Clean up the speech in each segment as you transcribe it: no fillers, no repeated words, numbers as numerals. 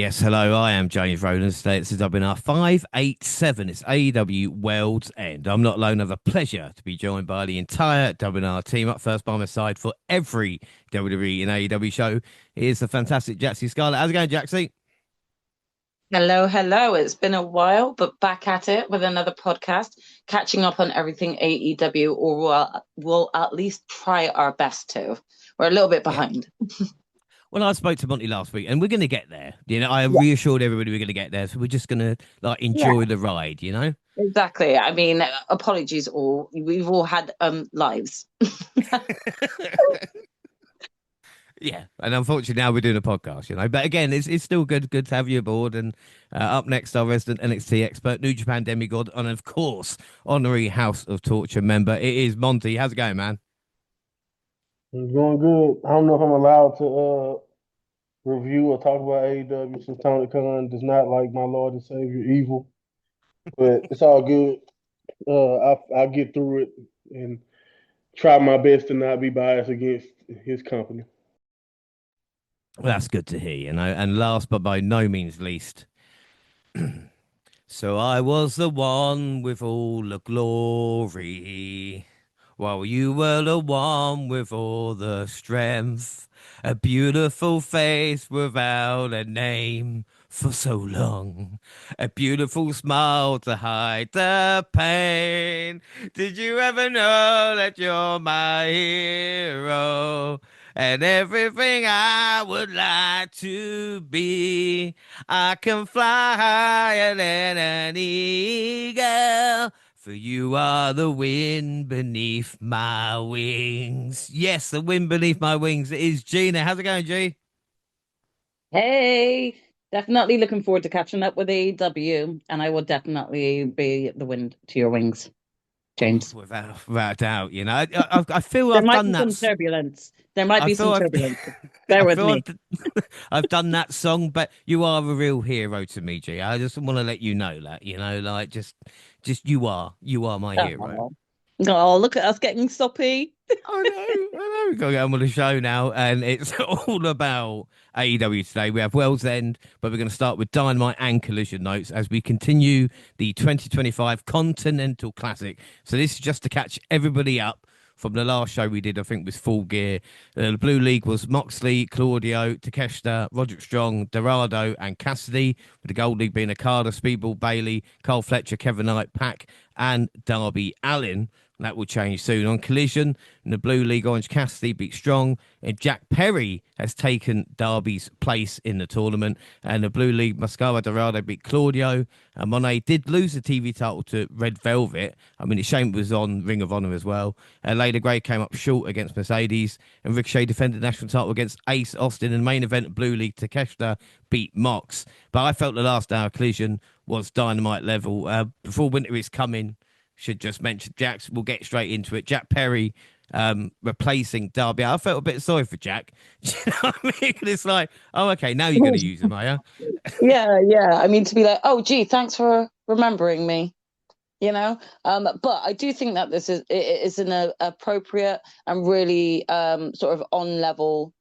Yes, hello, I am James Rowland. Today it's the WNR587. It's AEW Worlds End. I'm not alone. I have a pleasure to be joined by the entire WNR team. Up first by my side for every WWE and AEW show is the fantastic Jaxie Scarlett. How's it going, Jaxie? Hello, hello. It's been a while, but back at it with another podcast, catching up on everything AEW, or we'll at least try our best to. We're a little bit Yeah. behind. Well, I spoke to Monty last week, and we're going to get there. I Yeah, reassured everybody we're going to get there, so we're just going to yeah, enjoy the ride. exactly. I mean, apologies all. We've all had lives. Yeah, and unfortunately now we're doing a podcast. But again, it's still good to have you aboard. And up next, our resident NXT expert, New Japan demigod, and of course, honorary House of Torture member. It is Monty. How's it going, man? It's going good. I don't know if I'm allowed to review or talk about AEW since Tony Khan does not like my Lord and Savior Evil, but it's all good. I'll get through it and try my best to not be biased against his company. Well, that's good to hear. And last but by no means least, so I was the one with all the glory, while you were the one with all the strength. A beautiful face without a name for so long. A beautiful smile to hide the pain. Did you ever know that you're my hero? And everything I would like to be. I can fly higher than an eagle. For you are the wind beneath my wings. Yes, the wind beneath my wings. It is Gina. How's it going, G? Hey, definitely looking forward to catching up with AEW, and I will definitely be the wind to your wings, Oh, James. without a doubt. I feel There I've might done be that. some turbulence. There might I be feel some I've, turbulence. Bear I with feel me. I've done that song, but you are a real hero to me, G. I just want to let you know that, just you are my hero. Oh, oh, look at us getting soppy. I know. We've got to get on with the show now, and it's all about AEW today. We have World's End, but we're going to start with Dynamite and Collision notes as we continue the 2025 Continental Classic. So this is just to catch everybody up from the last show we did. I think was Full Gear. The Blue League was Moxley, Claudio, Takeshita, Roderick Strong, Dorado, and Cassidy. With the Gold League being Okada, Speedball, Bailey, Cole Fletcher, Kevin Knight, Pack, and Darby Allin. That will change soon. On Collision, in the Blue League, Orange Cassidy beat Strong. And Jack Perry has taken Darby's place in the tournament. And the Blue League, Mascara Dorado beat Claudio. And Monet did lose the TV title to Red Velvet. I mean, it's shame it was on Ring of Honor as well. Lady Gray came up short against Mercedes. And Ricochet defended the national title against Ace Austin. In the main event, Blue League, Takeshita beat Mox. But I felt the last hour Collision was Dynamite level. Before Winter is coming, should just mention Jax. We'll get straight into it. Jack Perry replacing Darby. I felt a bit sorry for Jack. Do you know what I mean? It's like, oh, okay, now you're going to use him, are you? Yeah, yeah. I mean, to be like, oh, gee, thanks for remembering me, you know? But I do think that this is an appropriate and really sort of on level,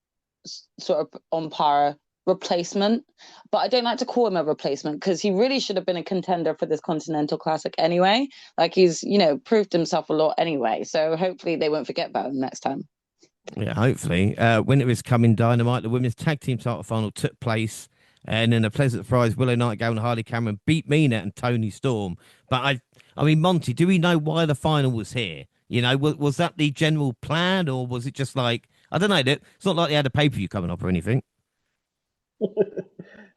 sort of on par replacement. But I don't like to call him a replacement because he really should have been a contender for this Continental Classic anyway. Like he's, proved himself a lot anyway. So hopefully they won't forget about him next time. Yeah, hopefully. Winter is coming Dynamite. The women's tag team title final took place. And in a pleasant surprise, Willow Nightingale and Harley Cameron beat Mina and Tony Storm. But I mean, Monty, do we know why the final was here? Was that the general plan, or was it just like I don't know? It's not like they had a pay per view coming up or anything.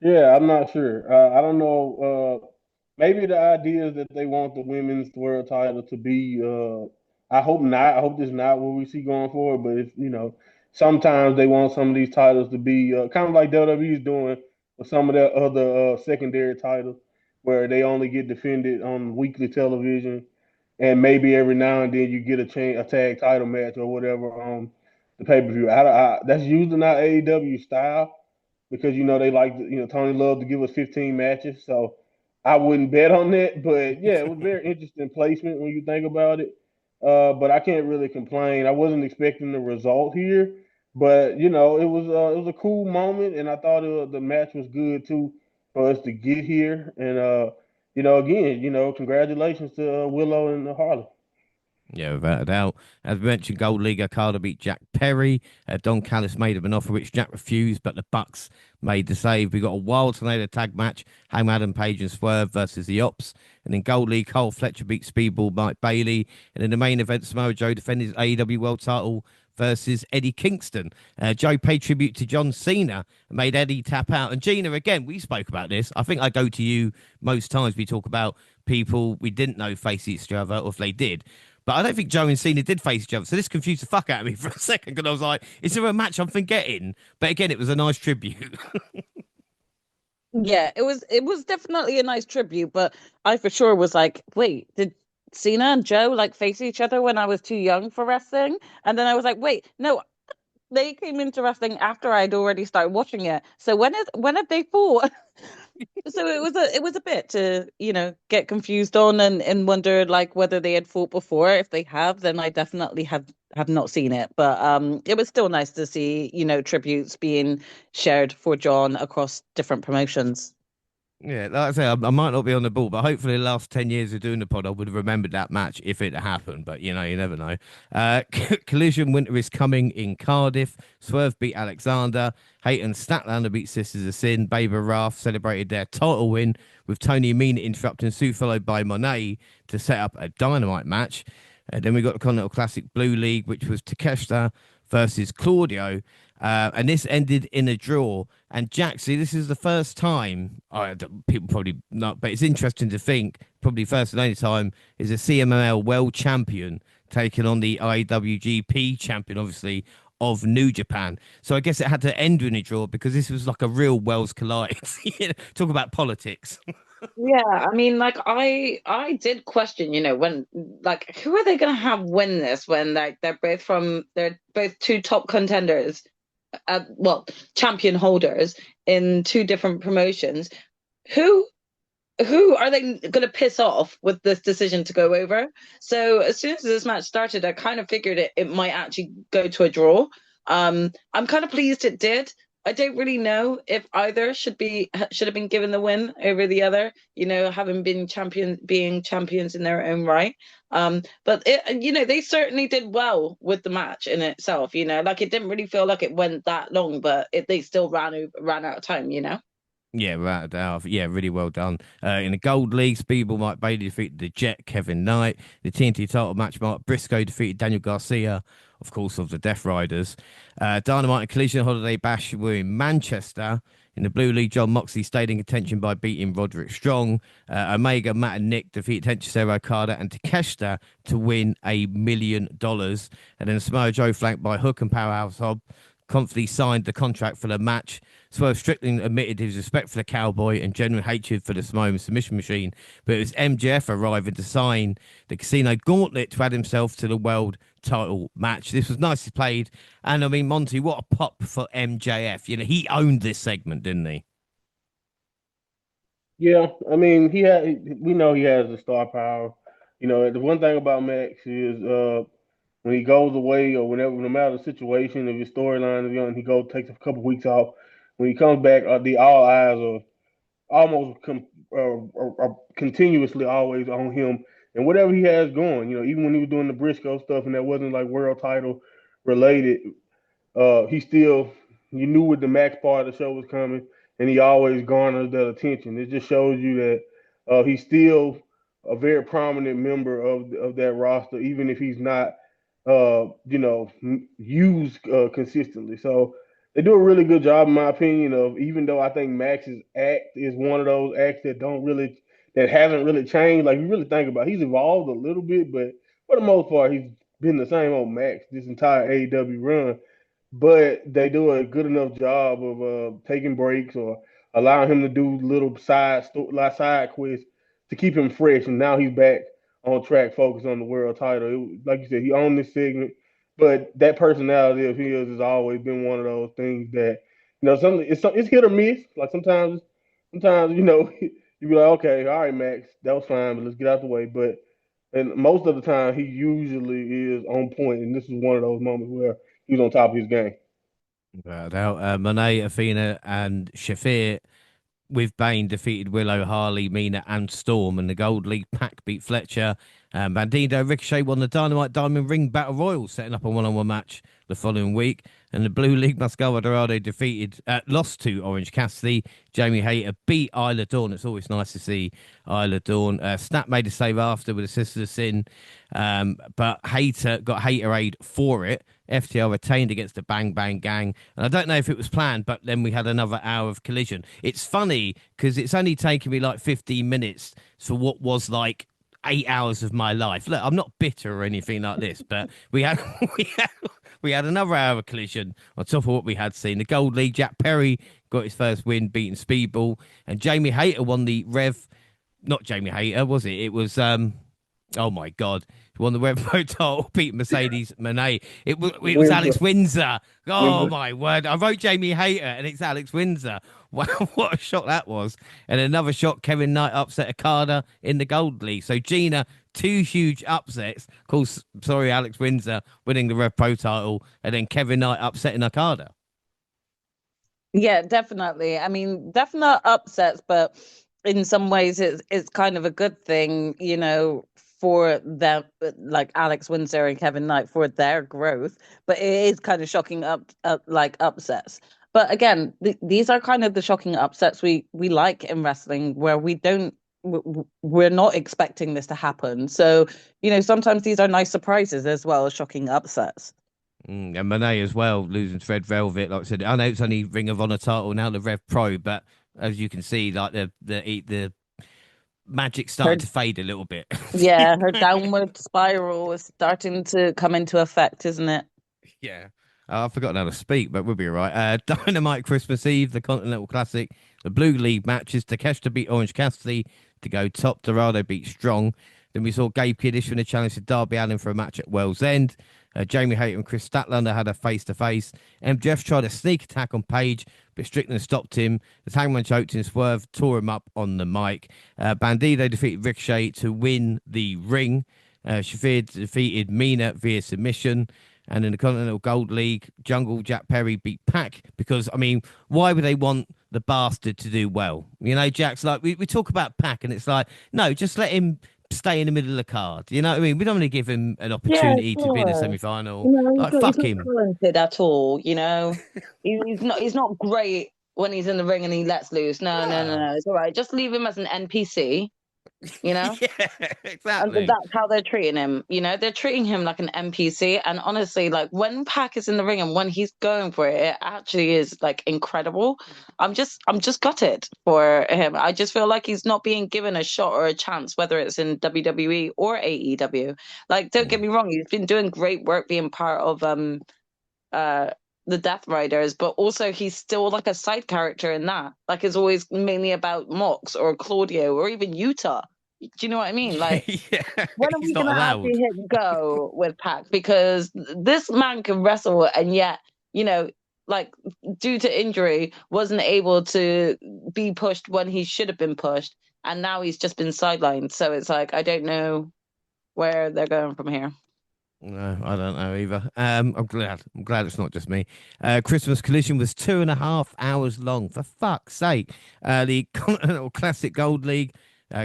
Yeah, I'm not sure. I don't know. Maybe the idea is that they want the women's world title to be. I hope not. I hope this is not what we see going forward. But if sometimes they want some of these titles to be kind of like WWE is doing with some of their other secondary titles, where they only get defended on weekly television, and maybe every now and then you get a tag title match or whatever on the pay per view. That's usually not AEW style because they like Tony loved to give us 15 matches, so I wouldn't bet on that. But yeah, it was very interesting placement when you think about it. But I can't really complain. I wasn't expecting the result here, But it was a cool moment, and I thought the match was good too for us to get here. And again, congratulations to Willow and Harley. Yeah, without a doubt. As we mentioned, Gold League Okada beat Jack Perry. Don Callis made him an offer which Jack refused, but the Bucks made the save. We got a wild tornado tag match: Hangman Adam Page and Swerve versus the Ops. And in Gold League, Cole Fletcher beat Speedball Mike Bailey. And in the main event, Samoa Joe defended his AEW World Title versus Eddie Kingston. Joe paid tribute to John Cena and made Eddie tap out. And Gina, again, we spoke about this. I think I go to you most times. We talk about people we didn't know face each other, or if they did. But I don't think Joe and Cena did face each other. So this confused the fuck out of me for a second because I was like, is there a match I'm forgetting? But again, it was a nice tribute. Yeah, it was definitely a nice tribute, but I for sure was like, wait, did Cena and Joe like face each other when I was too young for wrestling? And then I was like, wait, no, they came into wrestling after I'd already started watching it. So when have they fought? So it was a bit to, get confused on and wonder like whether they had fought before. If they have, then I definitely have not seen it. But it was still nice to see, tributes being shared for John across different promotions. Yeah, like I say, I might not be on the ball, but hopefully the last 10 years of doing the pod, I would have remembered that match if it happened. But, you never know. Collision Winter is coming in Cardiff. Swerve beat Alexander. Hayton Statlander beat Sisters of Sin. Baber Wrath celebrated their title win with Tony Amina interrupting Sue, followed by Monet to set up a dynamite match. And then we got the Continental Classic Blue League, which was Takeshita versus Claudio. And this ended in a draw. And Jaxie, this is the first time, people probably not, but it's interesting to think, probably first and only time, is a CMLL World Champion taking on the IWGP Champion, obviously, of New Japan. So I guess it had to end in a draw because this was like a real Worlds collide. Talk about politics. Yeah, I mean, like I did question, when like who are they gonna have win this when like they're both two top contenders, well, champion holders in two different promotions. Who who are they going to piss off with this decision to go over? So as soon as this match started, I kind of figured it might actually go to a draw. I'm kind of pleased it did. I don't really know if either should have been given the win over the other. Having been being champions in their own right. But they certainly did well with the match in itself. Like it didn't really feel like it went that long, but they still ran out of time. Yeah, without a doubt. Yeah, really well done. In the Gold League, Speedball Mike Bailey defeated the Jet Kevin Knight. The TNT title match, Mark Briscoe defeated Daniel Garcia, of course, of the Death Riders. Dynamite and Collision Holiday Bash were in Manchester. In the Blue League, John Moxley stayed in contention by beating Roderick Strong. Omega, Matt, and Nick defeated Tenshinoro Okada and Takeshita to win $1 million. And then Samoa Joe, flanked by Hook and Powerhouse Hobb, confidently signed the contract for the match. Swerve Strickland admitted his respect for the Cowboy and genuine hatred for the Samoan submission machine, but it was MJF arriving to sign the Casino Gauntlet to add himself to the world title match. This was nicely played, and I mean, Monty, what a pop for MJF. He owned this segment, didn't he? Yeah, I mean, we know he has the star power. The one thing about Max is when he goes away or whenever, no matter the situation, if his storyline is young, he goes takes a couple weeks off. When he comes back, the all eyes are are continuously always on him and whatever he has going. Even when he was doing the Briscoe stuff and that wasn't like world title related, he still you knew what the max part of the show was coming, and he always garners that attention. It just shows you that he's still a very prominent member of that roster, even if he's not used consistently. So they do a really good job, in my opinion. Of even though I think Max's act is one of those acts that haven't really changed. Like you really think about, it, he's evolved a little bit, but for the most part, he's been the same old Max this entire AEW run, but they do a good enough job of taking breaks or allowing him to do little side quests to keep him fresh. And now he's back on track, focused on the world title. Like you said, he owned this segment, but that personality of his has always been one of those things that it's hit or miss. Like sometimes you be like, okay, all right, Max, that was fine, but let's get out the way. But and most of the time, he usually is on point, and this is one of those moments where he's on top of his game. Monet, Athena, and Shafir with Bane defeated Willow, Harley, Mina, and Storm. And the Gold League Pack beat Fletcher. Bandido Ricochet won the Dynamite Diamond Ring Battle Royal, setting up a one-on-one match the following week. And the Blue League Mascara Dorado lost to Orange Cassidy. Jamie Hayter beat Isla Dawn. It's always nice to see Isla Dawn. Snap made a save after with a Sister of Sin, but Hayter got Haterade for it. FTR retained against the Bang Bang Gang. And I don't know if it was planned, but then we had another hour of collision. It's funny because it's only taken me like 15 minutes for what was like 8 hours of my life. Look, I'm not bitter or anything like this, but we had we had another hour of collision on top of what we had seen. The Gold League, Jack Perry got his first win, beating Speedball, and Jamie Hayter won the Rev. Not Jamie Hayter, was it? It was oh my God. He won the Red Pro title, beat Mercedes Monet. It was Alex Windsor. Oh my word. I wrote Jamie Hayter and it's Alex Windsor. Wow, what a shot that was. And another shot, Kevin Knight upset Okada in the Gold League. So Gina, two huge upsets. Of course, sorry, Alex Windsor winning the Red Pro title, and then Kevin Knight upsetting Okada. Yeah, definitely. I mean, definite upsets, but in some ways it's kind of a good thing, for them, like Alex Windsor and Kevin Knight, for their growth. But it is kind of shocking like upsets. But again, these are kind of the shocking upsets we like in wrestling, where we're not expecting this to happen. So, sometimes these are nice surprises as well as shocking upsets. And Monet as well, losing to Red Velvet. Like I said, I know it's only Ring of Honor title now, the Rev Pro, but as you can see, like the magic Her, started to fade a little bit. yeah, her downward spiral is starting to come into effect, isn't it? Yeah. I've forgotten how to speak, but we'll be all right. Dynamite Christmas Eve, the Continental Classic, the Blue League matches. Takeshita beat Orange Cassidy to go top. Dorado beat Strong. Then we saw Gabe Kidd issuing a challenge to Darby Allin for a match at World's End. Jamie Hayter and Chris Statlander had a face-to-face. MJF tried a sneak attack on Page, but Strickland stopped him. The Hangman choked him, Swerve tore him up on the mic. Bandido defeated Ricochet to win the ring. Shafir defeated Mina via submission. And in the Continental Gold League, Jungle Jack Perry beat Pac because, I mean, why would they want the bastard to do well? Jack's like, we talk about Pac and it's like, no, just let him stay in the middle of the card. You know what I mean? We don't want to give him an Yeah, opportunity to be in a sure. semi-final. No, Like, he's fuck not him. talented at all, he's not great when he's in the ring and he lets loose. No, no, no, No. no. It's all right. Just leave him as an NPC, you know? Yeah, And exactly. that's how they're treating him. They're treating him like an NPC. And honestly, like when Pac is in the ring and when he's going for it, it actually is like incredible. I'm just gutted for him. I just feel like he's not being given a shot or a chance, whether it's in WWE or AEW. Like, don't get Mm. me wrong, he's been doing great work being part of uh the Death Riders, but also he's still like a side character in that. Like it's always mainly about Mox or Claudio or even Utah. Do you know what I mean? Like, Yeah, when are he's we not gonna allowed. actually hit go with Pac? Because this man can wrestle, and yet, you know, like due to injury, wasn't able to be pushed when he should have been pushed, and now he's just been sidelined. So it's like I don't know where they're going from here. No, I don't know either. I'm glad. I'm glad it's not just me. Christmas Collision was 2.5 hours long. For fuck's sake. The Continental Classic Gold League.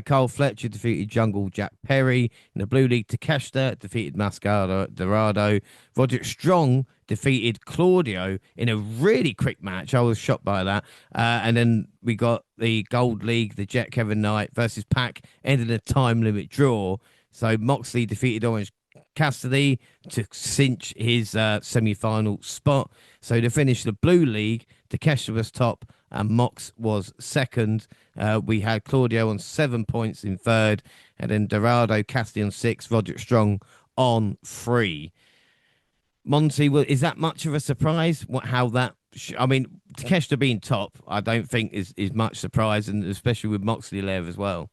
Carl Fletcher defeated Jungle Jack Perry. In the Blue League, Takeshita defeated Mascara Dorado. Roderick Strong defeated Claudio in a really quick match. I was shocked by that. And then we got the Gold League, the Jet Kevin Knight versus Pac, ended a time limit draw. So Moxley defeated Orange Cassidy to cinch his semi-final spot. So to finish the Blue League, Takeshita was top and Mox was second. We had Claudio on 7 points in third, and then Dorado, Cassidy on 6, Roderick Strong on 3. Monty, is that much of a surprise? How that? I mean, Takeshita being top, I don't think is much surprise, and especially with Moxley there as well.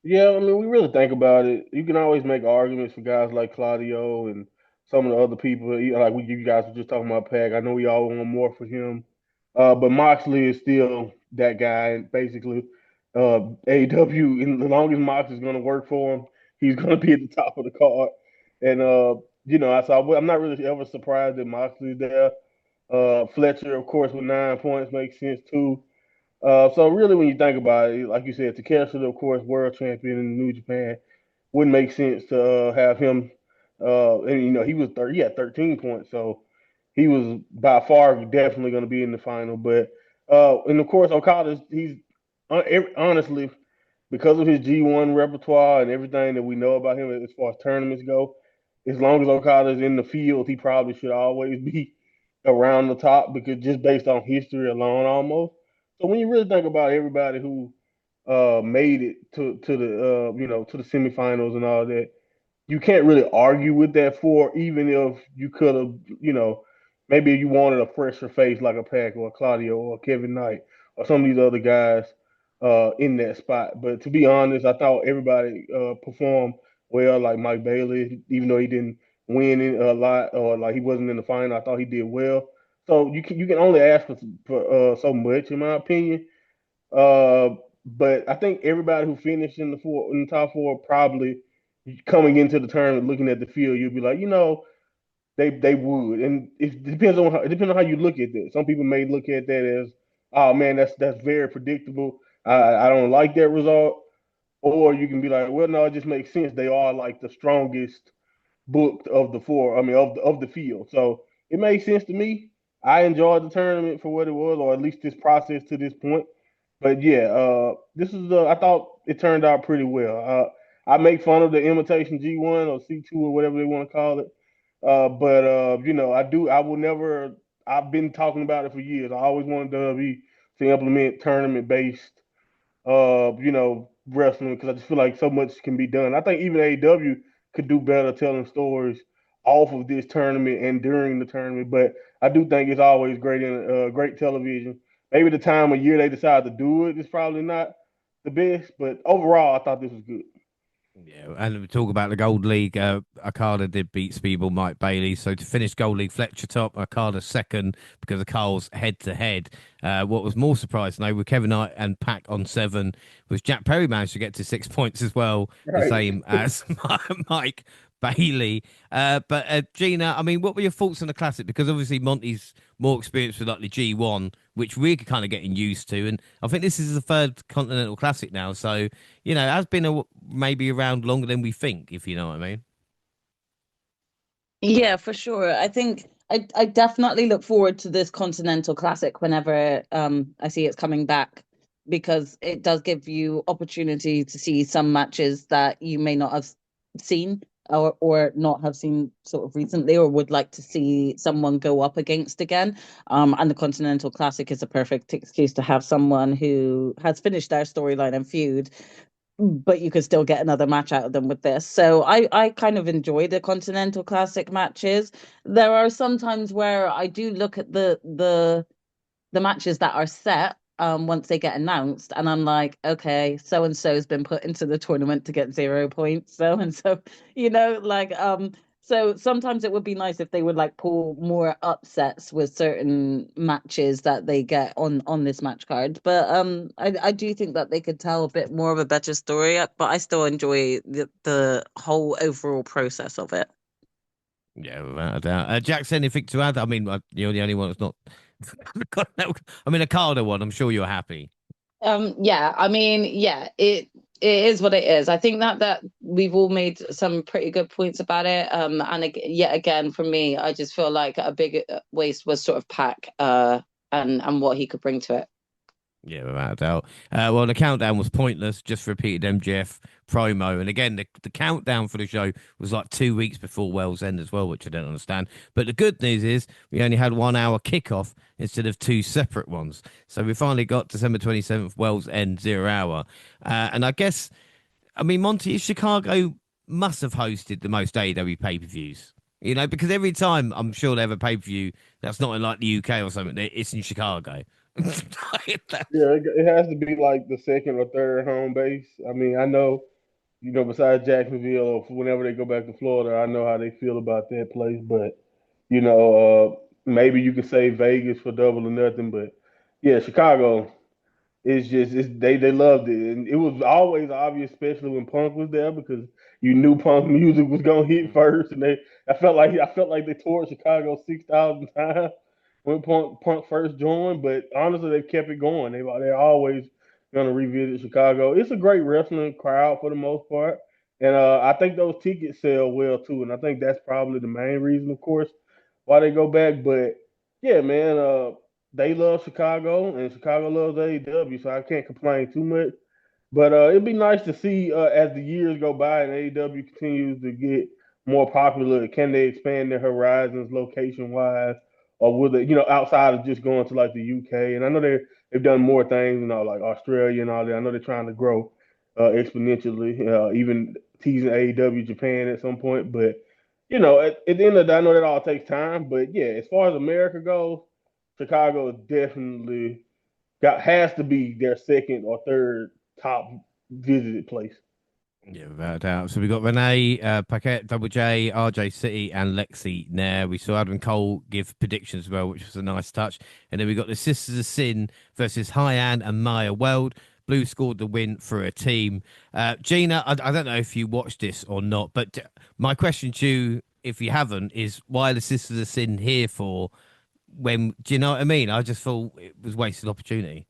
Yeah, I mean, we really think about it. You can always make arguments for guys like Claudio and some of the other people. Like you guys were just talking about Pac. I know we all want more for him, but Moxley is still that guy. And basically, AEW, as long as Mox is going to work for him, he's going to be at the top of the card. And I'm not really ever surprised that Moxley's there. Fletcher, of course, with 9 points makes sense too. So really, when you think about it, like you said, Takeshita, of course, world champion in New Japan, wouldn't make sense to have him. And he had 13 points, so he was by far definitely going to be in the final. But and of course, he's honestly, because of his G1 repertoire and everything that we know about him as far as tournaments go, as long as Okada's in the field, he probably should always be around the top because just based on history alone, almost. So when you really think about everybody who made it to the to the semifinals and all that, you can't really argue with that for even if you could have, maybe you wanted a fresher face like a Pac or a Claudio or a Kevin Knight or some of these other guys in that spot. But to be honest, I thought everybody performed well, like Mike Bailey, even though he didn't win a lot or like he wasn't in the final. I thought he did well. So you can only ask for so much, in my opinion. Uh, but I think everybody who finished in the top four probably coming into the tournament, looking at the field, you'll be like, they would, and it depends on how you look at that. Some people may look at that as, oh man, that's very predictable. I don't like that result. Or you can be like, well, no, it just makes sense. They are like the strongest booked of the four. I mean, of the field. So it made sense to me. I enjoyed the tournament for what it was, or at least this process to this point. But yeah, I thought it turned out pretty well. I make fun of the imitation G1 or C2 or whatever they want to call it. But I will never. I've been talking about it for years. I always wanted WWE to implement tournament based wrestling because I just feel like so much can be done. I think even AEW could do better telling stories off of this tournament and during the tournament. But I do think it's always great television. Maybe the time of year they decide to do it is probably not the best, but overall, I thought this was good. Yeah, and we talk about the Gold League. Okada did beat Speedball Mike Bailey. So to finish Gold League, Fletcher top, Okada second because of Carl's head to head. What was more surprising though, with Kevin Knight and Pac on seven, was Jack Perry managed to get to 6 points as well, the Right. same as Mike Bailey. But Gina, I mean, what were your thoughts on the classic? Because obviously Monty's more experienced with like the G1, which we're kind of getting used to, and I think this is the third Continental Classic now. So it has been maybe around longer than we think, if you know what I mean. Yeah, for sure. I think I definitely look forward to this Continental Classic whenever I see it's coming back because it does give you opportunity to see some matches that you may not have seen or not have seen sort of recently or would like to see someone go up against again. And the Continental Classic is a perfect excuse to have someone who has finished their storyline and feud but you could still get another match out of them with this. So I kind of enjoy the Continental Classic matches. There are some times where I do look at the matches that are set once they get announced and I'm like, okay, so and so's been put into the tournament to get 0 points, so and so, so sometimes it would be nice if they would like pull more upsets with certain matches that they get on this match card. But I do think that they could tell a bit more of a better story, but I still enjoy the whole overall process of it. Yeah, without a doubt. Jax, anything to add? I mean, you're the only one that's not. I mean, a Okada one. I'm sure you're happy. Yeah, I mean, yeah, it is what it is. I think that we've all made some pretty good points about it. And yet again, for me, I just feel like a big waste was sort of Pac, and what he could bring to it. Yeah, without a doubt. Well, the countdown was pointless, just repeated MJF promo. And again, the countdown for the show was like 2 weeks before World's End as well, which I don't understand. But the good news is we only had 1 hour kickoff instead of two separate ones. So we finally got December 27th, World's End, 0 hour. And I guess, I mean, Monty, Chicago must have hosted the most AEW pay-per-views. Because every time I'm sure they have a pay-per-view that's not in like the UK or something, it's in Chicago. Yeah, it has to be like the second or third home base. I mean, I know, besides Jacksonville or whenever they go back to Florida, I know how they feel about that place. But maybe you could say Vegas for Double or Nothing. But yeah, Chicago is just they loved it, and it was always obvious, especially when Punk was there, because you knew Punk music was gonna hit first, and I felt like they toured Chicago 6,000 times. when Punk first joined, but honestly, they've kept it going. They're always going to revisit Chicago. It's a great wrestling crowd for the most part, and I think those tickets sell well too. And I think that's probably the main reason, of course, why they go back. But yeah, man, they love Chicago, and Chicago loves AEW, so I can't complain too much. But it'd be nice to see as the years go by and AEW continues to get more popular. Can they expand their horizons location wise, or will they, outside of just going to like the UK? And I know they've done more things, like Australia and all that. I know they're trying to grow exponentially, even teasing AEW Japan at some point. But at the end of the day, I know that all takes time. But yeah, as far as America goes, Chicago is definitely has to be their second or third top visited place. Yeah, without a doubt. So we got Renee, Paquette, Double J, RJ City, and Lexi Nair. We saw Adam Cole give predictions as well, which was a nice touch. And then we got the Sisters of Sin versus Hyan and Maya Weld. Blue scored the win for a team. Gina, I don't know if you watched this or not, but my question to you, if you haven't, is why are the Sisters of Sin here for? When do you know what I mean? I just thought it was wasted opportunity.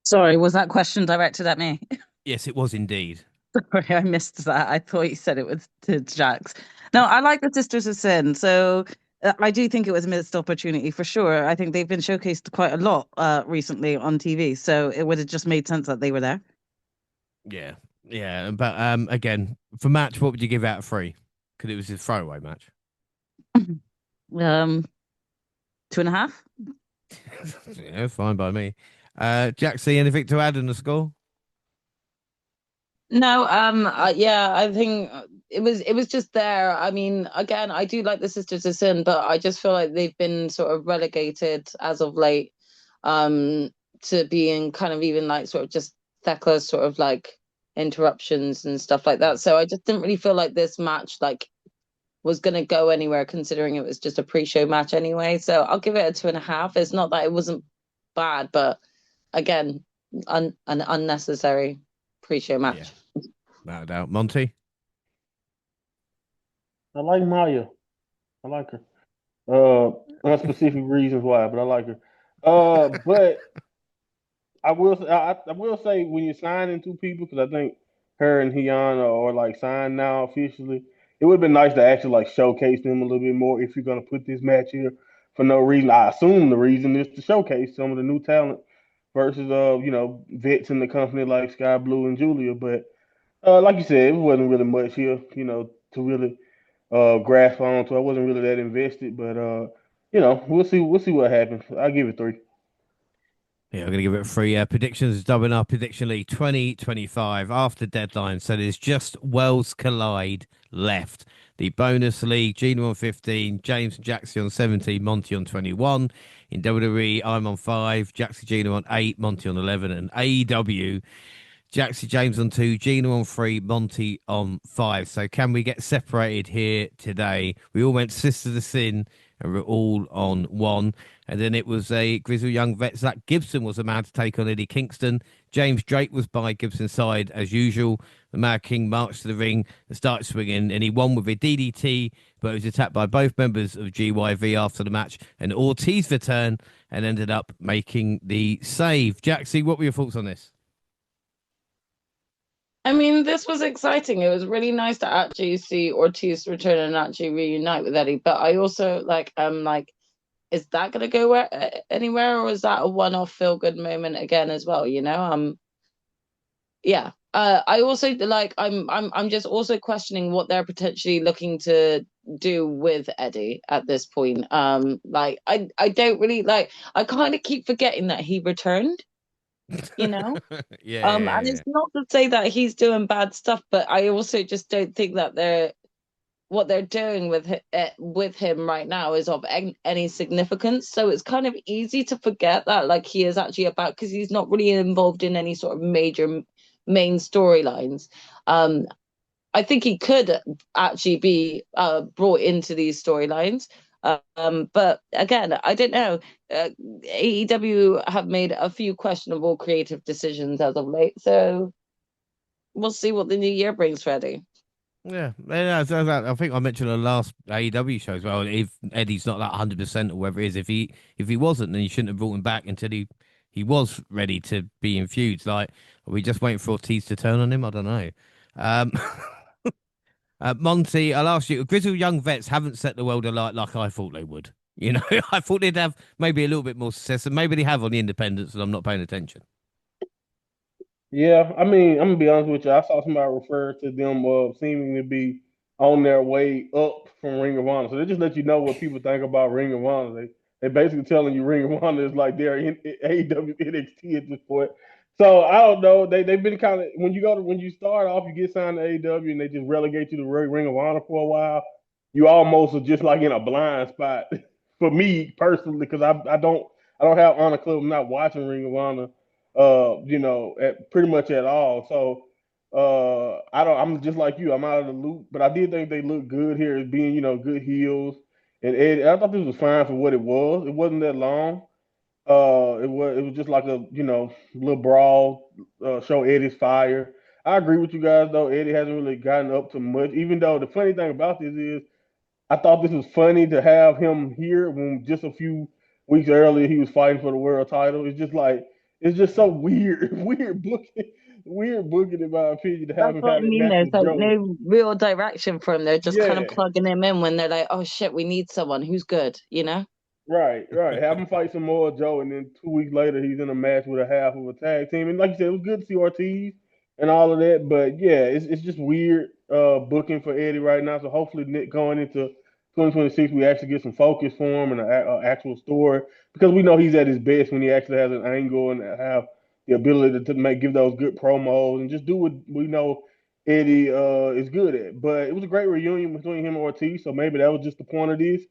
Sorry, was that question directed at me? Yes, it was indeed. Sorry, I missed that. I thought you said it was to Jax. No, I like the Sisters of Sin. So I do think it was a missed opportunity for sure. I think they've been showcased quite a lot recently on TV. So it would have just made sense that they were there. Yeah, yeah. But again, for match, what would you give out of three? Because it was a throwaway match. Um, 2.5. Yeah, fine by me. Jaxie, anything to add on the score? No, yeah, I think it was just there. I mean, again, I do like the Sisters of Sin, but I just feel like they've been sort of relegated as of late, um, to being kind of even like sort of just Thecla sort of like interruptions and stuff like that. So I just didn't really feel like this match like was gonna go anywhere, considering it was just a pre-show match anyway. So I'll give it a 2.5. It's not that it wasn't bad, but again, an unnecessary pre-show Yeah, match. without a doubt. Monty? I like Maya. I like her. On specific reasons why, but I like her. But I will say when you're signing two people, because I think her and Hiana are like signed now officially. It would have been nice to actually like showcase them a little bit more if you're gonna put this match here for no reason. I assume the reason is to showcase some of the new talent versus vets in the company like Sky Blue and Julia. But like you said, it wasn't really much here, to really grasp on. So I wasn't really that invested. But we'll see what happens. I'll give it three. Yeah, I'm going to give it a three. Predictions, dubbing our prediction league 2025 after deadline. So there's just Worlds Collide left. The bonus league, Gina on 15, James and Jaxie on 17, Monty on 21. In WWE, I'm on 5, Jaxie Gina on 8, Monty on 11. And AEW, Jaxie James on 2, Gina on 3, Monty on 5. So can we get separated here today? We all went Sisters of Sin and we're all on 1. And then it was a grizzled young vet. Zach Gibson was the man to take on Eddie Kingston. James Drake was by Gibson's side as usual. The Mad King marched to the ring and started swinging, and he won with a DDT, but was attacked by both members of GYV after the match. And Ortiz returned and ended up making the save. Jaxie, what were your thoughts on this? I mean, this was exciting. It was really nice to actually see Ortiz return and actually reunite with Eddie. But I also like, is that gonna go anywhere, or is that a one-off feel-good moment again as well? Yeah. I also like. I'm just also questioning what they're potentially looking to do with Eddie at this point. Like I don't really like. I kind of keep forgetting that he returned. You know. Yeah, yeah, And yeah. it's not to say that he's doing bad stuff, but I also just don't think that what they're doing with him right now is of any significance. So it's kind of easy to forget that like he is actually about, because he's not really involved in any sort of major main storylines. Um, I think he could actually be brought into these storylines. But again, I don't know. AEW have made a few questionable creative decisions as of late, so we'll see what the new year brings, Freddie. Yeah, I think I mentioned on the last AEW show as well. If Eddie's not that 100% or whatever it is, if he wasn't, then you shouldn't have brought him back until he was ready to be infused. Like, are we just waiting for Ortiz to turn on him? I don't know. Um, Monty, I'll ask you. Grizzled young vets haven't set the world alight like I thought they would. You know, I thought they'd have maybe a little bit more success, and maybe they have on the independents, and I'm not paying attention. Yeah, I mean, I'm gonna be honest with you. I saw somebody refer to them seeming to be on their way up from Ring of Honor. So they just let you know what people think about Ring of Honor. They basically telling you Ring of Honor is like their AEW NXT at this point. So I don't know. They've been kind of when you start off, you get signed to AEW and they just relegate you to Ring of Honor for a while. You almost are just like in a blind spot for me personally because I don't have Honor Club. I'm not watching Ring of Honor at pretty much at all. So I don't. I'm just like you. I'm out of the loop, but I did think they looked good here as being, good heels. And I thought this was fine for what it was. It wasn't that long. It was just like a little brawl. Show Eddie's fire. I agree with you guys though. Eddie hasn't really gotten up to much. Even though the funny thing about this is I thought this was funny to have him here when just a few weeks earlier he was fighting for the world title. It's just so weird, weird booking in my opinion to have That's him what I have that mean. match There's with like Joe. no real direction for him. They're just kind of Yeah, plugging him in when they're like, oh shit, we need someone who's good, you know? right, right. Have him fight some more Joe, and then 2 weeks later he's in a match with a half of a tag team. And like you said, it was good to see Ortiz and all of that. But yeah, it's just weird booking for Eddie right now. So hopefully Nick going into 2026 we actually get some focus for him and an actual story because we know he's at his best when he actually has an angle and have the ability to give those good promos and just do what we know Eddie is good at. But it was a great reunion between him and Ortiz, so maybe that was just the point of this.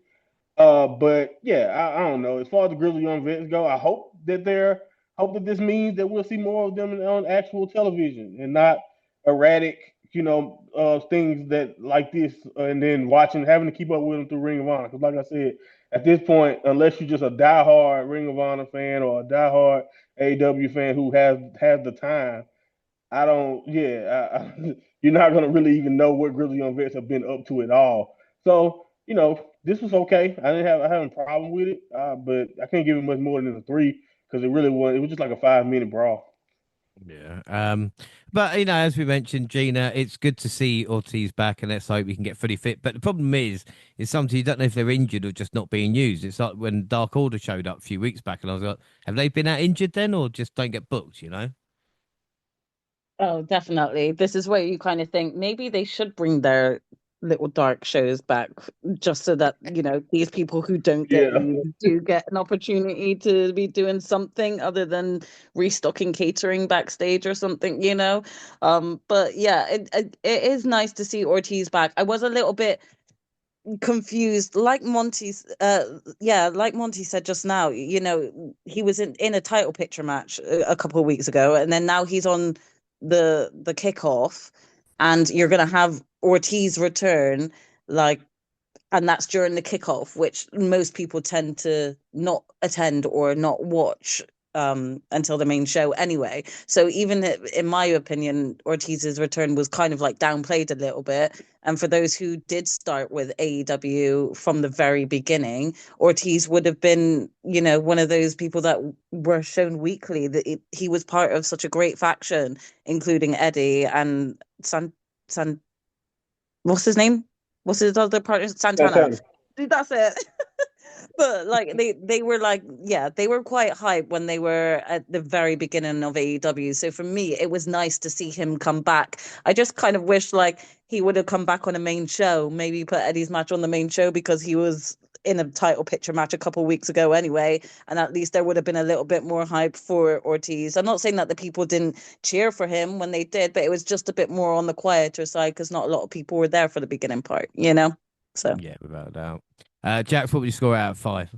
But yeah, I don't know. As far as the Grizzly Young Vets go, I hope that this means that we'll see more of them on actual television and not erratic, things that like this, and then having to keep up with them through Ring of Honor. Because like I said, at this point, unless you're just a diehard Ring of Honor fan or a diehard AEW fan who has the time, I don't. Yeah, you're not gonna really even know what Grizzly Young Vets have been up to at all. So this was okay. I had a problem with it, but I can't give it much more than a three because it really was. It was just like a 5 minute brawl. Yeah. But as we mentioned, Gina, it's good to see Ortiz back, and let's hope we can get fully fit. But the problem is sometimes you don't know if they're injured or just not being used. It's like when Dark Order showed up a few weeks back, and I was like, have they been out injured then, or just don't get booked? Oh, definitely. This is where you kind of think maybe they should bring their little dark shows back just so that, these people who don't get Yeah, used do get an opportunity to be doing something other than restocking catering backstage or something. But yeah, it is nice to see Ortiz back. I was a little bit confused like Monty said just now, he was in a title picture match a couple of weeks ago, and then now he's on the kickoff, and you're gonna have Ortiz return, like, and that's during the kickoff, which most people tend to not attend or not watch until the main show anyway. So even in my opinion, Ortiz's return was kind of like downplayed a little bit. And for those who did start with AEW from the very beginning, Ortiz would have been, one of those people that were shown weekly that he was part of such a great faction, including Eddie and San what's his name? What's his other partner? Santana. Santana. Dude, that's it. But like they were like, yeah, they were quite hype when they were at the very beginning of AEW. So for me, it was nice to see him come back. I just kind of wish like he would have come back on a main show, maybe put Eddie's match on the main show because he was in a title picture match a couple of weeks ago anyway, and at least there would have been a little bit more hype for Ortiz. I'm not saying that the people didn't cheer for him when they did, but it was just a bit more on the quieter side because not a lot of people were there for the beginning part. So Yeah, without a doubt. Jax, what would you score out of 5?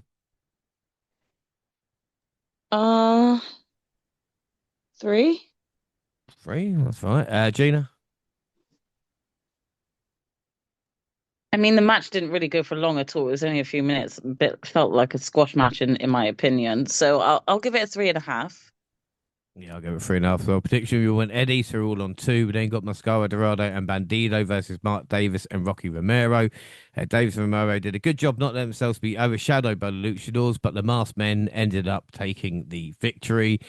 uh 3. 3, that's right. Gina? I mean, the match didn't really go for long at all. It was only a few minutes. A bit felt like a squash match in my opinion. So I'll give it a 3.5. Yeah, I'll go with 3.5. Well, prediction we went Eddie, so we're all on two. We then got Mascara Dorado and Bandido versus Mark Davis and Rocky Romero. Davis and Romero did a good job not letting themselves be overshadowed by the Luchadors, but the Masked Men ended up taking the victory.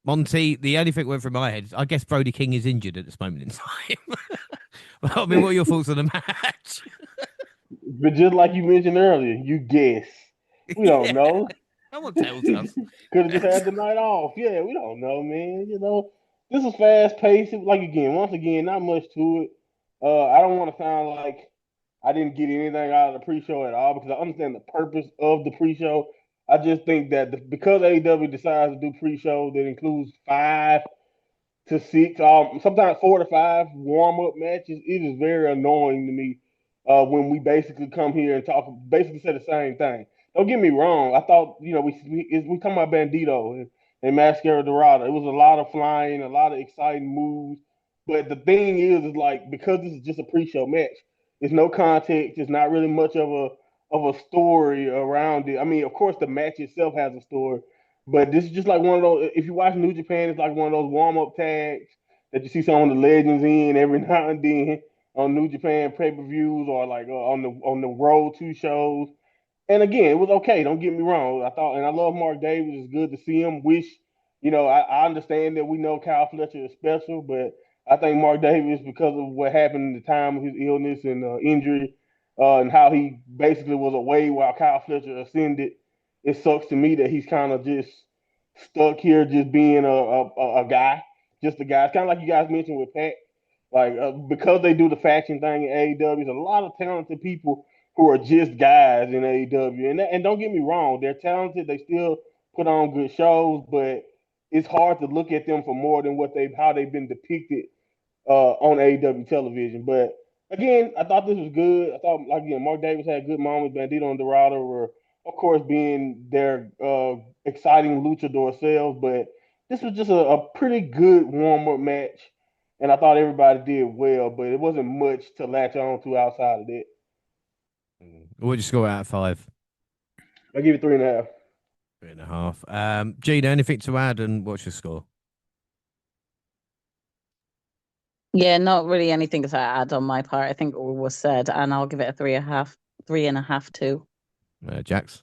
Monty, the only thing that went through my head is I guess Brody King is injured at this moment in time. Well, I mean, what are your thoughts on the match? But just like you mentioned earlier, you guess. We don't Yeah, know. no one tells us. Could have just had the night off. Yeah, we don't know, man. This is fast paced. Like again, once again, not much to it. I don't want to sound like I didn't get anything out of the pre-show at all because I understand the purpose of the pre-show. I just think that because AEW decides to do pre-show that includes 5 to 6, sometimes 4 to 5 warm up matches. It is very annoying to me when we basically come here and talk, basically say the same thing. Don't get me wrong. I thought we talking about Bandito and Mascara Dorado. It was a lot of flying, a lot of exciting moves. But the thing is like because this is just a pre-show match, there's no context. It's not really much of a story around it. I mean, of course, the match itself has a story, but this is just like one of those. If you watch New Japan, it's like one of those warm up tags that you see some of the legends in every now and then on New Japan pay per views or like on the Road 2 shows. And again, it was okay. Don't get me wrong. I thought, and I love Mark Davis. It's good to see him. I understand that we know Kyle Fletcher is special, but I think Mark Davis, because of what happened at the time of his illness and injury, and how he basically was away while Kyle Fletcher ascended, it sucks to me that he's kind of just stuck here, just being a guy, just a guy. It's kind of like you guys mentioned with Pat, like because they do the faction thing in AEW. There's a lot of talented people who are just guys in AEW. And don't get me wrong, they're talented. They still put on good shows, but it's hard to look at them for more than how they've been depicted on AEW television. But again, I thought this was good. I thought again Mark Davis had good moments. Bandito and Dorado were, of course, being their exciting luchador selves, but this was just a pretty good warm up match. And I thought everybody did well, but it wasn't much to latch on to outside of that. We'll just go out of five. I give it 3.5. 3.5. Gina, anything to add and what's your score? Yeah, not really anything to add on my part. I think all was said, and I'll give it a 3.5, 3.5 too. Jax?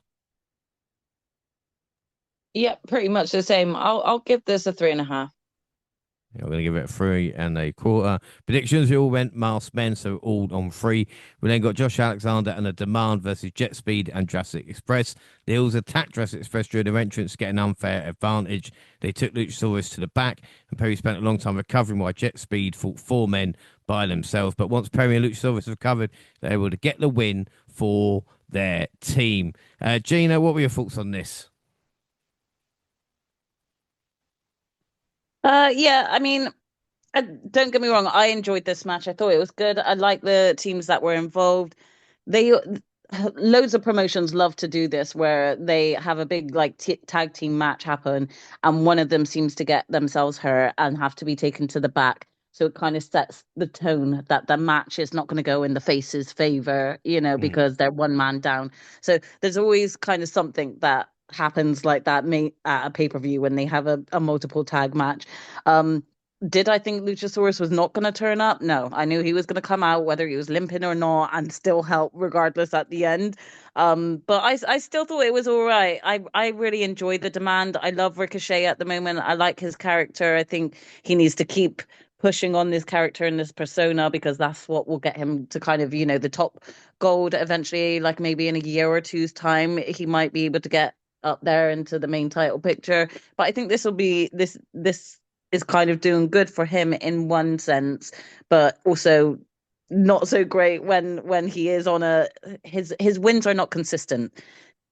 Yeah, pretty much the same. I'll give this a 3.5. Yeah, we're going to give it a 3.25. Predictions, we all went Masked Men, so all on 3. We then got Josh Alexander and a Demand versus Jet Speed and Jurassic Express. They all attacked Jurassic Express during their entrance, get an unfair advantage. They took Luchasaurus to the back, and Perry spent a long time recovering while Jet Speed fought 4 men by themselves. But once Perry and Luchasaurus recovered, they were able to get the win for their team. Gina, what were your thoughts on this? Yeah, I mean, don't get me wrong, I enjoyed this match. I thought it was good. I like the teams that were involved. They loads of promotions love to do this where they have a big like tag team match happen and one of them seems to get themselves hurt and have to be taken to the back. So it kind of sets the tone that the match is not going to go in the face's favor, Mm. because they're one man down. So there's always kind of something that happens like that at a pay-per-view when they have a multiple tag match. Um, did I think Luchasaurus was not going to turn up? No, I knew he was going to come out, whether he was limping or not, and still help regardless at the end. But I still thought it was all right. I really enjoyed the Demand. I love Ricochet at the moment. I like his character. I think he needs to keep pushing on this character and this persona because that's what will get him to kind of, the top gold eventually, like maybe in a year or two's time, he might be able to get up there into the main title picture. But I think this is kind of doing good for him in one sense, but also not so great when he is on his wins are not consistent.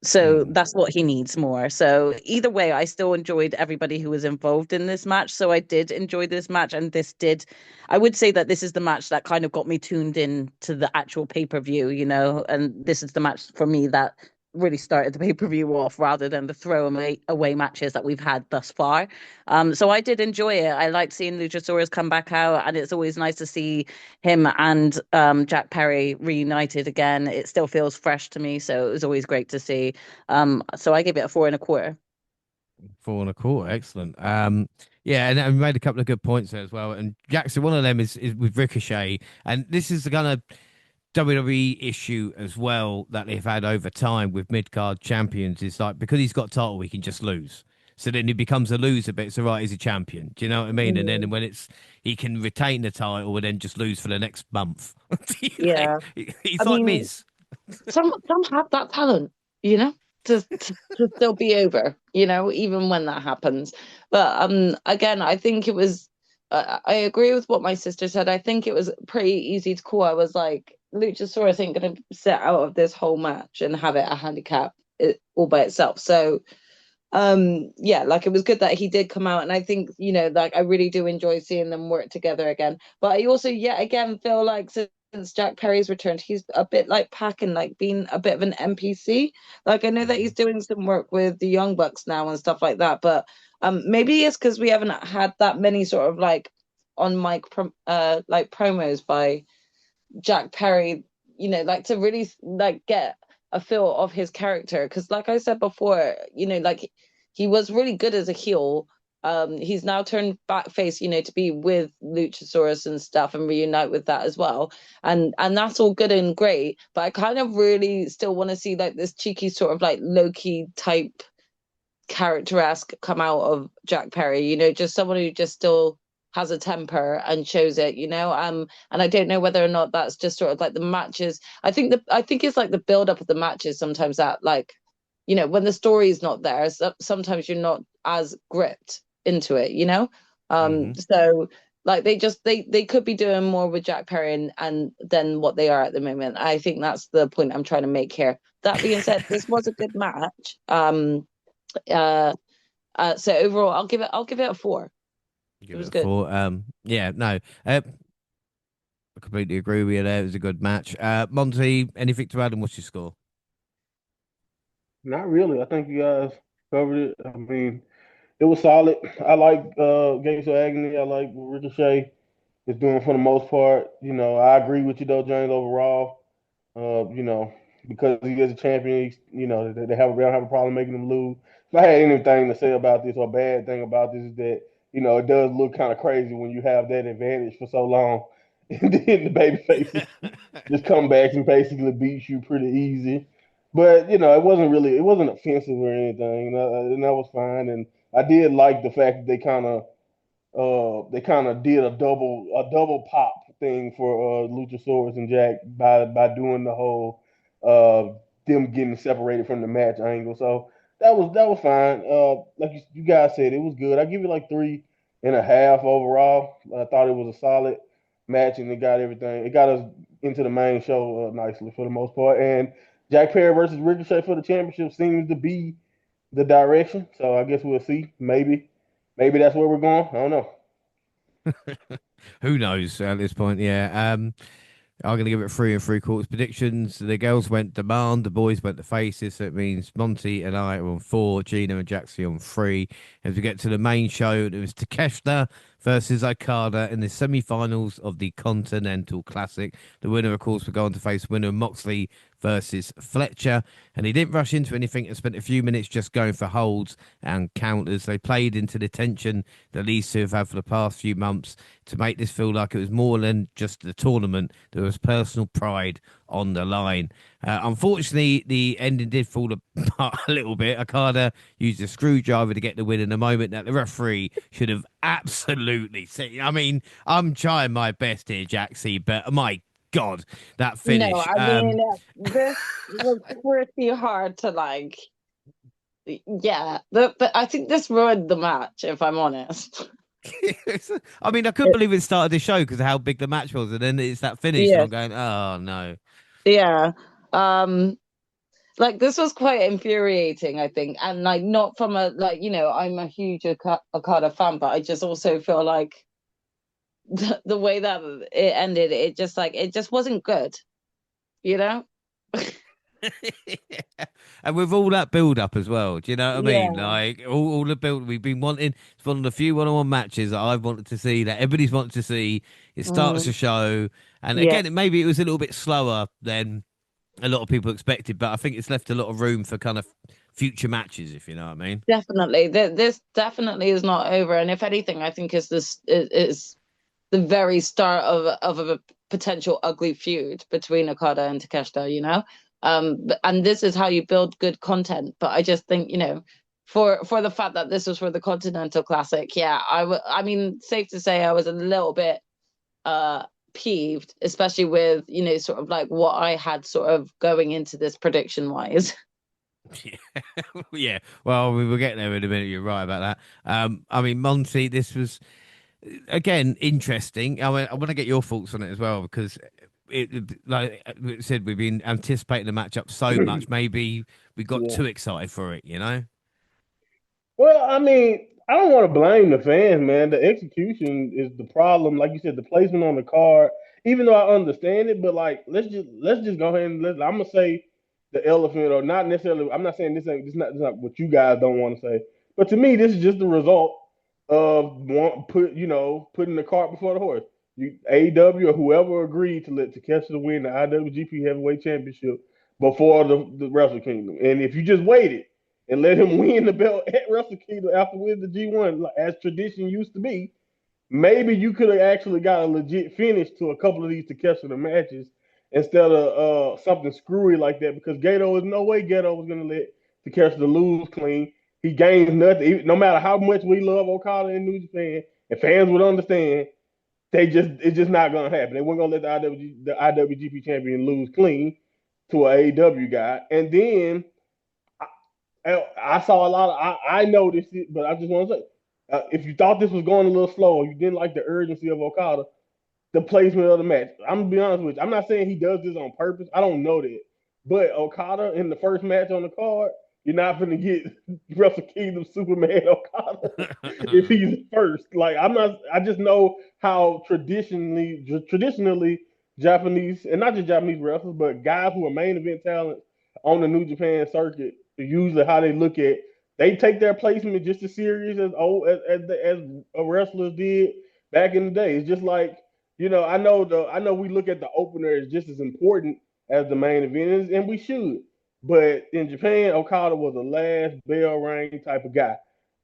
So Mm. that's what he needs more. So either way, I still enjoyed everybody who was involved in this match. So I did enjoy this match, and I would say that this is the match that kind of got me tuned in to the actual pay-per-view, and this is the match for me that really started the pay-per-view off rather than the throwaway away matches that we've had thus far. So I did enjoy it. I liked seeing Luchasaurus come back out, and it's always nice to see him and Jack Perry reunited again. It still feels fresh to me, so it was always great to see. So I gave it a 4.25. Four and a quarter, excellent. Yeah, and we made a couple of good points there as well. And Jackson, one of them is with Ricochet, and this is the kind of WWE issue as well that they've had over time with mid card champions. Is like because he's got title, he can just lose. So then he becomes a loser, but it's all right, he's a champion. Do you know what I mean? And then Mm, when it's he can retain the title and then just lose for the next month. You know, yeah. I he's like mean, Miz. some have that talent, you know, to still be over, you know, even when that happens. But again, I think it was. I agree with what my sister said. I think it was pretty easy to call. I was like, Luchasaurus ain't gonna sit out of this whole match and have it a handicap all by itself. So yeah, like it was good that he did come out, and I think, you know, like I really do enjoy seeing them work together again. But I also yet again feel like since Jack Perry's returned, he's a bit like packing, like being a bit of an NPC. Like I know that he's Mhm. doing some work with the Young Bucks now and stuff like that, but maybe it's because we haven't had that many sort of like on mic like promos by Jack Perry, you know, like to really like get a feel of his character. Because, like I said before, you know, like he was really good as a heel. He's now turned back face, you know, to be with Luchasaurus and stuff and reunite with that as well. And that's all good and great. But I kind of really still want to see like this cheeky sort of like Loki type character-esque come out of Jack Perry, you know, just someone who just still has a temper and shows it, you know. And I don't know whether or not that's just sort of like the matches. I think it's like the build up of the matches sometimes that like, you know, when the story is not there, sometimes you're not as gripped into it, you know. Mhm. So like they could be doing more with Jack Perry and than what they are at the moment. I think that's the point I'm trying to make here. That being said, this was a good match. Uh, so overall, I'll give it a four. It Give it was a good. four. Yeah, no, I completely agree with you there. It was a good match. Monty, anything to add and what's your score? Not really. I think you guys covered it. I mean, it was solid. I like Gates of Agony. I like what Ricochet is doing for the most part. You know, I agree with you though, James. Overall, you know, because he is a champion, you know, they don't have a problem making him lose. If I had anything to say about this or a bad thing about this is that, you know, it does look kind of crazy when you have that advantage for so long, and then the baby faces just come back and basically beats you pretty easy. But you know, it wasn't offensive or anything, and that was fine. And I did like the fact that they kind of did a double pop thing for Luchasaurus and Jack by doing the whole uh them getting separated from the match angle. So that was fine. Like you guys said, it was good. I give it like 3.5 overall. I thought it was a solid match, and it got everything. It got us into the main show nicely for the most part. And Jack Perry versus Ricochet for the championship seems to be the direction. So I guess we'll see. Maybe that's where we're going. I don't know. Who knows at this point? Yeah. I'm going to give it three and three quarters predictions. The girls went demand, the boys went the faces. So it means Monty and I are on four, Gina and Jaxie on three. As we get to the main show, it was Takeshita versus Okada in the semi-finals of the Continental Classic. The winner, of course, will go on to face winner Moxley versus Fletcher. And he didn't rush into anything and spent a few minutes just going for holds and counters. They played into the tension that these two have had for the past few months to make this feel like it was more than just the tournament. There was personal pride on the line. Unfortunately, the ending did fall apart a little bit. Okada used a screwdriver to get the win in a moment that the referee should have absolutely seen. I mean, I'm trying my best here, Jaxie, but my God, that No, finish. I mean this was pretty hard to like. Yeah, but I think this ruined the match. If I'm honest. I mean, I couldn't believe it started the show because of how big the match was, and then it's that finish, and Yeah, I'm going, oh no. yeah. Um, like this was quite infuriating, I think, and like not from a like you know I'm a huge Okada fan, but I just also feel like the way that it ended, it just like it just wasn't good, you know? And with all that build up as well, do you know what I mean? Yeah. Like all the build we've been wanting. It's one of the few one-on-one matches that I've wanted to see, that everybody's wanted to see. It starts Mm, the show, and yeah. again, maybe it was a little bit slower than a lot of people expected, but I think it's left a lot of room for kind of future matches, if you know what I mean. Definitely. This definitely is not over. And if anything, I think is the very start of a potential ugly feud between Okada and Takeshita, you know? And this is how you build good content. But I just think, for the fact that this was for the Continental Classic, yeah, I mean, safe to say I was a little bit peeved, especially with, sort of like what I had sort of going into this prediction wise. Yeah, yeah. Well, we will get there in a minute. You're right about that. I mean, Monty, this was again interesting. I want to get your thoughts on it as well because like I said, we've been anticipating the matchup so much. Maybe we got Yeah. too excited for it, you know? Well, I mean, I don't want to blame the fans, man. The execution is the problem. Like you said, the placement on the card. Even though I understand it, but like, let's just go ahead and I'm gonna say the elephant, or not necessarily. I'm not saying this not what you guys don't want to say, but to me, this is just the result of putting the cart before the horse. AEW or whoever agreed to let Takeshita win the IWGP Heavyweight Championship before the Wrestle Kingdom, and if you just waited and let him win the belt at Wrestle Kingdom after winning the G1, as tradition used to be, maybe you could have actually got a legit finish to a couple of these Takeshita matches instead of something screwy like that. Because Gato is no way Gato was going to let Takeshita lose clean. He gains nothing. No matter how much we love Okada in New Japan, and fans would understand, it's just not going to happen. They weren't going to let the IWGP champion lose clean to an AEW guy. And then I saw a lot of. I noticed it, but I just want to say, if you thought this was going a little slow, or you didn't like the urgency of Okada, the placement of the match. I'm gonna be honest with you. I'm not saying he does this on purpose. I don't know that, but Okada in the first match on the card, you're not gonna get Wrestle Kingdom Superman Okada if he's first. Like I'm not. I just know how traditionally Japanese, and not just Japanese wrestlers, but guys who are main event talent on the New Japan circuit, usually how they look at. They take their placement just as serious as as wrestlers did back in the day. It's just like I know we look at the opener as just as important as the main event, and we should. But in Japan, Okada was a last bell ring type of guy,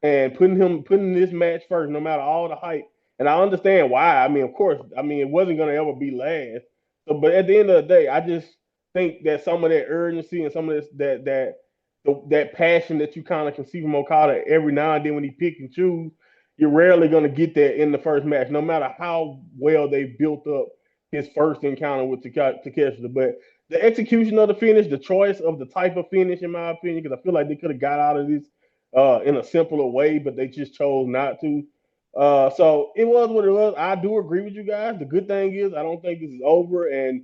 and putting this match first, no matter all the hype. And I understand why. I mean, of course, I mean it wasn't going to ever be last. So, but at the end of the day, I just think that some of that urgency and some of this that passion that you kind of can see from Okada every now and then when he pick and choose, you're rarely going to get that in the first match, no matter how well they built up his first encounter with Takeshita. But the execution of the finish, the choice of the type of finish, in my opinion, because I feel like they could have got out of this in a simpler way, but they just chose not to. So it was what it was. I do agree with you guys. The good thing is I don't think this is over, and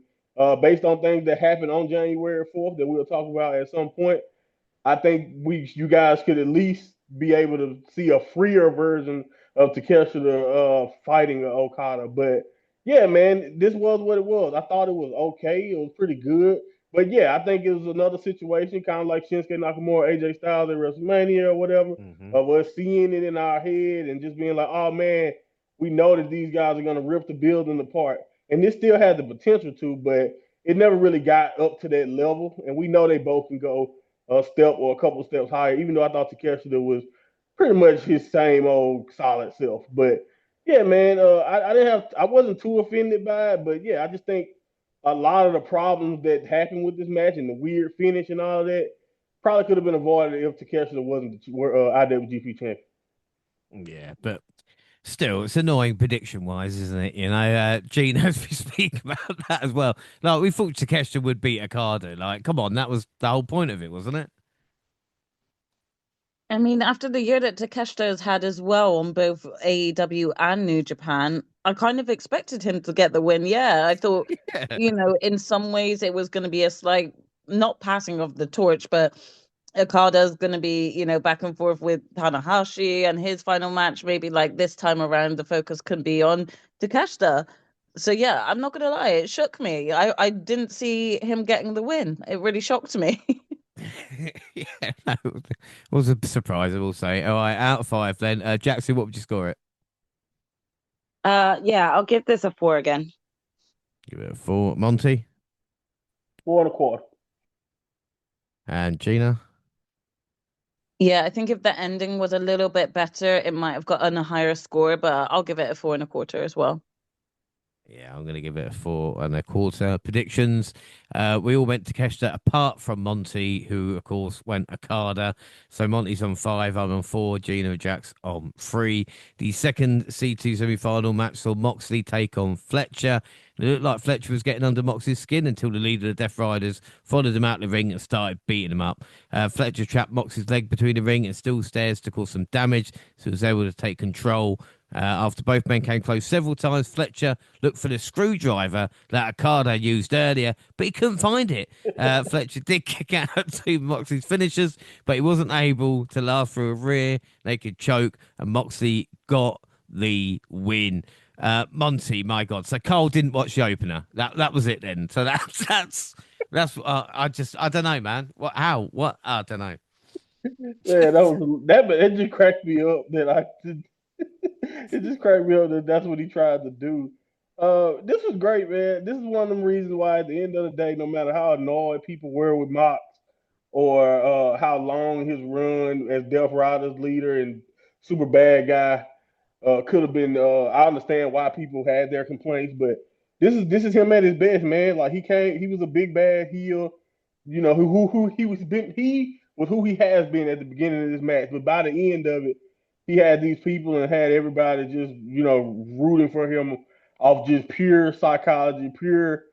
based on things that happened on January 4th that we'll talk about at some point, I think you guys could at least be able to see a freer version of Takeshita fighting Okada. But yeah, man, this was what it was. I thought it was okay. It was pretty good. But yeah, I think it was another situation, kind of like Shinsuke Nakamura, AJ Styles at WrestleMania or whatever, Hmm. of us seeing it in our head and just being like, oh man, we know that these guys are going to rip the building apart. And this still had the potential to, but it never really got up to that level. And we know they both can go a step or a couple steps higher, even though I thought Takeshita was pretty much his same old solid self. But yeah, man, I wasn't too offended by it, but yeah, I just think a lot of the problems that happened with this match and the weird finish and all of that probably could have been avoided if Takeshita wasn't the IWGP champion. Yeah, but still, it's annoying prediction wise, isn't it? Gene, as we speak about that as well. Like, we thought Takeshita would beat Okada. Like, come on, that was the whole point of it, wasn't it? I mean, after the year that Takeshita has had as well on both AEW and New Japan, I kind of expected him to get the win. Yeah, I thought, Yeah. in some ways it was going to be a slight, not passing of the torch, but Okada's going to be, back and forth with Tanahashi and his final match. Maybe like this time around, the focus can be on Takeshita. So yeah, I'm not going to lie, it shook me. I didn't see him getting the win. It really shocked me. Yeah, that was a surprise, I will say. All right, out of five then. Jaxie, what would you score it? Yeah, I'll give this a 4 again. Give it a four. Monty 4 and a quarter. and Gina. Yeah, I think if the ending was a little bit better, it might have gotten a higher score, but I'll give it a 4.25 as well. Yeah, I'm going to give it a 4.25. Predictions. We all went to Keshta apart from Monty, who, of course, went Okada. So Monty's on 5, I'm on 4, Gina and Jax on 3. The second C2 semi final match saw Moxley take on Fletcher. It looked like Fletcher was getting under Moxley's skin until the leader of the Death Riders followed him out the ring and started beating him up. Fletcher trapped Moxley's leg between the ring and steel stairs to cause some damage, so he was able to take control. After both men came close several times, Fletcher looked for the screwdriver that Okada used earlier, but he couldn't find it. Fletcher did kick out to Moxley's finishers, but he wasn't able to last through a rear naked choke, and Moxley got the win. Monty, my God. So Cole didn't watch the opener. That was it then. So that's I don't know, man. What I don't know. Yeah, that just cracked me up that it just cracked me up that that's what he tried to do. This was great, man. This is one of them reasons why at the end of the day, no matter how annoyed people were with Mox or how long his run as Death Riders leader and super bad guy could have been. I understand why people had their complaints, but this is him at his best, man. Like he was a big bad heel. You know who he was who he has been at the beginning of this match, but by the end of it, he had these people and had everybody just rooting for him off just pure psychology, pure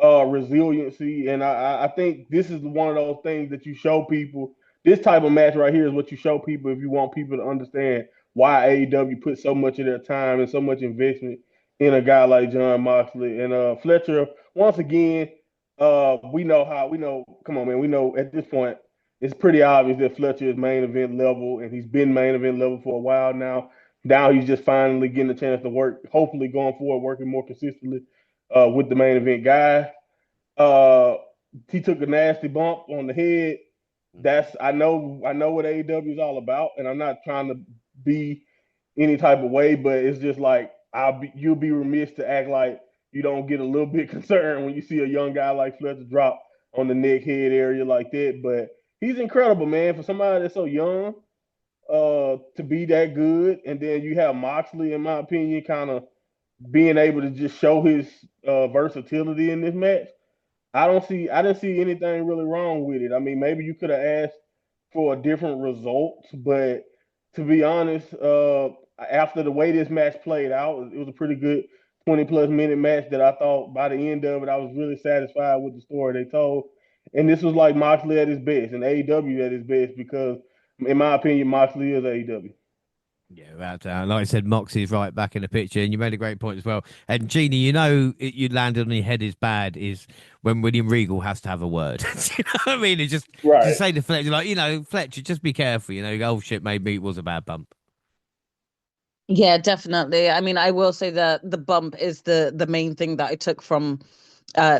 resiliency, and I think this is one of those things that you show people. This type of match right here is what you show people if you want people to understand why AEW put so much of their time and so much investment in a guy like John Moxley and Fletcher. Once again, we know. Come on, man. We know at this point it's pretty obvious that Fletcher is main event level, and he's been main event level for a while now. Now he's just finally getting a chance to work. Hopefully, going forward, working more consistently with the main event guy. Uh, he took a nasty bump on the head. That's I know what AEW is all about, and I'm not trying to be any type of way, but it's just like you'll be remiss to act like you don't get a little bit concerned when you see a young guy like Fletcher drop on the neck head area like that. But he's incredible, man, for somebody that's so young to be that good. And then you have Moxley, in my opinion, kind of being able to just show his versatility in this match. I didn't see anything really wrong with it. I mean, maybe you could have asked for a different result, but to be honest, after the way this match played out, it was a pretty good 20 plus minute match that I thought by the end of it, I was really satisfied with the story they told. And this was like Moxley at his best and AEW at his best because, in my opinion, Moxley is AEW. Yeah, like I said, Moxie's right back in the picture, and you made a great point as well. And Genie, you landed on your head is bad is when William Regal has to have a word. You know what I mean? It's just to Right. say to Fletcher, like, Fletcher, just be careful. Oh shit, maybe it was a bad bump. Yeah, definitely. I mean, I will say that the bump is the main thing that I took from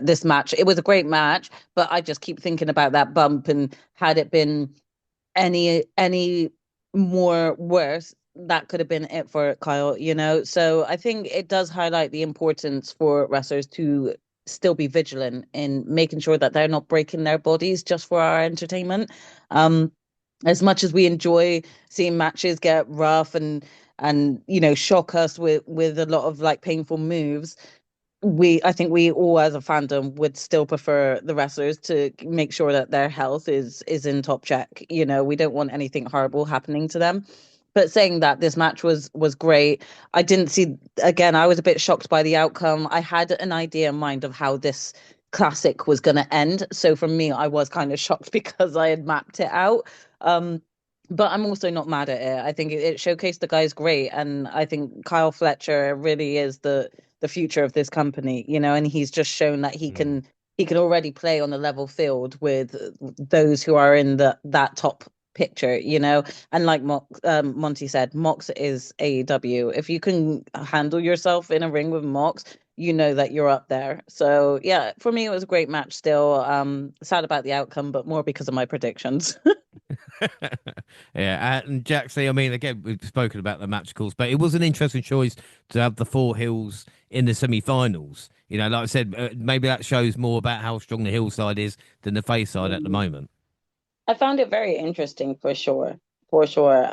this match. It was a great match, but I just keep thinking about that bump and had it been any more worse, that could have been it for Kyle. So I think it does highlight the importance for wrestlers to still be vigilant in making sure that they're not breaking their bodies just for our entertainment. um as much as we enjoy seeing matches get rough and shock us with a lot of like painful moves, I think we all as a fandom would still prefer the wrestlers to make sure that their health is in top check. We don't want anything horrible happening to them. But saying that, this match was great. I didn't see, again, I was a bit shocked by the outcome. I had an idea in mind of how this classic was going to end. So for me, I was kind of shocked because I had mapped it out. Um, but I'm also not mad at it. I think it showcased the guy's great, and I think Kyle Fletcher really is the future of this company, and he's just shown that Mm. he can already play on a level field with those who are in that top picture. And like Monty said, Mox is AEW. If you can handle yourself in a ring with Mox, you know that you're up there. So yeah, for me it was a great match still. Sad about the outcome, but more because of my predictions. Yeah, and Jaxie, I mean, again, we've spoken about the match calls, but it was an interesting choice to have the four hills in the semi-finals. Like I said, maybe that shows more about how strong the hill side is than the face side at the moment. I found it very interesting for sure. for sure.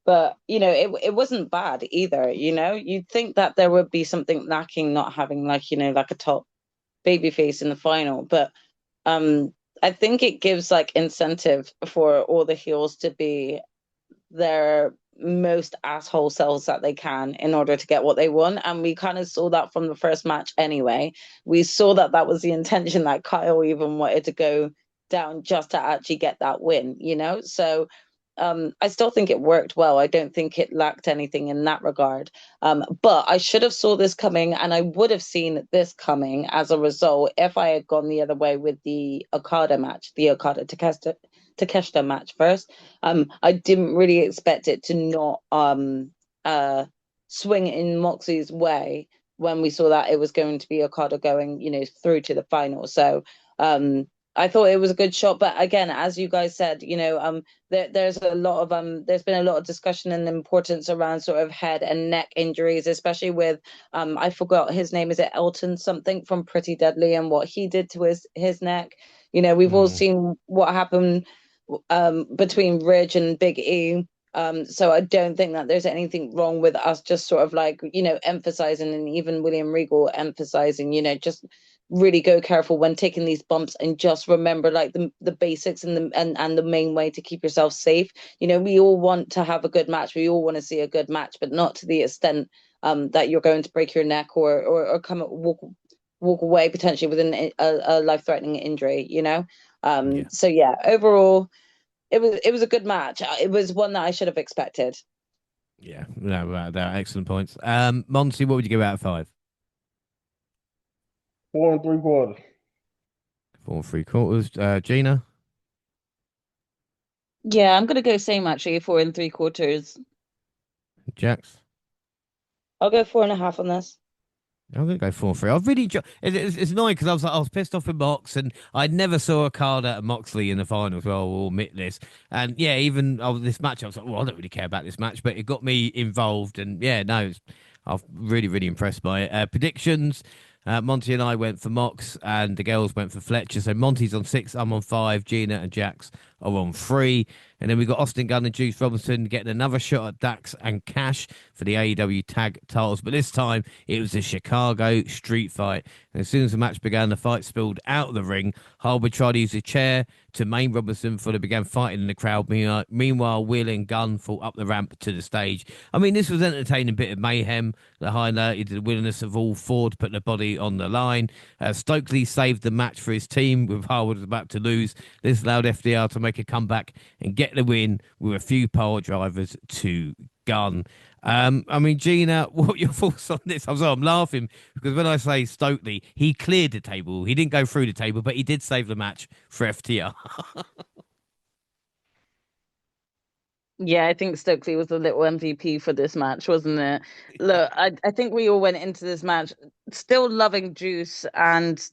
But it wasn't bad either. You'd think that there would be something lacking not having like like a top babyface in the final, but um, I think it gives like incentive for all the heels to be their most asshole selves that they can in order to get what they want. And we kind of saw that from the first match anyway. We saw that that was the intention, that Kyle even wanted to go down just to actually get that win. So I still think it worked well. I don't think it lacked anything in that regard. But I should have saw this coming, and I would have seen this coming as a result if I had gone the other way with the Okada match, the Okada Takeshita match first. I didn't really expect it to not swing in Moxley's way when we saw that it was going to be Okada going, through to the final. So I thought it was a good shot, but again, as you guys said, there's been a lot of discussion and importance around sort of head and neck injuries, especially with I forgot his name, is it Elton something from Pretty Deadly, and what he did to his neck. We've all Mm, seen what happened between Ridge and Big E. So I don't think that there's anything wrong with us just sort of like, emphasizing, and even William Regal emphasizing, just really go careful when taking these bumps, and just remember like the basics and the main way to keep yourself safe. We all want to have a good match. We all want to see a good match, but not to the extent that you're going to break your neck or walk away potentially with a life-threatening injury. yeah, So yeah, overall it was a good match. It was one that I should have expected. yeah. No, they're excellent points. Monty, what would you give out of five? 4 3/4. 4 3/4. Gina, Yeah, I'm gonna go same actually, 4 3/4. Jax. I'll go 4.5 on this. I'm gonna go 4 3. I've really it's annoying because I was pissed off with Mox, and I never saw a card out of Moxley in the finals. Well, I will admit this, and yeah, even this match, I was like, well, I don't really care about this match, but it got me involved, and yeah, no, I'm really impressed by it. Predictions. Monty and I went for Mox, and the girls went for Fletcher. So Monty's on 6, I'm on 5, Gina and Jax are on 3. And then we got Austin Gunn and Juice Robinson getting another shot at Dax and Cash for the AEW tag titles. But this time it was a Chicago street fight. And as soon as the match began, the fight spilled out of the ring. Harbour tried to use a chair to maim Robinson before they began fighting in the crowd. Meanwhile, Wheeler and Gunn fought up the ramp to the stage. I mean, this was an entertaining bit of mayhem that highlighted the willingness of all four to put their body on the line. Stokely saved the match for his team with Harwood about to lose. This allowed FDR to make a comeback and get the win with a few power drivers to Gunn. I mean, Gina, what are your thoughts on this? I'm laughing because when I say Stokely, he cleared the table. He didn't go through the table, but he did save the match for FTR. Yeah, I think Stokely was the little MVP for this match, wasn't it? Look, I think we all went into this match still loving Juice and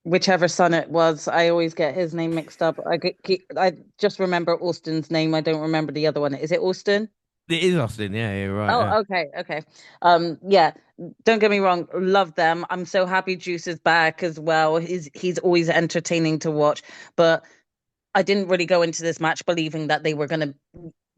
whichever son it was. I always get his name mixed up. I just remember Austin's name. I don't remember the other one. Is it Austin? It is Austin. Yeah, you're right. Yeah. Oh, okay. Yeah, don't get me wrong, love them. I'm so happy Juice is back as well. He's always entertaining to watch, but I didn't really go into this match believing that they were going to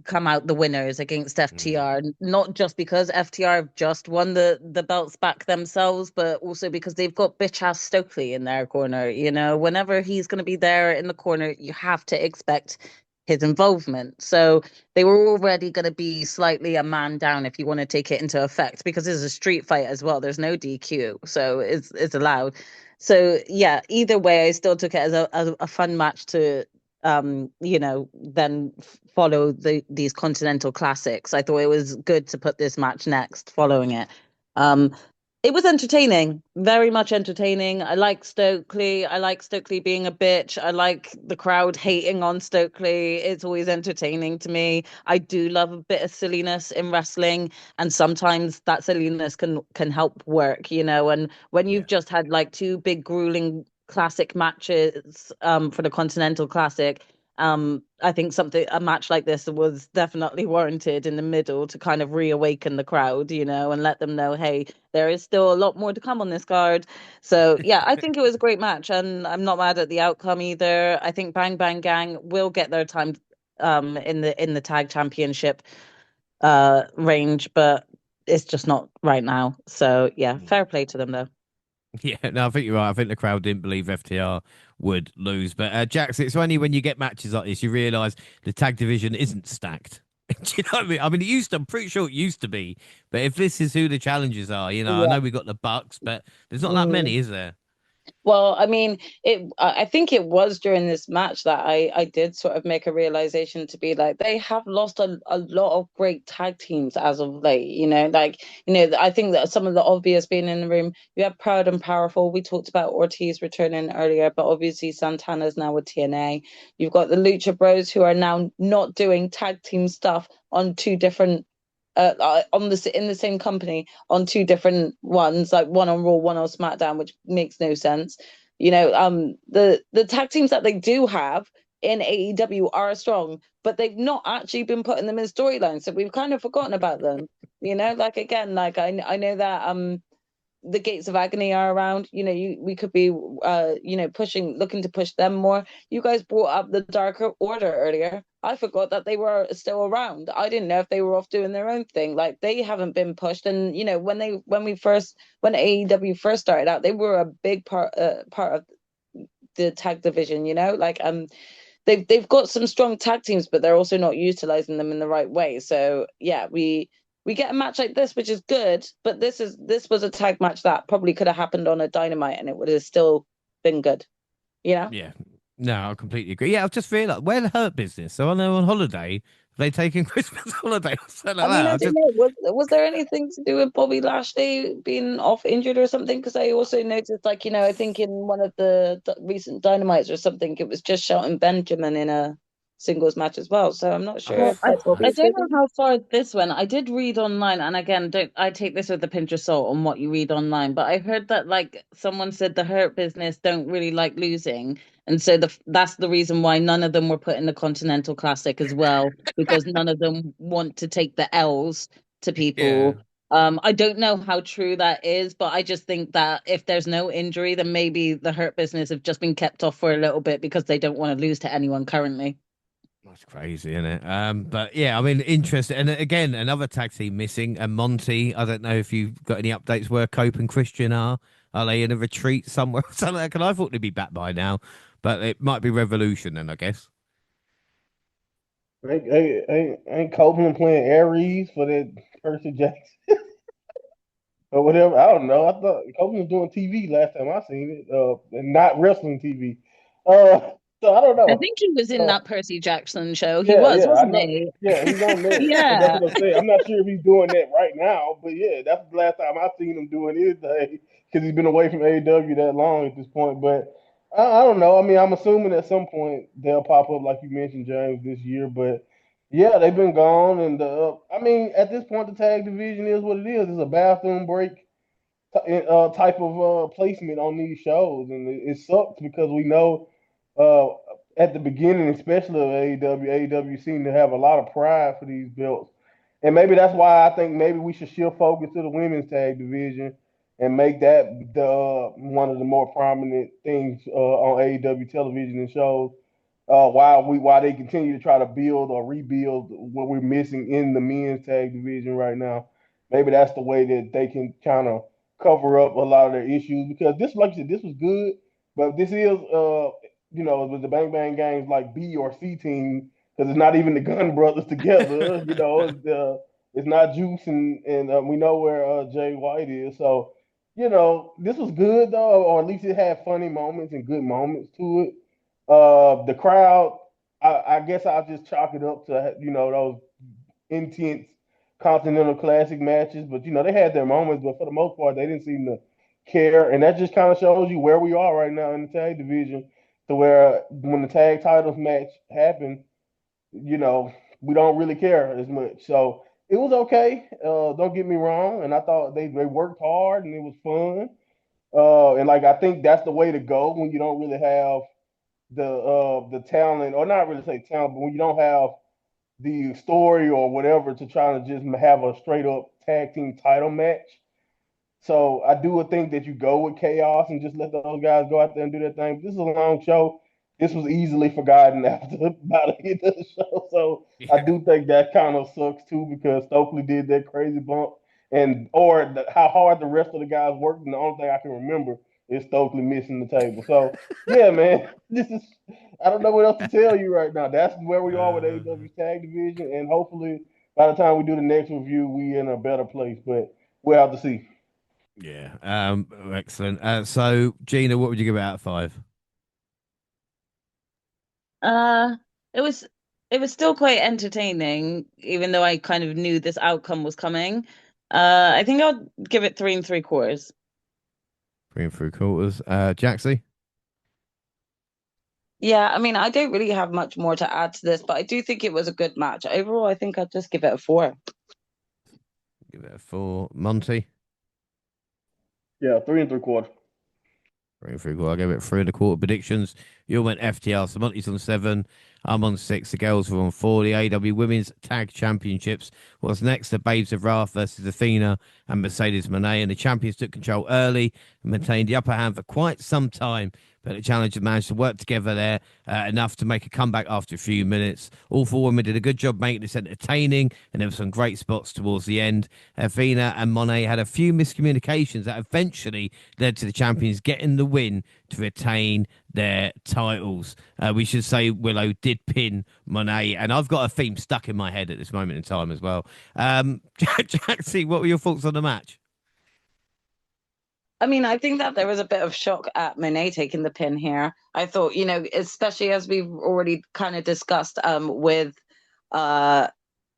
come out the winners against Mm, FTR, not just because FTR have just won the belts back themselves, but also because they've got bitch ass Stokely in their corner. Whenever he's going to be there in the corner, you have to expect his involvement. So they were already going to be slightly a man down if you want to take it into effect, because it's a street fight as well. There's no DQ, so it's allowed. So yeah, either way, I still took it as a fun match to then follow these Continental Classics. I thought it was good to put this match next following it. Um, it was entertaining, very much entertaining. I like Stokely. I like Stokely being a bitch. I like the crowd hating on Stokely. It's always entertaining to me. I do love a bit of silliness in wrestling, and sometimes that silliness can help work. And when yeah. you've just had like two big grueling classic matches for the Continental Classic, I think a match like this was definitely warranted in the middle to kind of reawaken the crowd, and let them know, hey, there is still a lot more to come on this card. So yeah, I think it was a great match, and I'm not mad at the outcome either. I think Bang Bang Gang will get their time in the tag championship range, but it's just not right now. So yeah, fair play to them though. Yeah, no, I think you're right. I think the crowd didn't believe FTR would lose. But Jax, it's only when you get matches like this you realise the tag division isn't stacked. Do you know what I mean? I mean, I'm pretty sure it used to be. But if this is who the challengers are, I Yeah. know we got the Bucks, but there's not that Mm. many, is there? Well, I mean, I think it was during this match that I did sort of make a realization to be like they have lost a lot of great tag teams as of late. I think that some of the obvious being in the room. You have Proud and Powerful. We talked about Ortiz returning earlier, but obviously Santana's now with TNA. You've got the Lucha Bros who are now not doing tag team stuff on two different on the in the same company on two different ones, like one on Raw, one on SmackDown, which makes no sense. The tag teams that they do have in AEW are strong, but they've not actually been putting them in storylines, so we've kind of forgotten about them. Like again, like I know that the Gates of Agony are around. We could be looking to push them more. You guys brought up the Darker Order earlier. I forgot that they were still around. I didn't know if they were off doing their own thing. Like they haven't been pushed. And when AEW first started out, they were a big part of the tag division. They've got some strong tag teams, but they're also not utilizing them in the right way. So yeah, we get a match like this, which is good, but this was a tag match that probably could have happened on a Dynamite, and it would have still been good. You know? Yeah. No, I completely agree. Yeah, I've just realised where the Hurt Business. So I know on holiday, have they taken Christmas holiday or something I like mean, that? I I don't just know. Was there anything to do with Bobby Lashley being off injured or something? Because I also noticed, like, I think in one of the recent Dynamites or something, it was just Shelton Benjamin in a singles match as well. So I'm not sure oh, if like I Bobby's don't know busy. how far this went. I did read online, and again, don't I take this with a pinch of salt on what you read online, but I heard that like someone said the Hurt Business don't really like losing, and so that's the reason why none of them were put in the Continental Classic as well, because none of them want to take the L's to yeah. people. I don't know how true that is, but I just think that if there's no injury, then maybe the Hurt Business have just been kept off for a little bit because they don't want to lose to anyone currently. That's crazy, isn't it? But yeah, I mean, interesting. And again, another tag team missing. And Monty, I don't know if you've got any updates where Cope and Christian are. Are they in a retreat somewhere? Something like that? 'Cause I thought they'd be back by now, but it might be Revolution then, I guess. Ain't Copeland playing Aries for that Percy Jackson or whatever? I don't know. I thought Copeland was doing TV last time I seen it, and not wrestling TV. So I don't I know. think he was in Uh, that Percy Jackson show. He Yeah, was, yeah, I wasn't know. he? Yeah, he's on there, and that's Yeah. what I'm saying. I'm not sure if he's doing that right now, but yeah, that's the last time I've seen him doing anything because he's been away from AEW that long at this point. But I don't know. I mean, I'm assuming at some point they'll pop up, like you mentioned, James, this year. But yeah, they've been gone, and I mean, at this point, the tag division is what it is. It's a bathroom break type of placement on these shows, and it sucks because we know uh, at the beginning, especially of AEW seemed to have a lot of pride for these belts, and maybe that's why I think maybe we should shift focus to the women's tag division and make that the one of the more prominent things on AEW television and shows. While they continue to try to build or rebuild what we're missing in the men's tag division right now, maybe that's the way that they can kind of cover up a lot of their issues because this, like you said, this was good, but this is, with the Bang Bang Gangs like B or C team because it's not even the Gun Brothers together. It's not Juice and we know where Jay White is. So this was good though, or at least it had funny moments and good moments to it. The crowd, I guess I'll just chalk it up to those intense Continental Classic matches, but they had their moments, but for the most part, they didn't seem to care, and that just kind of shows you where we are right now in the tag division, to where when the tag titles match happened, you know, we don't really care as much. So it was okay. Don't get me wrong, and I thought they worked hard and it was fun. And like I think that's the way to go when you don't really have the talent, or not really say talent, but when you don't have the story or whatever to try to just have a straight up tag team title match. So I do think that you go with chaos and just let those guys go out there and do their thing. This is a long show. this was easily forgotten after about a hit of the show. So I Yeah. do think that kind of sucks too because Stokely did that crazy bump, and or how hard the rest of the guys worked. And the only thing I can remember is Stokely missing the table. So yeah, man, this is I don't know what else to tell you right now. That's where we are with Uh, AEW's tag division, and hopefully by the time we do the next review, we in a better place. But we'll have to see. yeah. Excellent. So Gina, what would you give it out of 5? Uh, it was it was still quite entertaining, even though I kind of knew this outcome was coming. I think I'll give it 3 3/4. 3 3/4. Jaxie? Yeah, I mean, I don't really have much more to add to this, but I do think it was a good match. Overall, I think I'd just give it a 4. Give it a 4. Monty? Yeah, 3 3/4. 3 3/4. I gave it 3 1/4 predictions. You all went FTR. So Monty's on 7. I'm on 6. The girls were on 4. The AW Women's Tag Championships. What's next? The Babes of Wrath versus Athena and Mercedes Moné. And the champions took control early and maintained the upper hand for quite some time. But the challengers managed to work together there enough to make a comeback after a few minutes. All 4 women did a good job making this entertaining, and there were some great spots towards the end. Athena and Monet had a few miscommunications that eventually led to the champions getting the win to retain their titles. We should say Willow did pin Monet, and I've got a theme stuck in my head at this moment in time as well. Jaxie, what were your thoughts on the match? I mean, I think that there was a bit of shock at Monet taking the pin here. I thought, especially as we've already kind of discussed with uh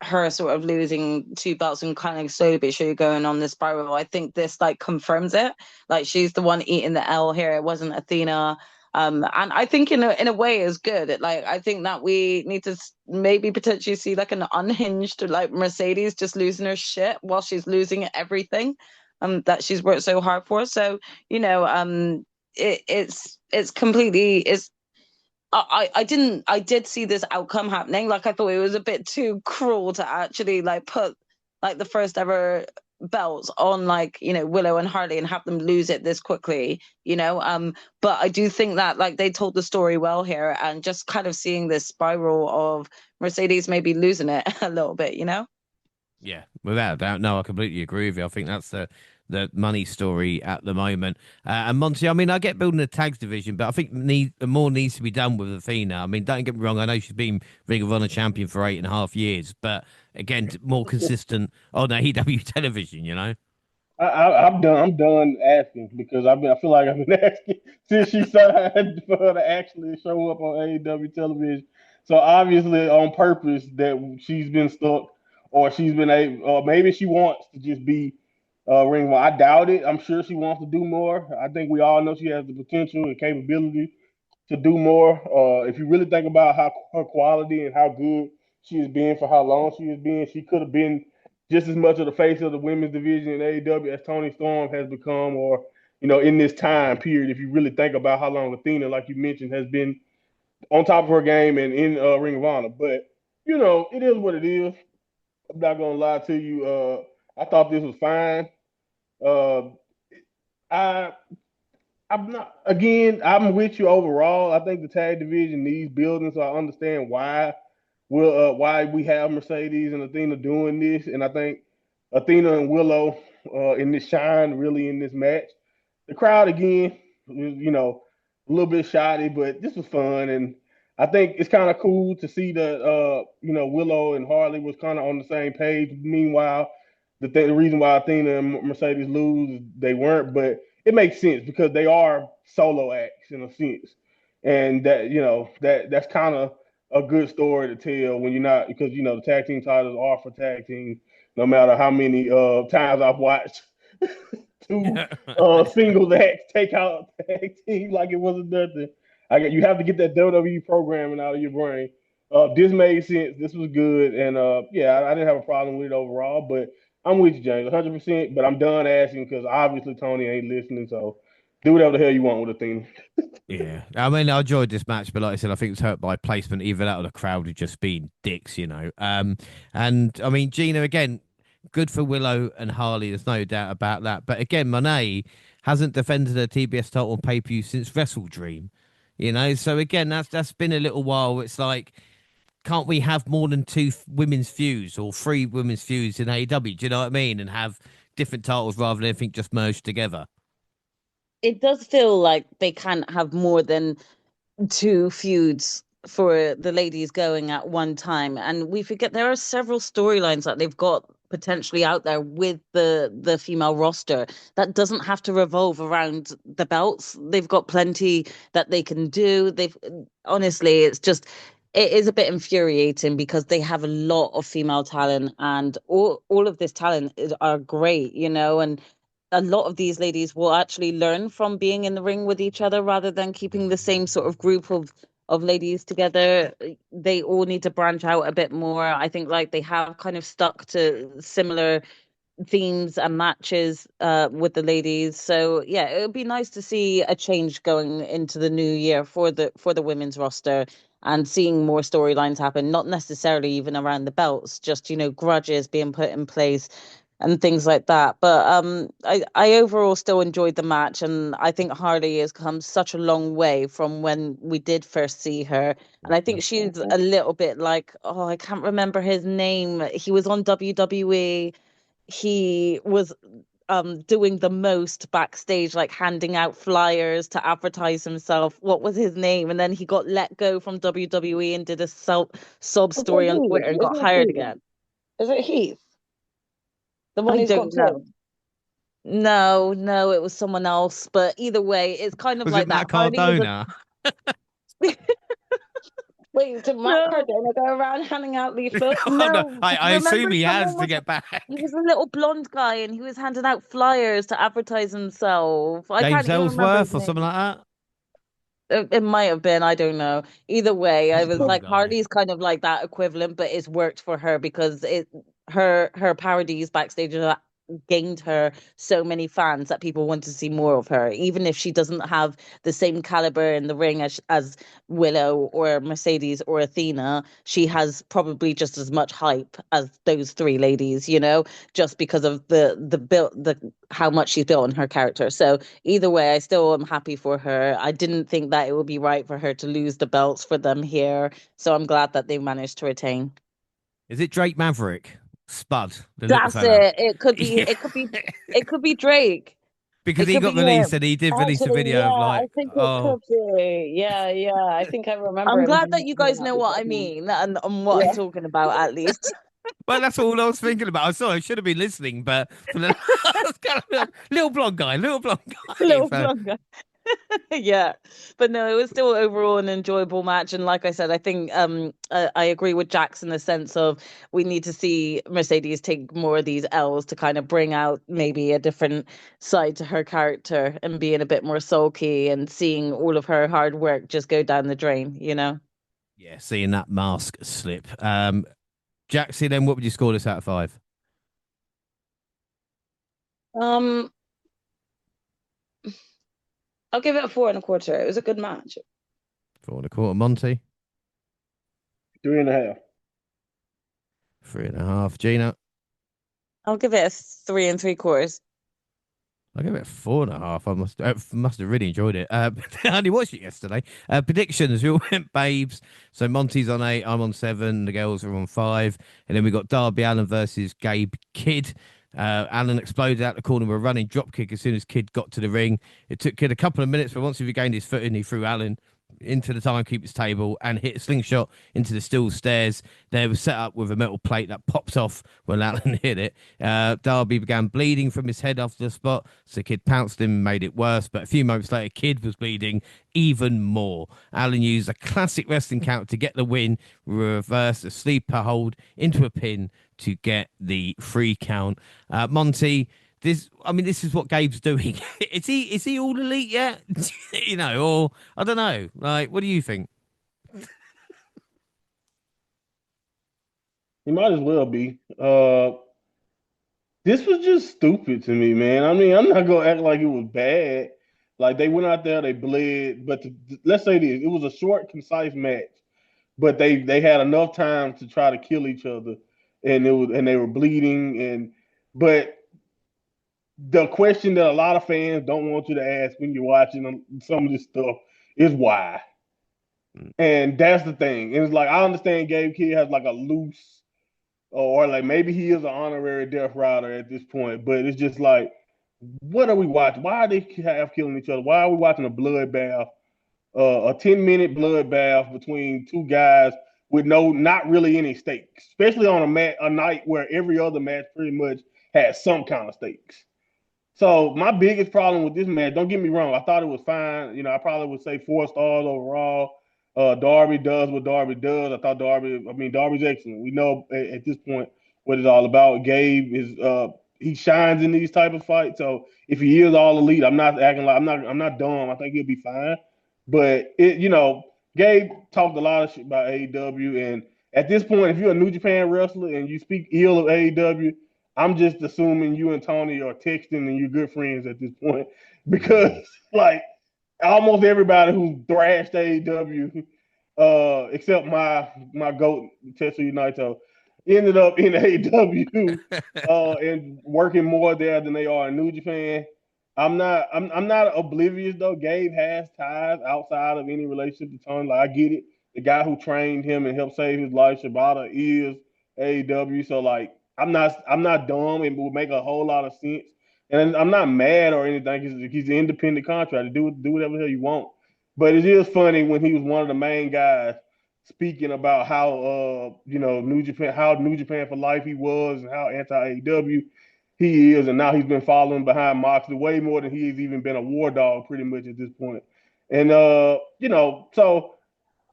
her sort of losing 2 belts and kind of slowly but surely going on this spiral. I think this like confirms it. Like she's the one eating the L here. It wasn't Athena. And I think in a way is good. Like I think that we need to maybe potentially see like an unhinged like Mercedes just losing her shit while she's losing everything that she's worked so hard for. So, it's completely it's I did see this outcome happening. Like I thought it was a bit too cruel to actually like put like the first ever belts on like Willow and Harley and have them lose it this quickly. But I do think that like they told the story well here, and just kind of seeing this spiral of Mercedes maybe losing it a little bit. Yeah, without a doubt. No, I completely agree with you. I think that's the money story at the moment. And Monty, I mean, I get building a tags division, but I think more needs to be done with Athena. I mean, don't get me wrong. I know she's been Ring of Honor champion for 8.5 years, but again, more consistent on AEW television. I'm done. I'm done asking because I feel like I've been asking since she signed for her to actually show up on AEW television. So obviously on purpose that she's been stuck, or she's been able, or maybe she wants to just be ring. I doubt it. I'm sure she wants to do more. I think we all know she has the potential and capability to do more. If you really think about how her quality and how good she has been for how long she has been, she could have been just as much of the face of the women's division in AEW as Tony Storm has become, or in this time period. If you really think about how long Athena, like you mentioned, has been on top of her game and in Ring of Honor, but it is what it is. I'm not gonna lie to you. I thought this was fine. Uh, I I'm not. Again, I'm with you overall. I think the tag division needs building, so I understand why we have Mercedes and Athena doing this, and I think Athena and Willow in this shine really in this match. The crowd again, a little bit shoddy, but this was fun, and I think it's kind of cool to see that Willow and Harley was kind of on the same page. Meanwhile, the reason why Athena and Mercedes lose, they weren't, but it makes sense because they are solo acts in a sense, and that's kind of a good story to tell when you're not, because the tag team titles are for tag teams. No matter how many times I've watched two singles acts take out tag team like it wasn't nothing. You have to get that WWE programming out of your brain. This made sense. This was good, and yeah, I didn't have a problem with it overall. But I'm with you, James, 100%. But I'm done asking because obviously Tony ain't listening. So do whatever the hell you want with the thing. Yeah, I mean, I enjoyed this match, but like I said, I think it was hurt by placement. Either that or the crowd had just been dicks. And I mean, Gina again, good for Willow and Harley. There's no doubt about that. But again, Monet hasn't defended her TBS title on pay per view since Wrestle Dream. You know, so again, that's been a little while. It's like, can't we have more than two women's feuds or three women's feuds in AEW? Do you know what I mean? And have different titles rather than everything just merged together. It does feel like they can't have more than two feuds for the ladies going at one time, and we forget there are several storylines that they've got potentially out there with the female roster that doesn't have to revolve around the belts. They've got plenty that they can do. They've honestly, it's just, it is a bit infuriating because they have a lot of female talent, and all of this talent are great, you know, and a lot of these ladies will actually learn from being in the ring with each other rather than keeping the same sort of group of ladies together. They all need to branch out a bit more. I think like they have kind of stuck to similar themes and matches with the ladies. So yeah, it would be nice to see a change going into the new year for the women's roster, and seeing more storylines happen, not necessarily even around the belts, just, you know, grudges being put in place and things like that. But I overall still enjoyed the match, and I think Harley has come such a long way from when we did first see her. And I think she's a little bit like, oh, I can't remember his name. He was on WWE. He was doing the most backstage, like handing out flyers to advertise himself. What was his name? And then he got let go from WWE and did a sob Is story on Twitter and got hired again. Is it Heath? The one I who's got don't know. twins? No, no, it was someone else. But either way, it's kind of Was it like Matt that. Hardy was Cardona? Wait, did Matt no, Cardona go around handing out leaflets? Oh, no, no. I assume Remember, he has someone to was, get back. he was a little blonde guy, and he was handing out flyers to advertise himself. I James can't even remember his Ellsworth or something name. like that. It might have been, I don't know. Either way, I He's a was blonde like, guy. Harley's kind of like that equivalent, but it's worked for her because her parodies backstage gained her so many fans that people want to see more of her, even if she doesn't have the same caliber in the ring as Willow or Mercedes or Athena. She has probably just as much hype as those three ladies, you know, just because of the built the how much she's built on her character. So either way, I still am happy for her. I didn't think that it would be right for her to lose the belts for them here, so I'm glad that they managed to retain. Is it Drake Maverick? Spud, the little That's fella. it. It could be. Yeah. It could be Drake. Because It he could got be released him. and he did release a Actually, video yeah, of I like, think it oh, could be. Yeah, yeah. I think I remember I'm him glad that handing you guys out know the what I button. mean and what I'm Yeah. talking about at least. well, that's all I was thinking about. I saw I should have been listening, but for the kind of little blonde guy, little blonde guy. Little So blonde. Yeah, but no, it was still overall an enjoyable match, and like I said, I think I agree with Jax in the sense of we need to see Mercedes take more of these L's to kind of bring out maybe a different side to her character and being a bit more sulky and seeing all of her hard work just go down the drain, you know. yeah, seeing that mask slip. Jaxie, then what would you score this out of five? Um, I'll give it a 4.25. It was a good match. 4.25. Monty, 3.5. 3.5. Gina, I'll give it a 3 3/4. I'll give it 4.5. I must have really enjoyed it. I only watched it yesterday. Predictions: we all went babes. So Monty's on 8, I'm on 7, the girls are on 5, and then we got Darby Allen versus Gabe Kidd. Allen exploded out the corner with a running drop kick as soon as Kidd got to the ring. It took Kidd a couple of minutes, but once he regained his footing, he threw Allen into the timekeeper's table and hit a slingshot into the steel stairs. They were set up with a metal plate that popped off when Allen hit it. Darby began bleeding from his head after the spot, so Kidd pounced him and made it worse. But a few moments later, Kidd was bleeding even more. Allen used a classic wrestling counter to get the win, reverse a sleeper hold into a pin to get the free count. Monty, this is what Gabe's doing. Is he all elite yet? You know, or I don't know. Like, what do you think? He might as well be. This was just stupid to me, man. I mean, I'm not gonna act like it was bad. Like they went out there, they bled, but let's say this: it was a short, concise match, but they had enough time to try to kill each other, and they were bleeding, but the question that a lot of fans don't want you to ask when you're watching some of this stuff is why. Mm. And that's the thing. And it's like I understand Gabe Kidd has like a loose or like maybe he is an honorary Death Rider at this point, but it's just like, what are we watching? Why are they half killing each other? Why are we watching a bloodbath, a 10-minute bloodbath between two guys with not really any stakes, especially on a night where every other match pretty much had some kind of stakes. So my biggest problem with this match, don't get me wrong, I thought it was fine. I probably would say 4 stars overall. Darby does what Darby does. Darby's excellent. We know at this point what it's all about. Gabe is he shines in these type of fights. So if he is all elite, I'm not acting like I'm not dumb. I think he'll be fine. But Gabe talked a lot of shit about AEW, and at this point, if you're a New Japan wrestler and you speak ill of AEW, I'm just assuming you and Tony are texting and you're good friends at this point because like almost everybody who thrashed AEW, except my goat Tetsuya Naito, ended up in AEW and working more there than they are in New Japan. I'm not oblivious though. Gabe has ties outside of any relationship to Tony. Like I get it. The guy who trained him and helped save his life, Shibata, is AEW. So like I'm not dumb. It would make a whole lot of sense. And I'm not mad or anything. He's an independent contractor. Do whatever the hell you want. But it is funny when he was one of the main guys speaking about how New Japan for life he was and how anti AEW he is, and now he's been following behind Moxley way more than he's even been a war dog pretty much at this point. And so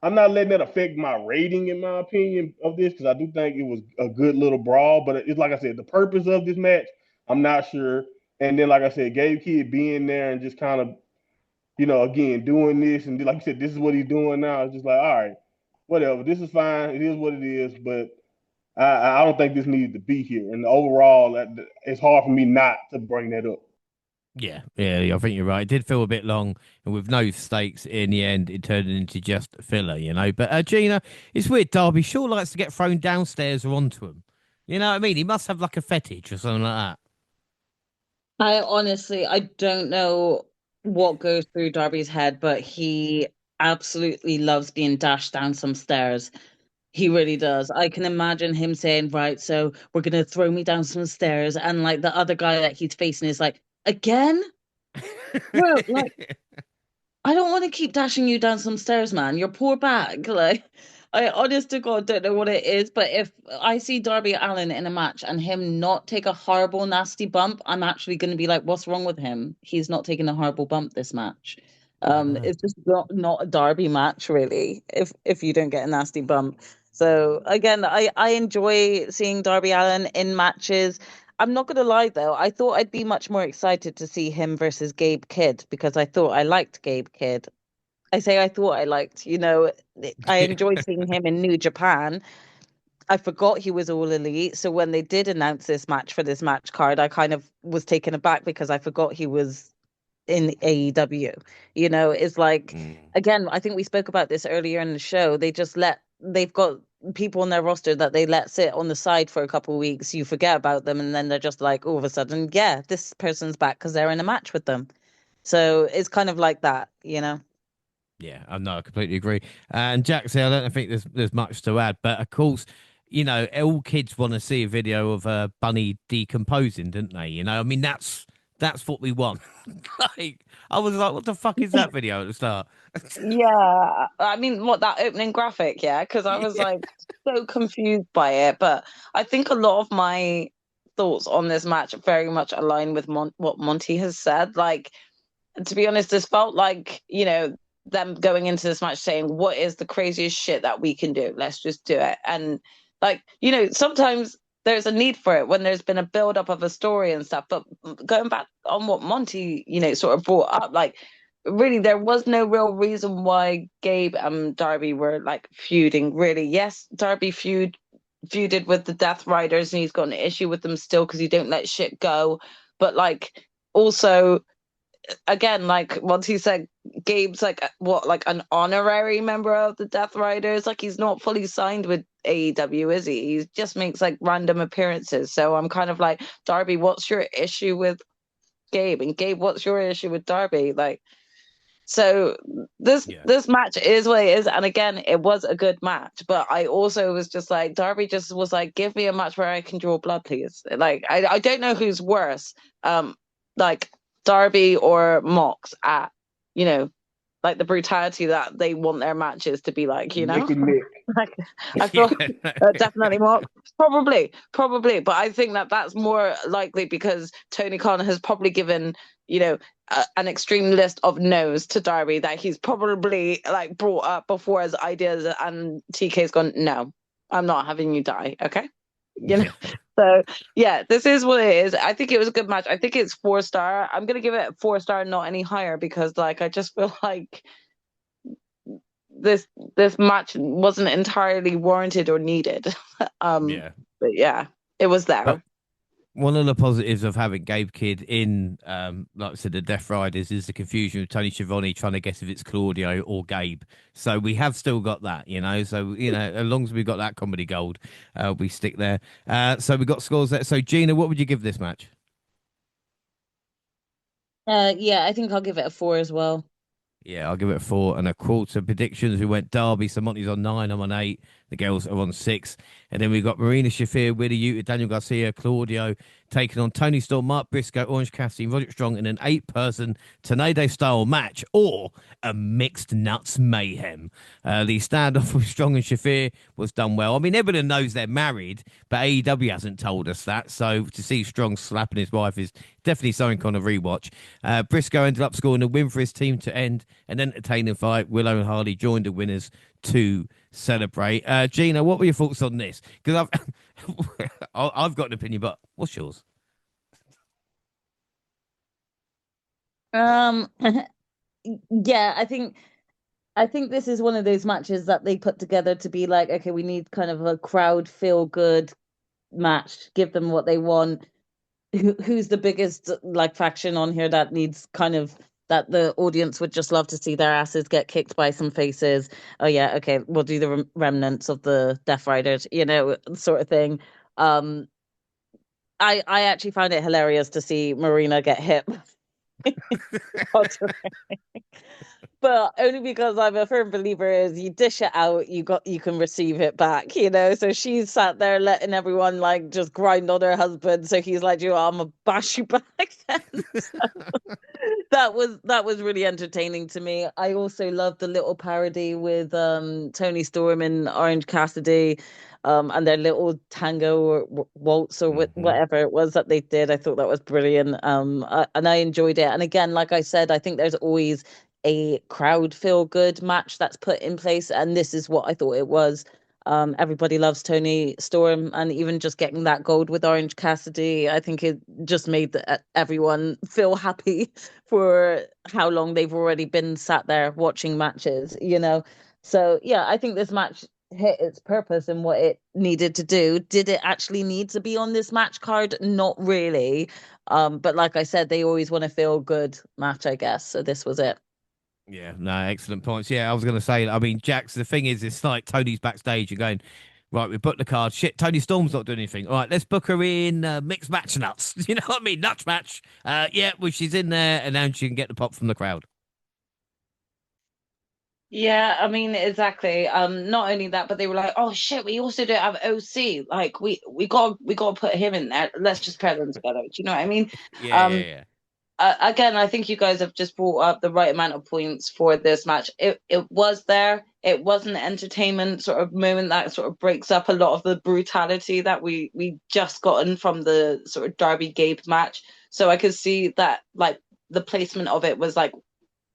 I'm not letting that affect my rating, in my opinion, of this, because I do think it was a good little brawl. But it's like I said, the purpose of this match, I'm not sure. And then, like I said, Gabe Kidd being there and just kind of, again, doing this. And like you said, this is what he's doing now. It's just like, all right, whatever. This is fine. It is what it is. But I don't think this needed to be here. And overall, it's hard for me not to bring that up. Yeah, I think you're right. It did feel a bit long, and with no stakes in the end, it turned into just filler. But Gina, it's weird. Darby sure likes to get thrown downstairs or onto him. You know what I mean? He must have like a fetish or something like I don't know what goes through Darby's head, but he absolutely loves being dashed down some stairs. He really does. I can imagine him saying, right, so we're gonna throw me down some stairs, and like the other guy that he's facing is like, again? Bro, like that. I don't want to keep dashing you down some stairs, man. Your poor back. Like, I honest to God don't know what it is, but if I see Darby Allin in a match and him not take a horrible, nasty bump, I'm actually going to be like, what's wrong with him? He's not taking a horrible bump this match. I know. It's just not a Darby match, really, if you don't get a nasty bump. So again, I enjoy seeing Darby Allin in matches. I'm not gonna lie though, I thought I'd be much more excited to see him versus Gabe Kidd because I thought I liked Gabe Kidd. I say I thought I liked, I enjoyed seeing him in New Japan. I forgot he was all elite. So when they did announce this match for this match card, I kind of was taken aback because I forgot he was in AEW. It's like, Mm. again, I think we spoke about this earlier in the show. They've got people on their roster that they let sit on the side for a couple of weeks. You forget about them, and then they're just like, all of a sudden, yeah, this person's back because they're in a match with them. So it's kind of like that. Yeah, I completely agree. And Jaxie, I don't think there's much to add, but of course, all kids want to see a video of Bunny decomposing, don't they? I mean that's what we want. Like I was like, what the fuck is that video at the start? Yeah, I mean, what that opening graphic, yeah, because I was Yeah. like so confused by it. But I think a lot of my thoughts on this match very much align with what Monty has said. Like, to be honest, this felt like, them going into this match saying, what is the craziest shit that we can do? Let's just do it. And like, sometimes there's a need for it when there's been a build up of a story and stuff. But going back on what Monty, sort of brought up, like, really, there was no real reason why Gabe and Darby were like feuding, really. Yes, Darby feuded with the Death Riders and he's got an issue with them still because he don't let shit go. But like also, again, like once he said, Gabe's like what, like an honorary member of the Death Riders. Like he's not fully signed with AEW, is he? He just makes like random appearances. So I'm kind of like, Darby, what's your issue with Gabe? And Gabe, what's your issue with Darby? Like, So this match is what it is, and again, it was a good match. But I also was just like, Darby just was like, give me a match where I can draw blood, please. Like I don't know who's worse, like Darby or Mox at, you know, like the brutality that they want their matches to be like, you know. Nick and Nick. Like, I feel definitely more, probably, but I think that that's more likely because Tony Khan has probably given, you know, an extreme list of no's to Darby that he's probably like brought up before as ideas, and TK's gone, no, I'm not having you die, okay, you know. So yeah, this is what it is. I think it was a good match. I think it's 4-star. I'm gonna give it 4-star, not any higher, because like I just feel like this match wasn't entirely warranted or needed. But yeah, it was there. But one of the positives of having Gabe Kidd in, like I said, the Death Riders is the confusion with Tony Schiavone trying to guess if it's Claudio or Gabe. So we have still got that, you know. So, you know, as long as we've got that comedy gold, we stick there. So we got scores there. So, Gina, what would you give this match? Yeah, I think I'll give it a 4 as well. Yeah, I'll give it a 4.25. Predictions, we went Derby, so Monty's on 9, I'm on 8. The girls are on 6. And then we've got Marina Shafir, Willie Yuta, Daniel Garcia, Claudio, taking on Tony Storm, Mark Briscoe, Orange Cassidy, Roderick Strong in an 8-person Tornado-style match, or a mixed nuts mayhem. The standoff with Strong and Shafir was done well. I mean, everyone knows they're married, but AEW hasn't told us that. So to see Strong slapping his wife is definitely something on a rewatch. Briscoe ended up scoring a win for his team to end an entertaining fight. Willow and Hardy joined the winners to celebrate. Gina, what were your thoughts on this? Because I've got an opinion, but what's yours? Yeah, I think this is one of those matches that they put together to be like, okay, we need kind of a crowd feel good match, give them what they want. Who's the biggest like faction on here that needs kind of that the audience would just love to see their asses get kicked by some faces? Oh yeah, okay, we'll do the remnants of the Death Riders, you know, sort of thing. Um, I actually found it hilarious to see Marina get hit. But only because I'm a firm believer is you dish it out, you can receive it back, you know. So she's sat there letting everyone like just grind on her husband. So he's like, you know, I'm gonna bash you back. That was really entertaining to me. I also loved the little parody with Tony Storm and Orange Cassidy, and their little tango or waltz or whatever it was that they did. I thought that was brilliant. And I enjoyed it. And again, like I said, I think there's always a crowd feel good match that's put in place, and this is what I thought it was. Everybody loves Tony Storm, and even just getting that gold with Orange Cassidy, I think it just made everyone feel happy for how long they've already been sat there watching matches, you know. So yeah, I think this match hit its purpose and what it needed to do. Did it actually need to be on this match card? Not really. But like I said, they always want to feel good match, I guess. So this was it. Yeah, no, excellent points. Yeah, I was going to say, I mean, Jax, the thing is, it's like Tony's backstage and going, right, we booked the card. Shit, Tony Storm's not doing anything. All right, let's book her in mixed match nuts. You know what I mean? Nuts match. Yeah, well, she's in there and then she can get the pop from the crowd. Yeah, I mean, exactly. Not only that, but they were like, "Oh shit, we also don't have OC. Like, we got to put him in there. Let's just pair them together." Do you know what I mean? Yeah. Again, I think you guys have just brought up the right amount of points for this match. It was there. It was an entertainment sort of moment that sort of breaks up a lot of the brutality that we just gotten from the sort of Darby Gabe match. So I could see that like the placement of it was like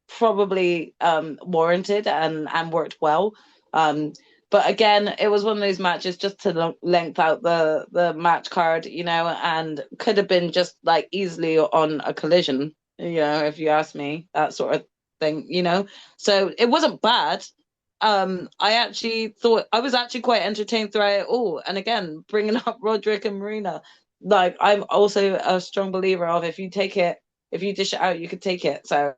probably warranted and worked well. But again, it was one of those matches just to length out the match card, you know, and could have been just like easily on a collision, you know, if you ask me, that sort of thing, you know. So it wasn't bad. I actually thought I was actually quite entertained throughout it all. And again, bringing up Roderick and Marina, like I'm also a strong believer of if you dish it out, you could take it. So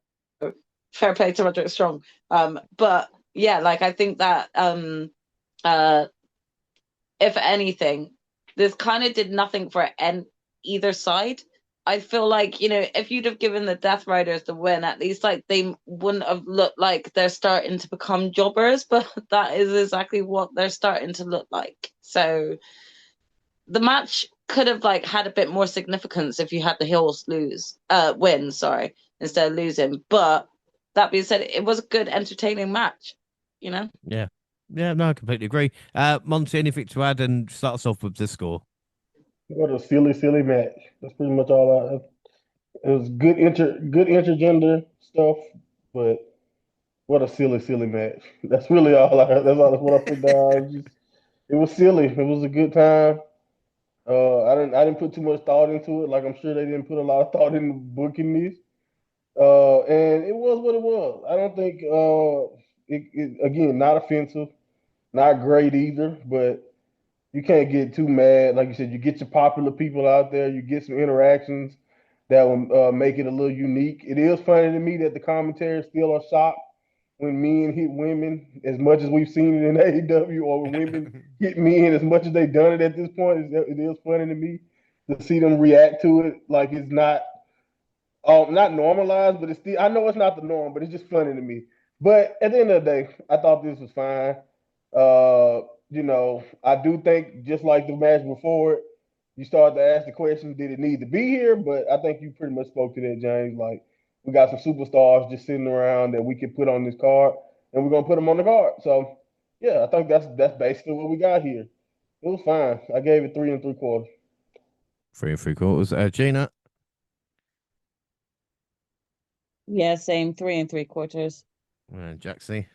fair play to Roderick Strong. But yeah, like I think that if anything, this kind of did nothing for either side. I feel like, if you'd have given the Death Riders the win, at least like they wouldn't have looked like they're starting to become jobbers, but that is exactly what they're starting to look like. So the match could have like had a bit more significance if you had the heels win, sorry, instead of losing. But that being said, it was a good, entertaining match, Yeah. Yeah, no, I completely agree. Monty, anything to add, and start us off with the score? What a silly match. That's pretty much all I. It was good intergender stuff, but what a silly match. That's really all I. That's what I put down. It was silly. It was a good time. I didn't put too much thought into it. Like I'm sure they didn't put a lot of thought into booking this. And it was what it was. I don't think it again, not offensive, not great either, but you can't get too mad. Like you said, you get your popular people out there, you get some interactions that will make it a little unique. It is funny to me that the commentators still are shocked when men hit women as much as we've seen it in AEW, or when women hit men as much as they've done it at this point. It is funny to me to see them react to it like it's not normalized, but it's still, I know it's not the norm, but it's just funny to me. But at the end of the day, I thought this was fine. I do think just like the match before it, you start to ask the question, did it need to be here? But I think you pretty much spoke to that, James. Like, we got some superstars just sitting around that we can put on this card, and we're gonna put them on the card. So yeah, I think that's basically what we got here. It was fine. I gave it 3 3/4. 3 3/4. Gina? Yeah, same, 3 3/4. Jaxie?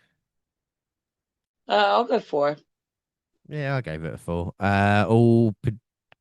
I'll go 4. Yeah, I gave it a 4. All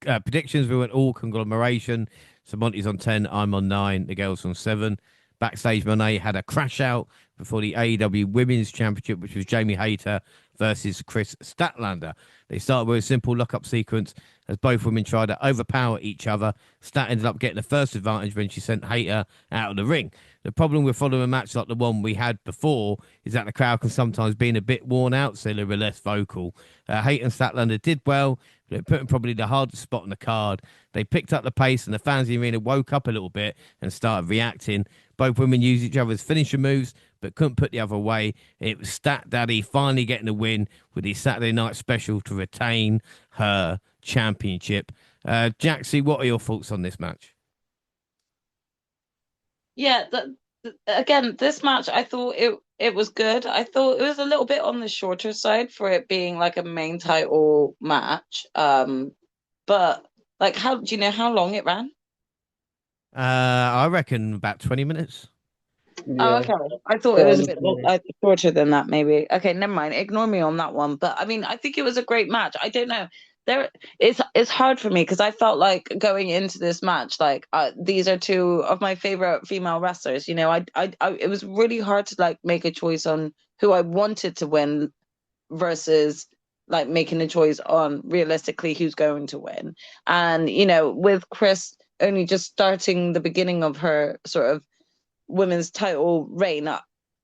predictions, we went all conglomeration. So Monty's on 10, I'm on 9, the girls on 7. Backstage, Monet had a crash out before the AEW Women's Championship, which was Jamie Hayter versus Chris Statlander. They started with a simple lock-up sequence as both women tried to overpower each other. Stat ended up getting the first advantage when she sent Hayter out of the ring. The problem with following a match like the one we had before is that the crowd can sometimes be a bit worn out, so they were less vocal. Hayter and Statlander did well, but it put them probably the hardest spot on the card. They picked up the pace, and the fans in the arena woke up a little bit and started reacting. Both women used each other's finishing moves, but couldn't put the other way. It was Stat Daddy finally getting the win with his Saturday night special to retain her championship. Jaxie, what are your thoughts on this match? Yeah, again, this match, I thought it was good. I thought it was a little bit on the shorter side for it being like a main title match. But like, do you know how long it ran? I reckon about 20 minutes. Oh, okay. I thought it was a bit shorter than that, maybe. Okay, never mind. Ignore me on that one. But I mean, I think it was a great match. I don't know. It's hard for me because I felt like going into this match, like these are two of my favorite female wrestlers. It was really hard to like make a choice on who I wanted to win versus like making a choice on realistically who's going to win. And with Chris only just starting the beginning of her sort of women's title reign,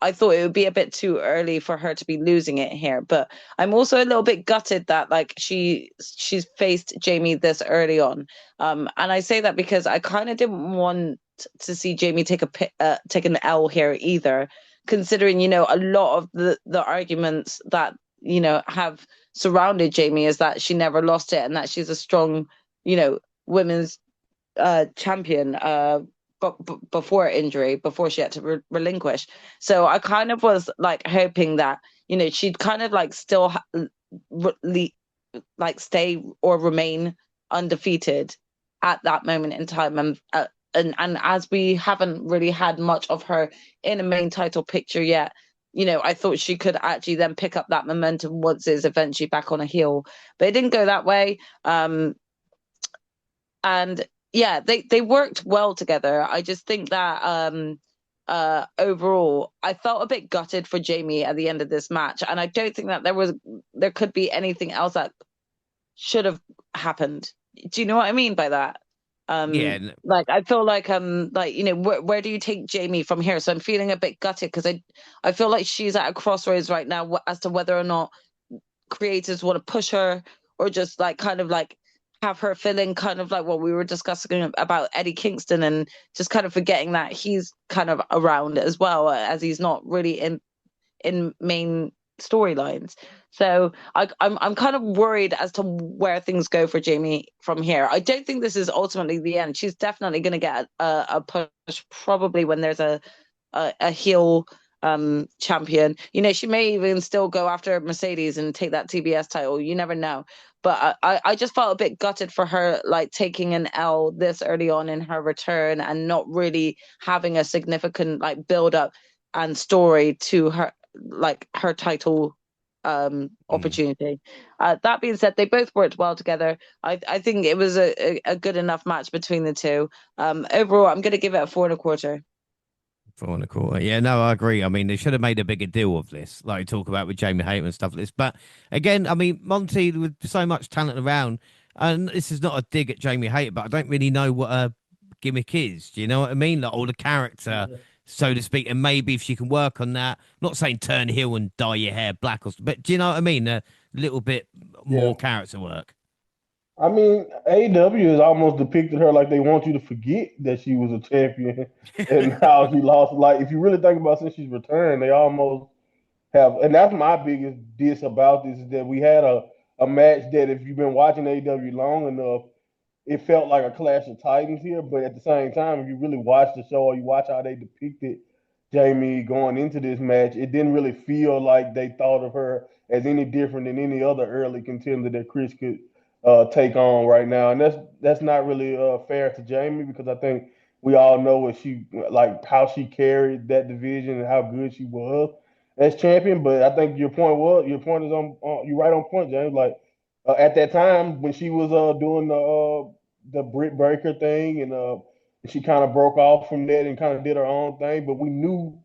I thought it would be a bit too early for her to be losing it here. But I'm also a little bit gutted that like she's faced Jamie this early on. And I say that because I kind of didn't want to see Jamie take an L here either, considering a lot of the arguments that have surrounded Jamie is that she never lost it and that she's a strong women's champion before injury, before she had to relinquish. So I kind of was like hoping that she'd kind of like still like stay or remain undefeated at that moment in time, and as we haven't really had much of her in a main title picture yet, I thought she could actually then pick up that momentum once it's eventually back on a heel, but it didn't go that way. And yeah, they worked well together. I just think that overall, I felt a bit gutted for Jamie at the end of this match, and I don't think that there could be anything else that should have happened. Do you know what I mean by that? Yeah. Like I feel like where do you take Jamie from here? So I'm feeling a bit gutted because I feel like she's at a crossroads right now as to whether or not creators want to push her or just like kind of like have her feeling kind of like what we were discussing about Eddie Kingston, and just kind of forgetting that he's kind of around as well, as he's not really in main storylines. So I'm kind of worried as to where things go for Jamie from here. I don't think this is ultimately the end. She's definitely going to get a push, probably when there's a heel champion. You know, she may even still go after Mercedes and take that TBS title. You never know. But I just felt a bit gutted for her, like taking an L this early on in her return and not really having a significant like build up and story to her, like her title opportunity. That being said, they both worked well together. I think it was a good enough match between the two. Overall, I'm going to give it a 4.25. 4.25. Yeah, no, I agree. I mean, they should have made a bigger deal of this, like we talk about with Jamie Hayter and stuff like this. But again, I mean, Monty, with so much talent around, and this is not a dig at Jamie Hayter, but I don't really know what her gimmick is. Do you know what I mean? Like, all the character, so to speak. And maybe if she can work on that, I'm not saying turn heel and dye your hair black, but do you know what I mean? A little bit more character work. I mean, AEW has almost depicted her like they want you to forget that she was a champion and how she lost. Like, if you really think about since she's returned, they almost have, and that's my biggest diss about this is that we had a match that if you've been watching AEW long enough, it felt like a Clash of Titans here. But at the same time, if you really watch the show or you watch how they depicted Jamie going into this match, it didn't really feel like they thought of her as any different than any other early contender that Chris could take on right now, and that's not really fair to Jamie because I think we all know what she like how she carried that division and how good she was as champion. But I think your point is on you right on point, James. Like at that time when she was doing the Britt Baker thing and she kind of broke off from that and kind of did her own thing, but we knew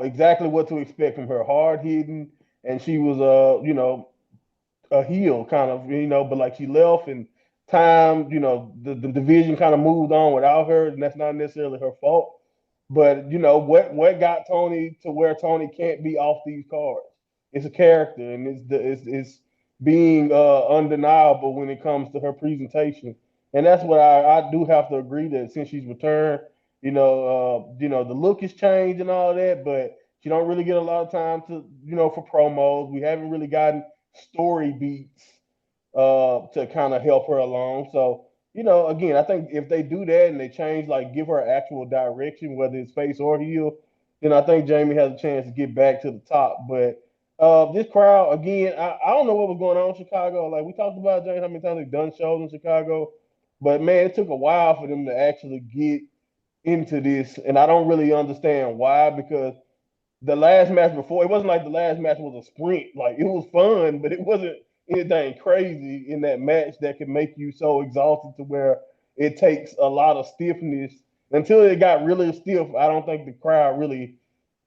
exactly what to expect from her, hard hitting, and she was a heel kind of, but like she left and time, the division kind of moved on without her, and that's not necessarily her fault. But what got Tony to where Tony can't be off these cards? It's a character, and it's being undeniable when it comes to her presentation, and that's what I do have to agree that since she's returned, the look has changed and all that, but she don't really get a lot of time to for promos. We haven't really gotten story beats to kind of help her along. So, again, I think if they do that and they change, like give her actual direction, whether it's face or heel, then I think Jamie has a chance to get back to the top. But this crowd, again, I don't know what was going on in Chicago. Like we talked about, James, how many times they've done shows in Chicago. But man, it took a while for them to actually get into this. And I don't really understand why, because the last match before, it wasn't like the last match was a sprint. Like it was fun, but it wasn't anything crazy in that match that could make you so exhausted to where it takes a lot of stiffness. Until it got really stiff, I don't think the crowd really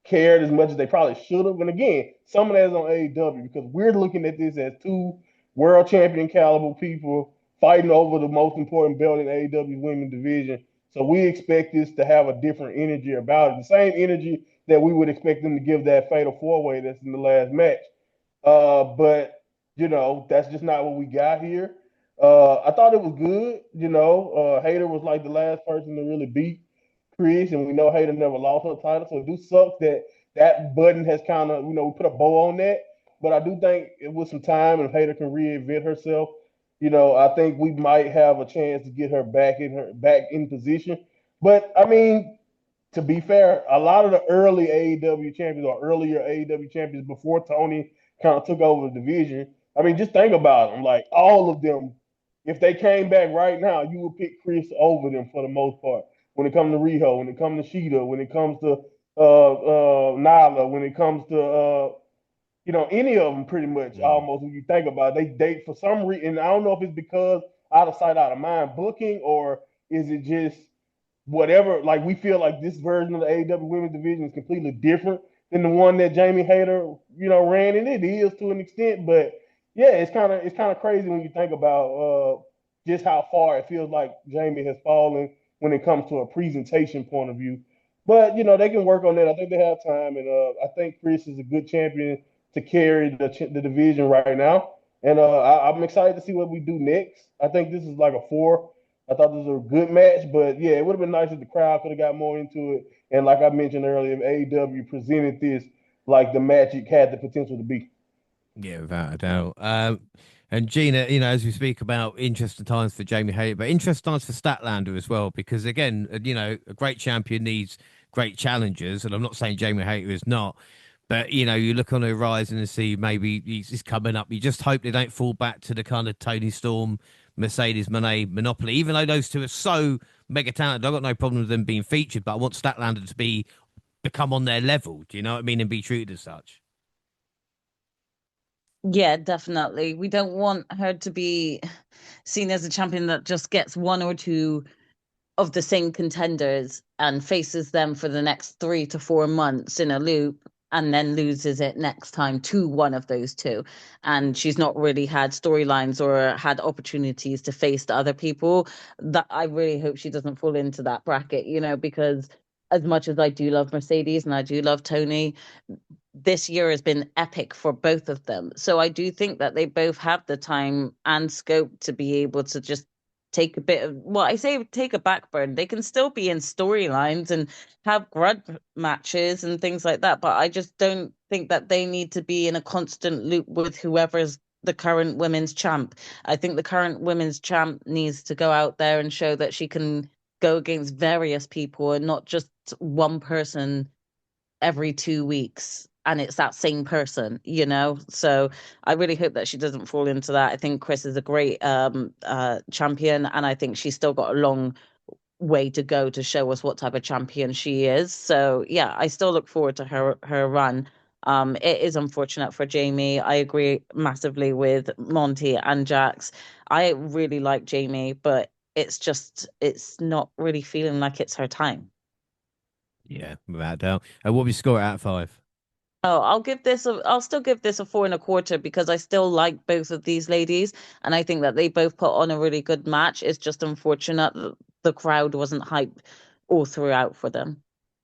cared as much as they probably should have. And again, some of that is on AEW because we're looking at this as two world champion caliber people fighting over the most important belt in AEW's women's division. So we expect this to have a different energy about it. The same energy that we would expect them to give that fatal four-way that's in the last match. But that's just not what we got here. I thought it was good. Hayter was like the last person to really beat Chris, and we know Hayter never lost her title, so it do suck that that button has kind of, we put a bow on that. But I do think with some time, and Hayter can reinvent herself, I think we might have a chance to get her back in position. But I mean, to be fair, a lot of the early AEW champions or earlier AEW champions before Tony kind of took over the division, I mean, just think about them. Like all of them, if they came back right now, you would pick Chris over them for the most part. When it comes to Riho, when it comes to Sheeta, when it comes to Nyla, when it comes to any of them pretty much almost when you think about it, they for some reason, I don't know if it's because out of sight, out of mind booking, or is it just whatever, like we feel like this version of the AEW women's division is completely different than the one that Jamie Hayter, ran, and it is to an extent, but yeah, it's kind of crazy when you think about just how far it feels like Jamie has fallen when it comes to a presentation point of view. But they can work on that. I think they have time, and I think Chris is a good champion to carry the division right now. And I'm excited to see what we do next. I think this is like a 4. I thought this was a good match, but yeah, it would have been nice if the crowd could have got more into it. And like I mentioned earlier, if AEW presented this like the match it had the potential to be. Yeah, without a doubt. And Gina, you know, as we speak about interesting times for Jamie Hayter, but interesting times for Statlander as well, because again, you know, a great champion needs great challengers, and I'm not saying Jamie Hayter is not, but you know, you look on the horizon and see maybe he's coming up. You just hope they don't fall back to the kind of Tony Storm, Mercedes Moné monopoly, even though those two are so mega talented. I've got no problem with them being featured, but I want Statlander to become on their level. Do you know what I mean? And be treated as such. Yeah, definitely. We don't want her to be seen as a champion that just gets one or two of the same contenders and faces them for the next 3 to 4 months in a loop and then loses it next time to one of those two. And she's not really had storylines or had opportunities to face the other people. That I really hope she doesn't fall into that bracket, you know, because as much as I do love Mercedes and I do love Tony, this year has been epic for both of them. So I do think that they both have the time and scope to be able to just take a bit of, well, I say take a backburn. They can still be in storylines and have grudge matches and things like that. But I just don't think that they need to be in a constant loop with whoever's the current women's champ. I think the current women's champ needs to go out there and show that she can go against various people and not just one person every 2 weeks and it's that same person, you know? So I really hope that she doesn't fall into that. I think Chris is a great champion, and I think she's still got a long way to go to show us what type of champion she is. So yeah, I still look forward to her run. It is unfortunate for Jamie. I agree massively with Monty and Jax. I really like Jamie, but it's not really feeling like it's her time. Yeah, without a doubt. What would you score it out of 5? Oh, I'll still give this a 4.25 because I still like both of these ladies, and I think that they both put on a really good match. It's just unfortunate that the crowd wasn't hyped all throughout for them.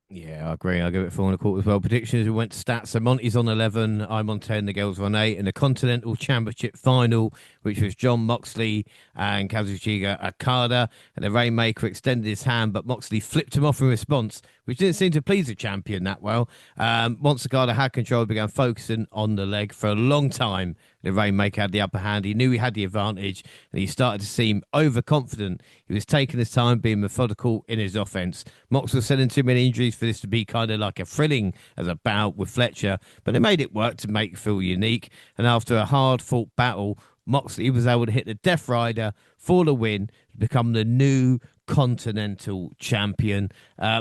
Yeah, I agree. I'll give it 4.25 as well. Predictions, we went to stats. So Monty's on 11, I'm on 10, the girls are on 8. In the Continental Championship final, which was John Moxley and Kazuchika Okada, and the Rainmaker extended his hand, but Moxley flipped him off in response, which didn't seem to please the champion that well. Once Okada had control, began focusing on the leg for a long time. The Rainmaker had the upper hand. He knew he had the advantage, and he started to seem overconfident. He was taking his time, being methodical in his offense. Mox was selling too many injuries for this to be kind of like a thrilling as a bout with Fletcher, but they made it work to make it feel unique. And after a hard-fought battle, Moxley was able to hit the Death Rider for the win to become the new Continental Champion.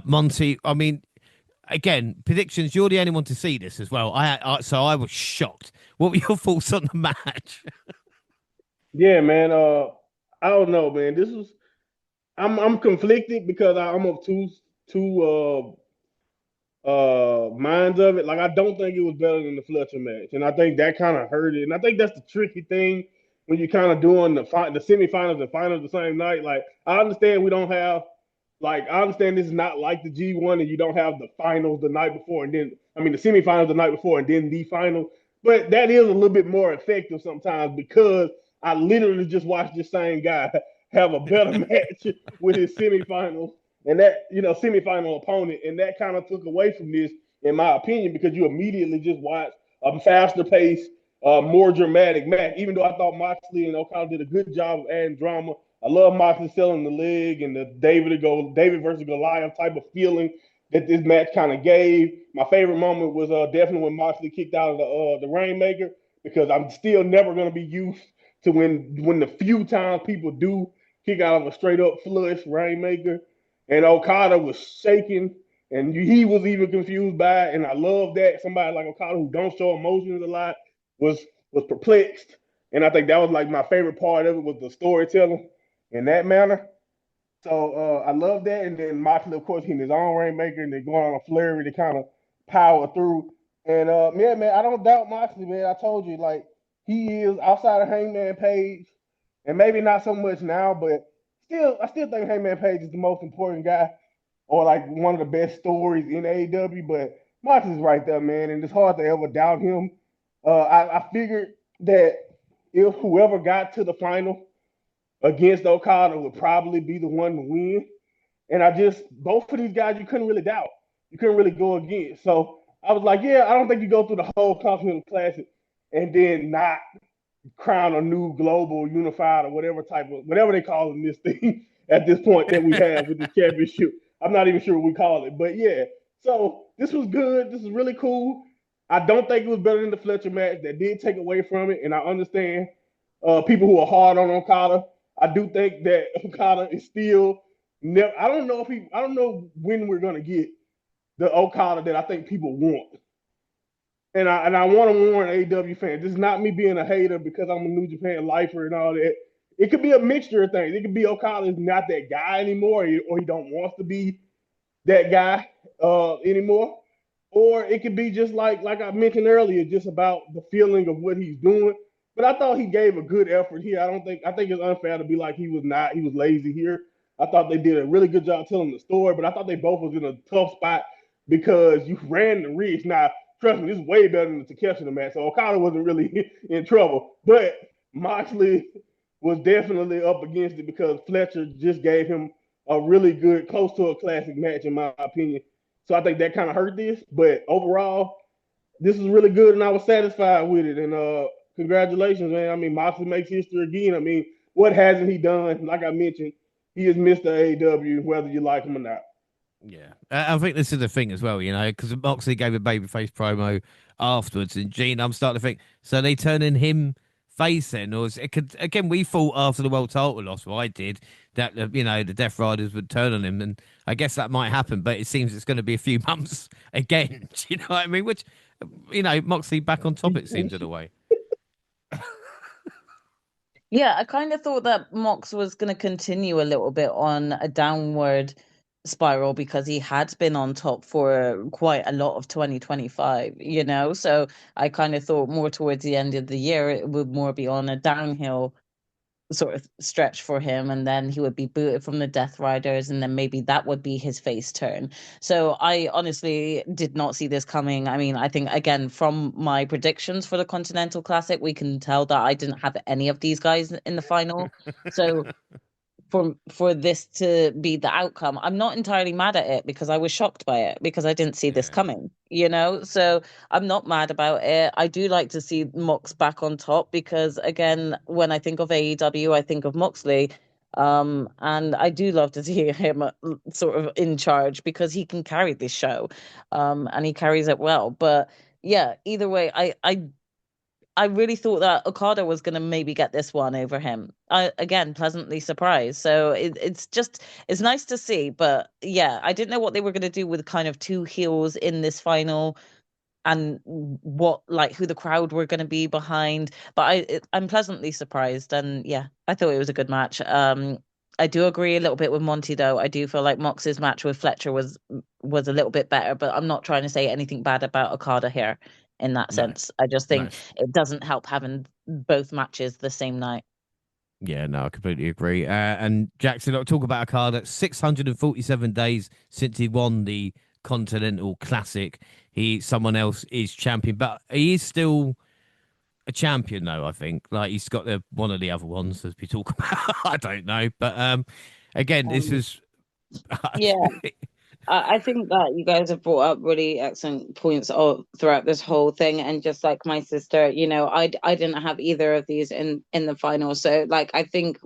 Monty, I mean, again, predictions. You're the only one to see this as well. So I was shocked. What were your thoughts on the match? Yeah, man. I don't know, man. This was I'm conflicted because I'm of two minds of it. Like I don't think it was better than the Fletcher match, and I think that kind of hurt it. And I think that's the tricky thing when you're kind of doing the semifinals and finals the same night. Like I understand we don't have like I understand this is not like the G1 and you don't have the finals the night before and then I mean the semifinals the night before and then the final. But that is a little bit more effective sometimes because I literally just watched this same guy have a better match with his semifinals and that semifinal opponent, and that kind of took away from this, in my opinion, because you immediately just watch a faster pace, more dramatic match. Even though I thought Moxley and Okada did a good job of adding drama, I love Moxley selling the leg and the David versus Goliath type of feeling that this match kind of gave. My favorite moment was definitely when Moxley kicked out of the Rainmaker because I'm still never going to be used to when the few times people do kick out of a straight up flush Rainmaker and Okada was shaking, and he was even confused by it. And I love that somebody like Okada who don't show emotions a lot was perplexed. And I think that was like my favorite part of it was the storytelling in that manner. So I love that. And then Moxley, of course, hitting his own Rainmaker and then going on a flurry to kind of power through. And yeah, man, I don't doubt Moxley, man. I told you, like, he is outside of Hangman Page, and maybe not so much now, but I still think Hangman Page is the most important guy or like one of the best stories in AEW. But Moxley's right there, man, and it's hard to ever doubt him. I figured that if whoever got to the final against Okada would probably be the one to win. And both of these guys, you couldn't really doubt. You couldn't really go against. So I was like, yeah, I don't think you go through the whole Continental Classic and then not crown a new global unified or whatever they call in this thing at this point that we have with the championship. I'm not even sure what we call it, but yeah. So this was good. This is really cool. I don't think it was better than the Fletcher match. That did take away from it, and I understand people who are hard on Okada. I do think that Okada is still never. I don't know when we're gonna get the Okada that I think people want. And I want to warn AEW fans. This is not me being a hater because I'm a New Japan lifer and all that. It could be a mixture of things. It could be Okada is not that guy anymore, or he don't want to be that guy anymore. Or it could be just like I mentioned earlier, just about the feeling of what he's doing. But I thought he gave a good effort here. I think it's unfair to be like he was lazy here. I thought they did a really good job telling the story, but I thought they both was in a tough spot because you ran the risk. Now, trust me, this is way better than the Takeshita match. So Okada wasn't really in trouble. But Moxley was definitely up against it because Fletcher just gave him a really good, close to a classic match, in my opinion. So I think that kind of hurt this. But overall, this is really good, and I was satisfied with it. And congratulations, man. I mean, Moxley makes history again. I mean, what hasn't he done? Like I mentioned, he is Mr. AEW, whether you like him or not. Yeah, I think this is the thing as well, you know, because Moxley gave a babyface promo afterwards, and Gene, I'm starting to think, so they turning him face then, or it could again? We thought after the world title loss, well, I did that, you know, the Death Riders would turn on him, and I guess that might happen, but it seems it's going to be a few months again. Do you know what I mean? Which, you know, Moxley back on top, it seems in a way. Yeah, I kind of thought that Mox was going to continue a little bit on a downward spiral because he had been on top for quite a lot of 2025, you know? So I kind of thought more towards the end of the year, it would more be on a downhill sort of stretch for him, and then he would be booted from the Death Riders, and then maybe that would be his face turn. So I honestly did not see this coming. I mean, I think again from my predictions for the Continental Classic, we can tell that I didn't have any of these guys in the final. So for this to be the outcome, I'm not entirely mad at it because I was shocked by it because I didn't see this coming, you know? So I'm not mad about it. I do like to see Mox back on top because again, when I think of AEW, I think of Moxley. And I do love to see him sort of in charge because he can carry this show. And he carries it well. But yeah, either way, I really thought that Okada was going to maybe get this one over him. Again, pleasantly surprised. So it's nice to see. But yeah, I didn't know what they were going to do with kind of two heels in this final and what like who the crowd were going to be behind. But I'm pleasantly surprised. And yeah, I thought it was a good match. I do agree a little bit with Monty though. I do feel like Mox's match with Fletcher was a little bit better, but I'm not trying to say anything bad about Okada here in that sense. I just think it doesn't help having both matches the same night. Yeah, no, I completely agree. And Jackson, I'll talk about Okada. 647 days since he won the Continental Classic. Someone else is champion, but he is still a champion, though. I think like he's got one of the other ones as we talk about. I don't know, but again, this was yeah. I think that you guys have brought up really excellent points throughout this whole thing, and just like my sister, you know, I didn't have either of these in the final, so like I think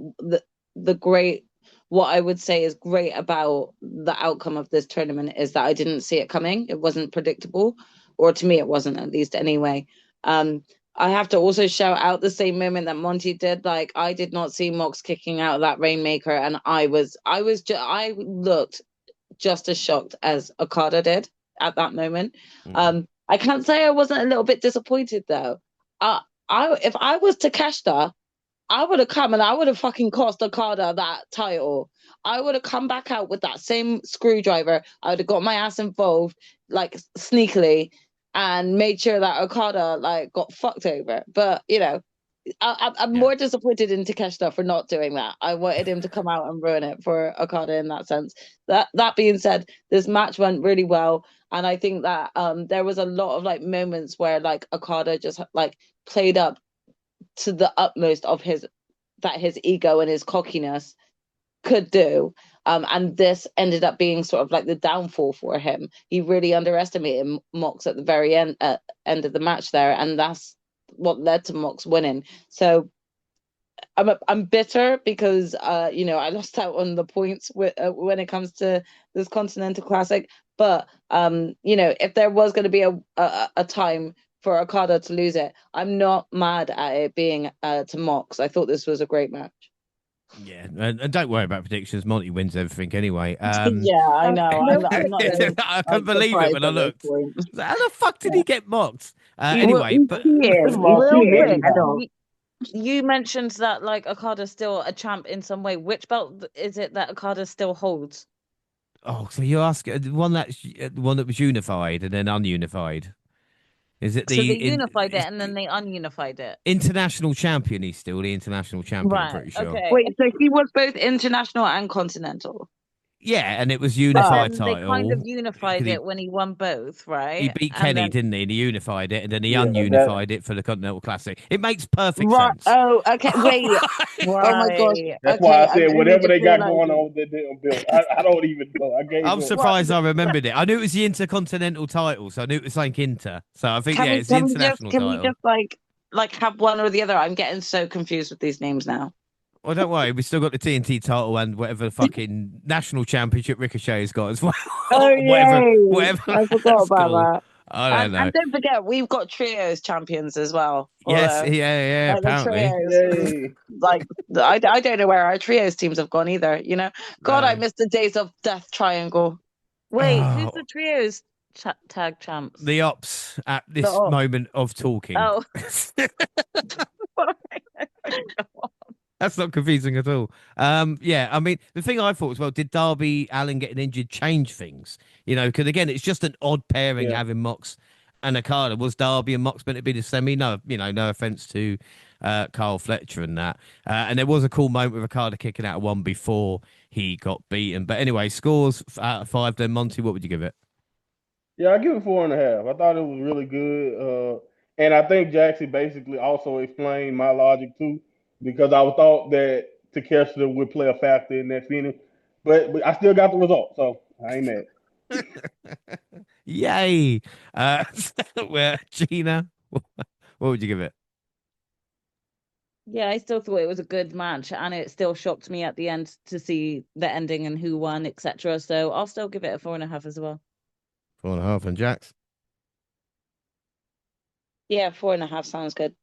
what I would say is great about the outcome of this tournament is that I didn't see it coming. It wasn't predictable, or to me, it wasn't, at least anyway. I have to also shout out the same moment that Monty did. Like I did not see Mox kicking out of that Rainmaker, and I looked just as shocked as Okada did at that moment. I can't say I wasn't a little bit disappointed though. If I was Takeshita, I would have come and I would have fucking cost Okada that title. I would have come back out with that same screwdriver. I would have got my ass involved like sneakily and made sure that Okada like got fucked over. But you know, I'm more disappointed in Takeshita for not doing that. I wanted him to come out and ruin it for Okada in that sense. That being said, this match went really well, and I think that there was a lot of like moments where like Okada just like played up to the utmost of his ego and his cockiness could do. And this ended up being sort of like the downfall for him. He really underestimated Mox at the very end of the match there, and that's what led to Mox winning. So I'm bitter because I lost out on the points when it comes to this Continental Classic. But if there was going to be a time for Okada to lose it, I'm not mad at it being to Mox. I thought this was a great match. Yeah, and don't worry about predictions. Monty wins everything anyway. Yeah, I know. I'm not even, I couldn't believe it when I looked. How the fuck did he get mocked? Anyway, But you mentioned that like Okada's still a champ in some way. Which belt is it that Okada still holds? Oh, so you ask the one that was unified and then ununified. Is it So they unified it and then they ununified it? International champion? He's still the international champion, right, pretty sure. Okay. Wait, so he was both international and continental? Yeah, and it was unified title. They kind of unified it when he won both, right? He beat Kenny, didn't he? And he unified it, and then he ununified it for the Continental Classic. It makes perfect sense. Oh, okay. Wait. Oh my gosh. That's why I said whatever they got going on with their damn bill. I don't even know. I'm surprised I remembered it. I knew it was the Intercontinental title, so I knew it was like Inter. So I think it's the international title. Can we just like have one or the other? I'm getting so confused with these names now. Well, don't worry. We still got the TNT title and whatever the fucking national championship Ricochet's got as well. Oh, yeah. Whatever. I forgot about that. I don't know. And don't forget, we've got trios champions as well. Yes, yeah, apparently. Like, I don't know where our trios teams have gone either, God, I missed the days of Death Triangle. Wait, who's the trios tag champs? The Ops at this moment of talking. Oh. That's not confusing at all. Yeah, I mean, the thing I thought as well, did Darby Allin getting injured change things? Because again, it's just an odd pairing having Mox and Okada. Was Darby and Mox meant to be the semi? No, no offense to Carl Fletcher and that. And there was a cool moment with Okada kicking out of one before he got beaten. But anyway, scores out of 5 then. Monty, what would you give it? Yeah, I give it 4.5. I thought it was really good. And I think Jaxie basically also explained my logic too, because I thought that Takeshita would play a factor in that finish, but I still got the result, so I ain't mad. Yay! Well, Gina, what would you give it? Yeah, I still thought it was a good match, and it still shocked me at the end to see the ending and who won, etc. So I'll still give it a 4.5 as well. 4.5, and Jax? Yeah, 4.5 sounds good.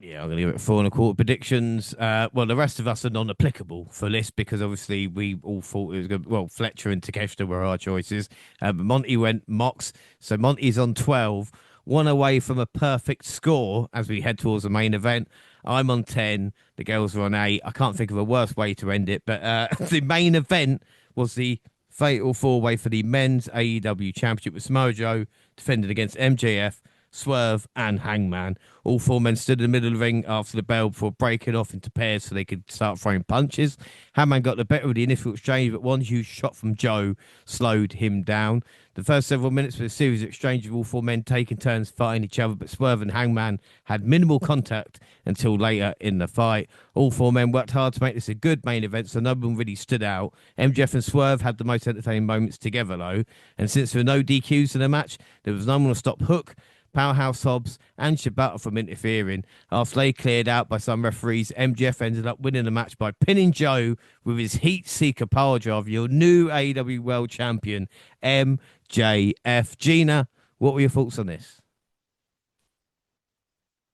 Yeah, I'm going to give it 4.25 predictions. Well, the rest of us are non-applicable for this because obviously we all thought it was good. Well, Fletcher and Takeshita were our choices. But Monty went Mox. So Monty's on 12, one away from a perfect score as we head towards the main event. I'm on 10. The girls are on 8. I can't think of a worse way to end it. But the main event was the fatal 4-way for the men's AEW Championship with Samoa Joe defended against MJF, Swerve and Hangman. All 4 men stood in the middle of the ring after the bell before breaking off into pairs so they could start throwing punches. Hangman got the better of the initial exchange, but one huge shot from Joe slowed him down. The first several minutes were a series of exchanges of all 4 men taking turns fighting each other, but Swerve and Hangman had minimal contact until later in the fight. All 4 men worked hard to make this a good main event, so no one really stood out. MJF and Swerve had the most entertaining moments together, though, and since there were no DQs in the match, there was no one to stop Hook, Powerhouse Hobbs and Shibata from interfering. After they cleared out by some referees, MJF ended up winning the match by pinning Joe with his Heat Seeker power drive. Your new AEW World Champion, MJF. Gina, what were your thoughts on this?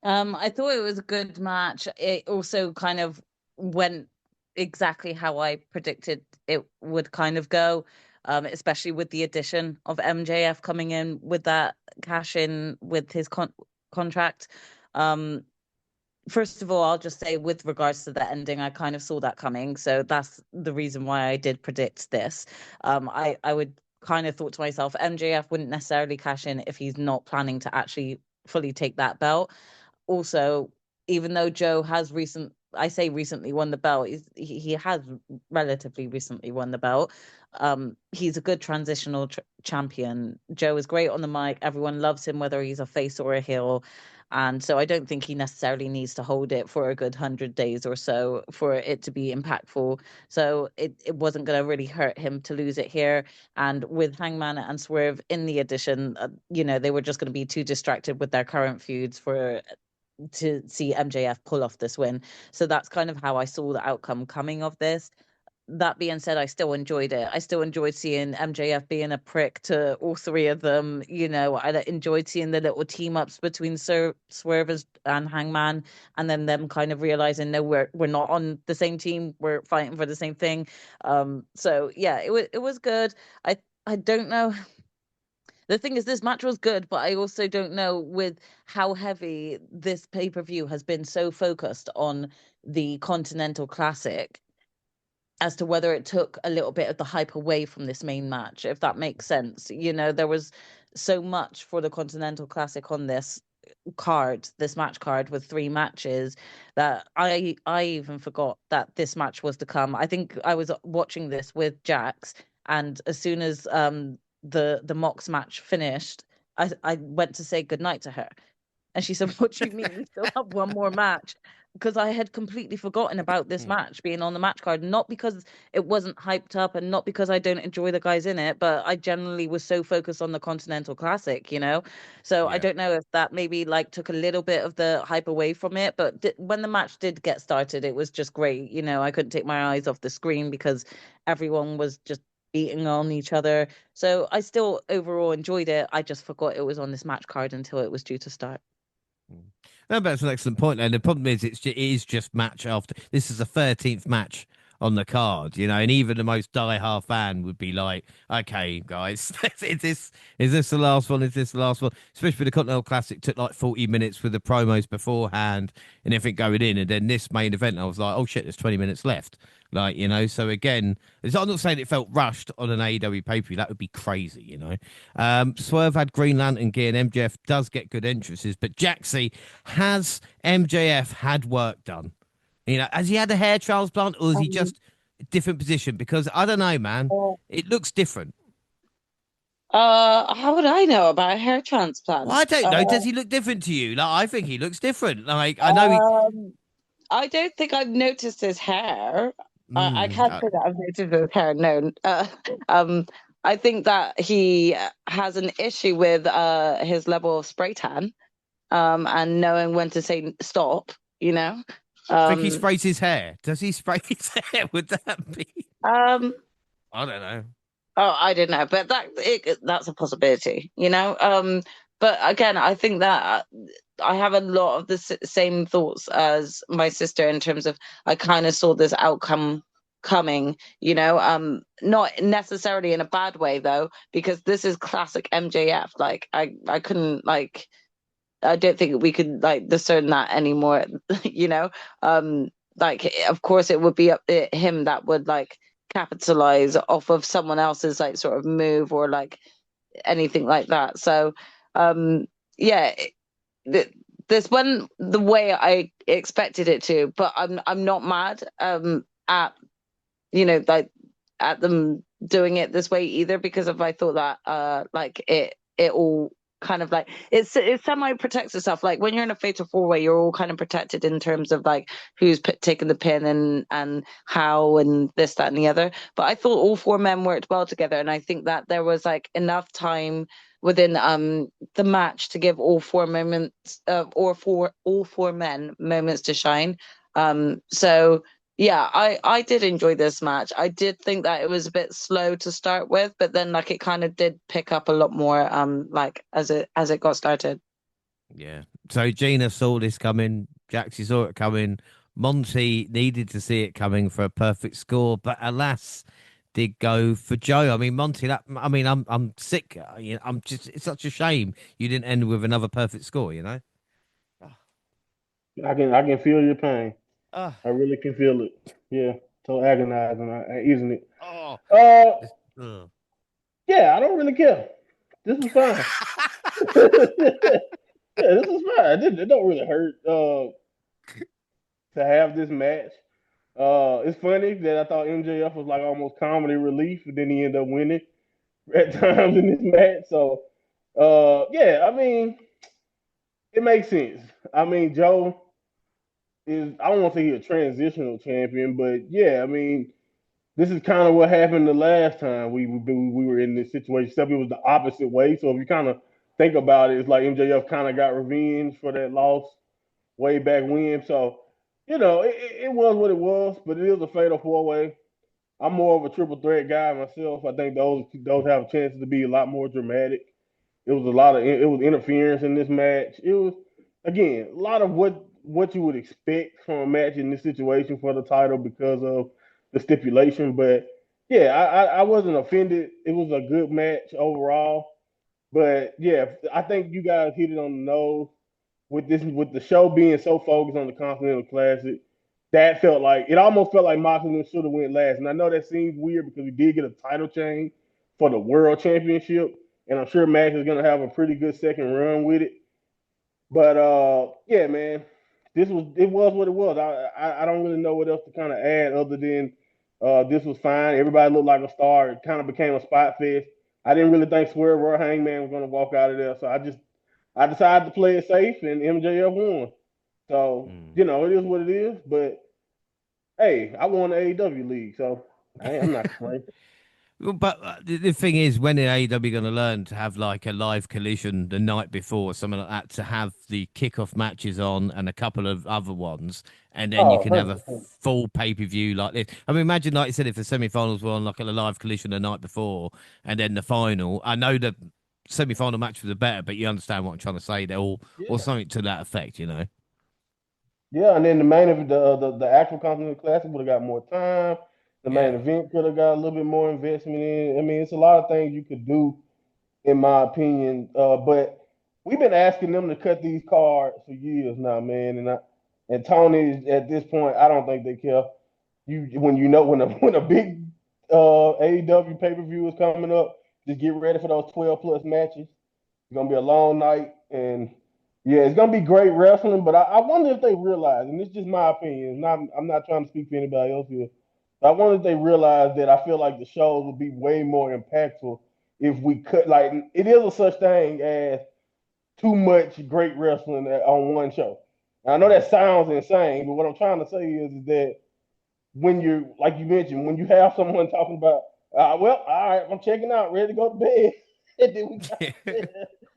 I thought it was a good match. It also kind of went exactly how I predicted it would kind of go. Especially with the addition of MJF coming in with that cash in with his contract. First of all, I'll just say with regards to the ending, I kind of saw that coming. So that's the reason why I did predict this. I would kind of thought to myself, MJF wouldn't necessarily cash in if he's not planning to actually fully take that belt. Also, even though Joe has I say recently won the belt. He has relatively recently won the belt. He's a good transitional champion. Joe is great on the mic. Everyone loves him, whether he's a face or a heel. And so I don't think he necessarily needs to hold it for a good 100 days or so for it to be impactful. So it wasn't going to really hurt him to lose it here. And with Hangman and Swerve in the addition, they were just going to be too distracted with their current feuds to see MJF pull off this win. So that's kind of how I saw the outcome coming of this. That being said, I still enjoyed it. I still enjoyed seeing MJF being a prick to all three of them. I enjoyed seeing the little team ups between Swerve and Hangman, and then them kind of realizing, no, we're not on the same team. We're fighting for the same thing. So yeah, it was good. I don't know. The thing is, this match was good, but I also don't know with how heavy this pay-per-view has been so focused on the Continental Classic as to whether it took a little bit of the hype away from this main match, if that makes sense. There was so much for the Continental Classic on this match card with 3 matches, that I even forgot that this match was to come. I think I was watching this with Jax, and as soon as the Mox match finished, I went to say goodnight to her. And she said, "What do you mean? We still have one more match?" Because I had completely forgotten about this match being on the match card, not because it wasn't hyped up and not because I don't enjoy the guys in it, but I generally was so focused on the Continental Classic, So I don't know if that maybe took a little bit of the hype away from it, but when the match did get started, it was just great. I couldn't take my eyes off the screen because everyone was just beating on each other. So I still overall enjoyed it. I just forgot it was on this match card until it was due to start. No, that's an excellent point. And the problem is, it is just match after. This is the 13th match on the card, and even the most die-hard fan would be like, "Okay, guys, is this the last one? Is this the last one?" Especially the Continental Classic took 40 minutes with the promos beforehand and everything going in, and then this main event, I was like, "Oh shit, there's 20 minutes left." So again, I'm not saying it felt rushed on an AEW pay-per-view. That would be crazy, Swerve had Green Lantern gear, and MJF does get good entrances, but Jaxie, has MJF had work done? Has he had a hair transplant, or is he just a different position? Because I don't know, man. It looks different. How would I know about a hair transplant? Well, I don't know. Does he look different to you? I think he looks different. I know I don't think I've noticed his hair. I can't say that I've noticed his hair. No. I think that he has an issue with his level of spray tan, and knowing when to say stop. I think he sprays his hair. Does he spray his hair? Would that be? I don't know. Oh, I don't know, but that's a possibility, But again, I think that I have a lot of the same thoughts as my sister in terms of I kind of saw this outcome coming, not necessarily in a bad way though, because this is classic MJF. I couldn't I don't think we could discern that anymore, of course it would be up to him that would capitalize off of someone else's sort of move or anything like that. So yeah, this went the way I expected it to, but I'm not mad at at them doing it this way either, because I thought that it all kind of it semi protects itself. When you're in a fatal 4-way, you're all kind of protected in terms of who's taking the pin and how and this, that, and the other. But I thought all 4 men worked well together, and I think that there was enough time within the match to give all 4 moments all 4 men moments to shine. So yeah, I did enjoy this match. I did think that it was a bit slow to start with, but then it kind of did pick up a lot more as it got started. Yeah. So Gina saw this coming, Jaxie saw it coming, Monty needed to see it coming for a perfect score, but alas, did go for Joe. I mean, Monty, I'm sick. It's such a shame you didn't end with another perfect score, I can feel your pain. I really can feel it. Yeah, so agonizing, isn't it? Yeah, I don't really care. This is fine. Yeah, this is fine. It don't really hurt. to have this match. It's funny that I thought MJF was like almost comedy relief, and then he ended up winning at times in this match. So, yeah, I mean, it makes sense. I mean, Joe is, I don't want to say he's a transitional champion, but yeah, I mean, this is kind of what happened the last time we were in this situation, except it was the opposite way. So if you kind of think about it, it's like MJF kind of got revenge for that loss way back when. So, it was what it was, but it is a fatal four way. I'm more of a triple threat guy myself. I think those have a chance to be a lot more dramatic. It was interference in this match. It was, again, a lot of what you would expect from a match in this situation for the title because of the stipulation. But yeah, I wasn't offended. It was a good match overall. But yeah, I think you guys hit it on the nose with the show being so focused on the Continental Classic. That felt like it almost felt like Moxley should have went last. And I know that seems weird because we did get a title change for the World Championship, and I'm sure Max is gonna have a pretty good second run with it. But yeah, man, it was what it was. I don't really know what else to kind of add other than this was fine. Everybody looked like a star. It kind of became a spot fest. I didn't really think Swerve or Hangman was gonna walk out of there, so I decided to play it safe, and MJF won. So it is what it is. But hey, I won the AEW league, so I'm not complaining. But the thing is, when are AEW going to learn to have like a live collision the night before, something like that, to have the kickoff matches on and a couple of other ones, and then you can have a 100%. full pay-per-view like this? I mean, imagine, like you said, if the semi-finals were on like a live collision the night before, and then the final. I know the semi-final matches are better, but you understand what I'm trying to say. They're all or Yeah. something to that effect, you know. Yeah, and then the main event, the actual Continental Classic would have got more time. The main Yeah. event could have got a little bit more investment in. I mean, it's a lot of things you could do, in my opinion. But we've been asking them to cut these cards for years now, man. And Tony, at this point, I don't think they care. When a big AEW pay per view is coming up, just get ready for those 12+ matches. It's gonna be a long night, and yeah, it's gonna be great wrestling. But I wonder if they realize, and it's just my opinion. I'm not trying to speak for anybody else here. But I wonder if they realize that I feel like the shows would be way more impactful if we could. Like, it is a such thing as too much great wrestling on one show. And I know that sounds insane, but what I'm trying to say is that when you, like you mentioned, when you have someone talking about, well, all right, I'm checking out, ready to go to bed, and then we got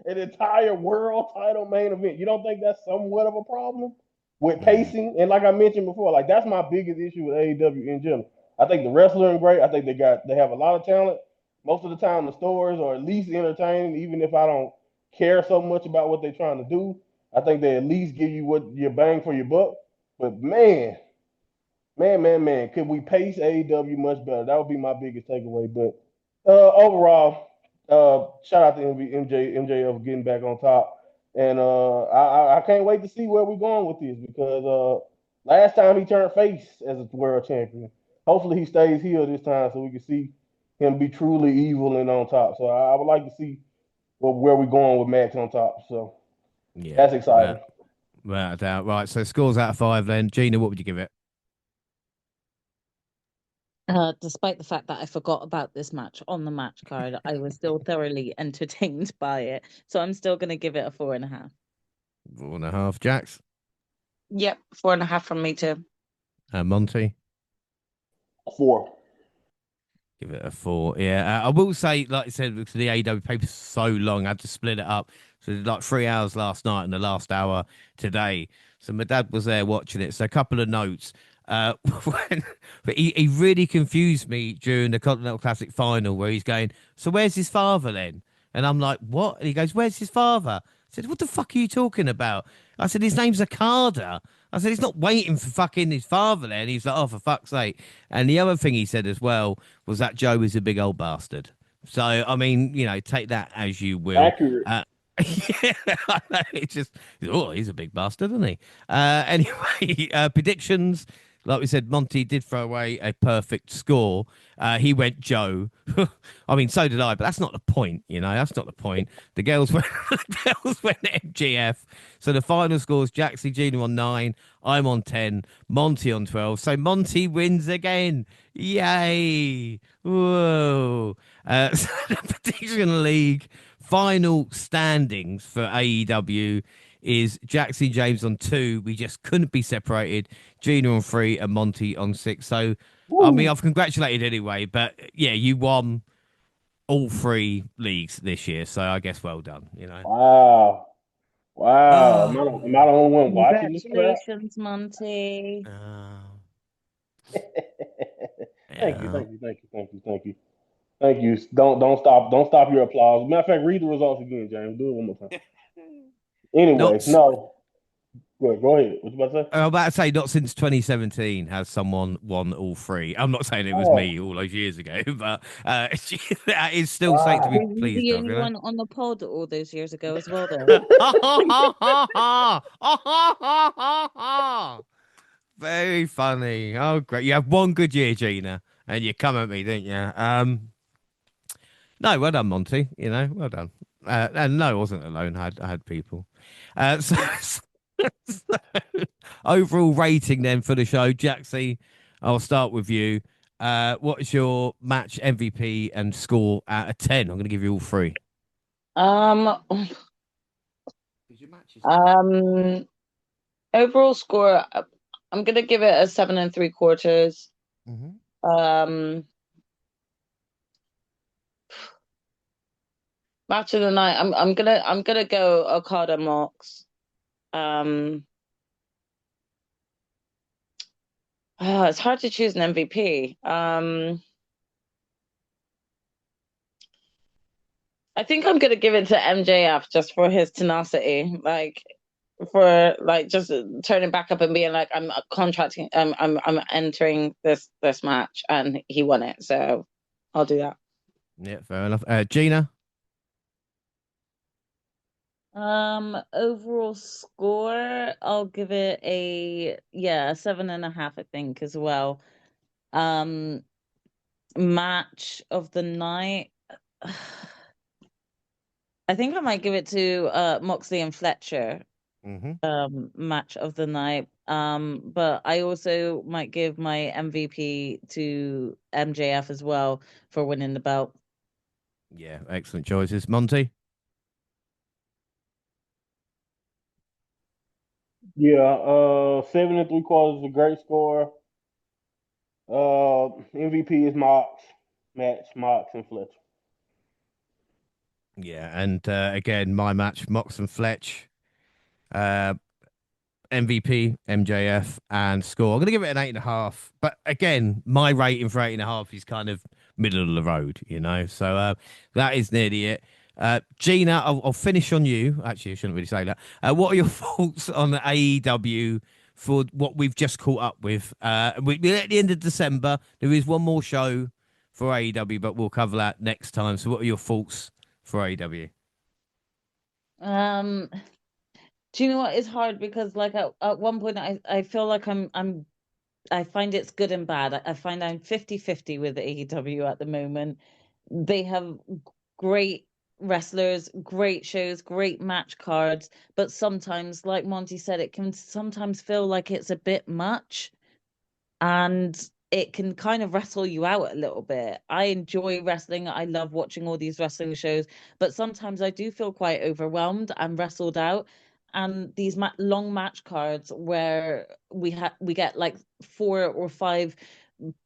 an entire world title main event. You don't think that's somewhat of a problem with pacing? And like I mentioned before, like that's my biggest issue with AEW in general. I think the wrestling is great. I think they have a lot of talent. Most of the time, the stories are at least entertaining, even if I don't care so much about what they're trying to do. I think they at least give you what your bang for your buck. But man, could we pace AEW much better? That would be my biggest takeaway. But overall, shout out to MJF getting back on top. And I can't wait to see where we're going with this because last time he turned face as a world champion. Hopefully he stays here this time so we can see him be truly evil and on top. So I would like to see where we're going with Max on top. So Yeah, that's exciting. Without a doubt. Right, so scores out of 5 then. Gina, what would you give it? Despite the fact that I forgot about this match on the match card, I was still thoroughly entertained by it. So I'm still going to give it a 4.5. 4.5, Jax. Yep, 4.5 from me too. Monty. 4. Give it a 4. Yeah, I will say, like I said, because the AEW paper's so long, I had to split it up. So there's like 3 hours last night and the last hour today. So my dad was there watching it. So a couple of notes. But he really confused me during the Continental Classic final where he's going, so where's his father then? And I'm like, what? And he goes, where's his father? I said, what the fuck are you talking about? I said, his name's Okada. I said, he's not waiting for fucking his father there. And he's like, oh, for fuck's sake. And the other thing he said as well was that Joe is a big old bastard. So, I mean, take that as you will. Accurate. Yeah, I know, it's just, oh, he's a big bastard, isn't he? Anyway, predictions. like we said, Monty did throw away a perfect score. He went Joe. I mean, so did I, but that's not the point, you know. That's not the point. The girls went, the girls went MGF. So the final score is Jaxie Gina on 9, I'm on 10, Monty on 12. So Monty wins again. Yay! Whoa! So the Prediction League final standings for AEW is Jackson James on 2. We just couldn't be separated. Gina on 3 and Monty on 6. So, I mean, Woo. I've congratulated anyway, but yeah, you won all 3 leagues this year. So I guess well done, you know. Wow. Wow. Oh, Am I the only one watching this crap? Congratulations, Monty. Thank you, yeah. thank you, thank you, thank you, thank you. Thank you. Don't stop your applause. Matter of fact, read the results again, James. Do it one more time. Anyways, Not, no. Go ahead. What you about to say? I'm about to say, not since 2017 has someone won all 3. I'm not saying it was Oh, me all those years ago, but that is still something to be Were wow. you pleased the of, only you know. one on the pod all those years ago as well, though? Very funny. Oh, great. You have one good year, Gina, and you come at me, didn't you? No, well done, Monty. You know, well done. And no, I wasn't alone. I had people. So, so overall rating then for the show, Jaxie, I'll start with you. What's your match MVP and score out of 10? I'm going to give you all 3. Um, 'Cause your match is good. overall score, I'm gonna give it a 7 3/4. Hmm. Um, match of the night, I'm gonna go Okada Mox. Um, it's hard to choose an MVP. I think I'm gonna give it to MJF just for his tenacity, like for like just turning back up and being like, I'm contracting, I'm entering this match, and he won it, so I'll do that. Yeah, fair enough. Gina? Overall score, I'll give it a 7.5, I think, as well. Um, match of the night. I think I might give it to Moxley and Fletcher, Hmm. match of the night. But I also might give my MVP to MJF as well for winning the belt. Yeah, excellent choices. Monty? Yeah, 7 3/4 is a great score. MVP is Mox and Fletcher. Yeah, and again, my match, Mox and Fletch. Uh, MVP, MJF, and score. I'm going to give it an 8.5. But again, my rating for 8.5 is kind of middle of the road, you know. So that is nearly it. Gina, I'll finish on you. Actually, I shouldn't really say that. What are your thoughts on the AEW for what we've just caught up with? We're at the end of December. There is one more show for AEW, but we'll cover that next time. So, what are your thoughts for AEW? Um, do you know what? It's hard because like at one point I feel like I find it's good and bad. I find I'm 50-50 with AEW at the moment. They have great wrestlers, great shows, great match cards, but sometimes, like Monty said, it can sometimes feel like it's a bit much, and it can kind of wrestle you out a little bit. I enjoy wrestling. I love watching all these wrestling shows, but sometimes I do feel quite overwhelmed and wrestled out. And these long match cards where we get like 4 or 5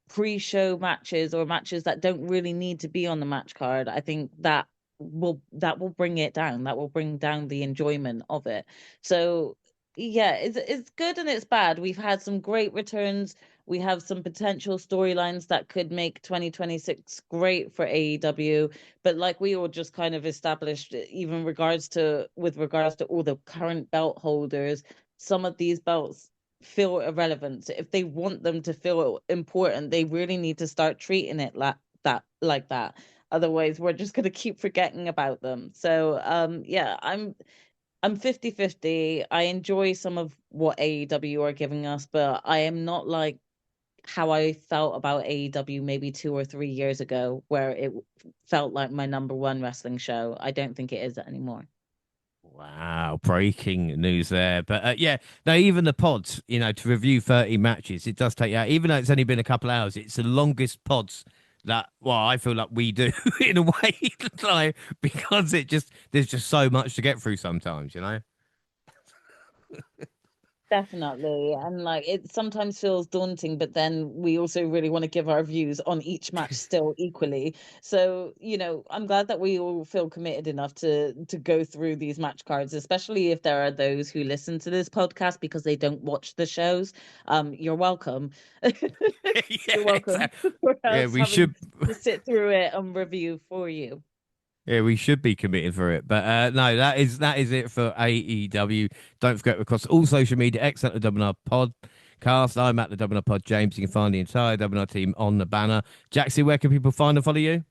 pre-show matches or matches that don't really need to be on the match card. I think that will bring it down. That will bring down the enjoyment of it. So yeah, it's good and it's bad. We've had some great returns. We have some potential storylines that could make 2026 great for AEW. But like we all just kind of established, even with regards to all the current belt holders, some of these belts feel irrelevant. So if they want them to feel important, they really need to start treating it like that. Otherwise, we're just going to keep forgetting about them. So, yeah, I'm 50-50. I enjoy some of what AEW are giving us, but I am not like how I felt about AEW maybe 2 or 3 years ago, where it felt like my number one wrestling show. I don't think it is anymore. Wow, breaking news there. But yeah, no, even the pods, to review 30 matches, it does take out, even though it's only been a couple hours, it's the longest pods that, well, I feel like we do in a way, like, because there's just so much to get through sometimes. Definitely. And like it sometimes feels daunting, but then we also really want to give our views on each match still equally. So, I'm glad that we all feel committed enough to go through these match cards, especially if there are those who listen to this podcast because they don't watch the shows. You're welcome. Yeah, You're welcome exactly. for Yeah, us we having should. to sit through it and review for you. Yeah, we should be committed for it. But no, that is it for AEW. Don't forget, across all social media, X at the WNR Podcast. I'm at the WNR Pod James. You can find the entire WNR team on the banner. Jaxie, where can people find and follow you?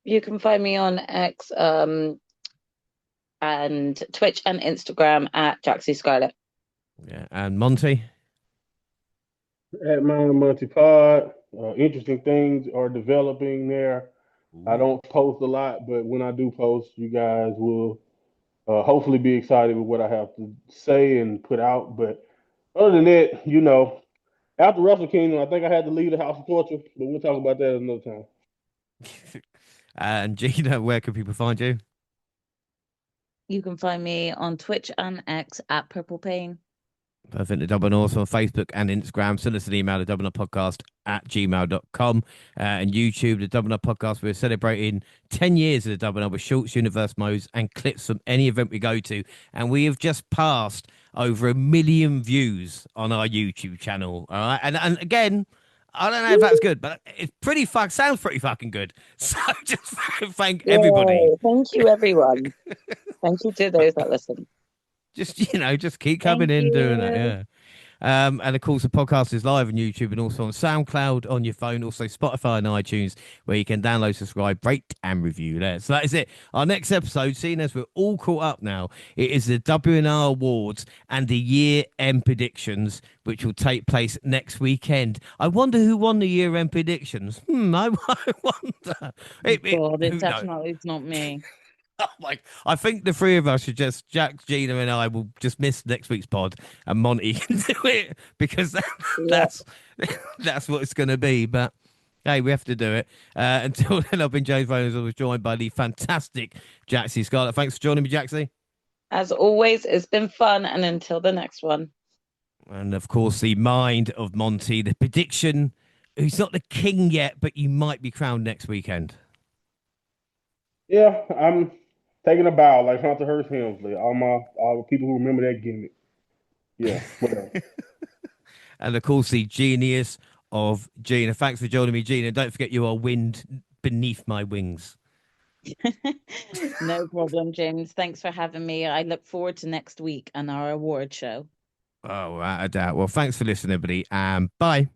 You can find me on X and Twitch and Instagram at Jaxie Scarlett. Yeah, and Monty. At Mount Monty Pod, interesting things are developing there. I don't post a lot, but when I do post, you guys will hopefully be excited with what I have to say and put out. But other than that, after Wrestle Kingdom, I think I had to leave the House of Torture, but we'll talk about that another time. And Gina, where can people find you? You can find me on Twitch and X at Purple Pain. Perfect. The Double also on Facebook and Instagram. Send us an email, the Podcast at gmail.com. And YouTube, the Double Podcast. We're celebrating 10 years of the Double with shorts, universe modes, and clips from any event we go to. And we have just passed over 1 million views on our YouTube channel. All right. And again, I don't know if that's good, but it's sounds pretty fucking good. So just thank everybody. Thank you, everyone. Thank you to those that listen. Just keep coming Thank in doing that. you. Yeah. And of course, the podcast is live on YouTube and also on SoundCloud on your phone, also Spotify and iTunes, where you can download, subscribe, rate, and review there. So that is it. Our next episode, seeing as we're all caught up now, it is the WNR Awards and the year end predictions, which will take place next weekend. I wonder who won the year end predictions. I wonder. God, it Who knows? definitely is not me. I think the three of us should just, Jack, Gina, and I will just miss next week's pod, and Monty can do it because that's what it's going to be. But hey, we have to do it. Until then, I've been James Reynolds. I was joined by the fantastic Jaxie Scarlett. Thanks for joining me, Jaxie. As always, it's been fun, and until the next one. And of course, the mind of Monty, the prediction. He's not the king yet, but you might be crowned next weekend. Yeah, I'm taking a bow like Hunter Hearst Helmsley. All the people who remember that gimmick. Yeah, whatever. And of course, the genius of Gina. Thanks for joining me, Gina. Don't forget you are wind beneath my wings. No problem, James. Thanks for having me. I look forward to next week and our award show. Oh, without a doubt. Well, thanks for listening, everybody, and bye.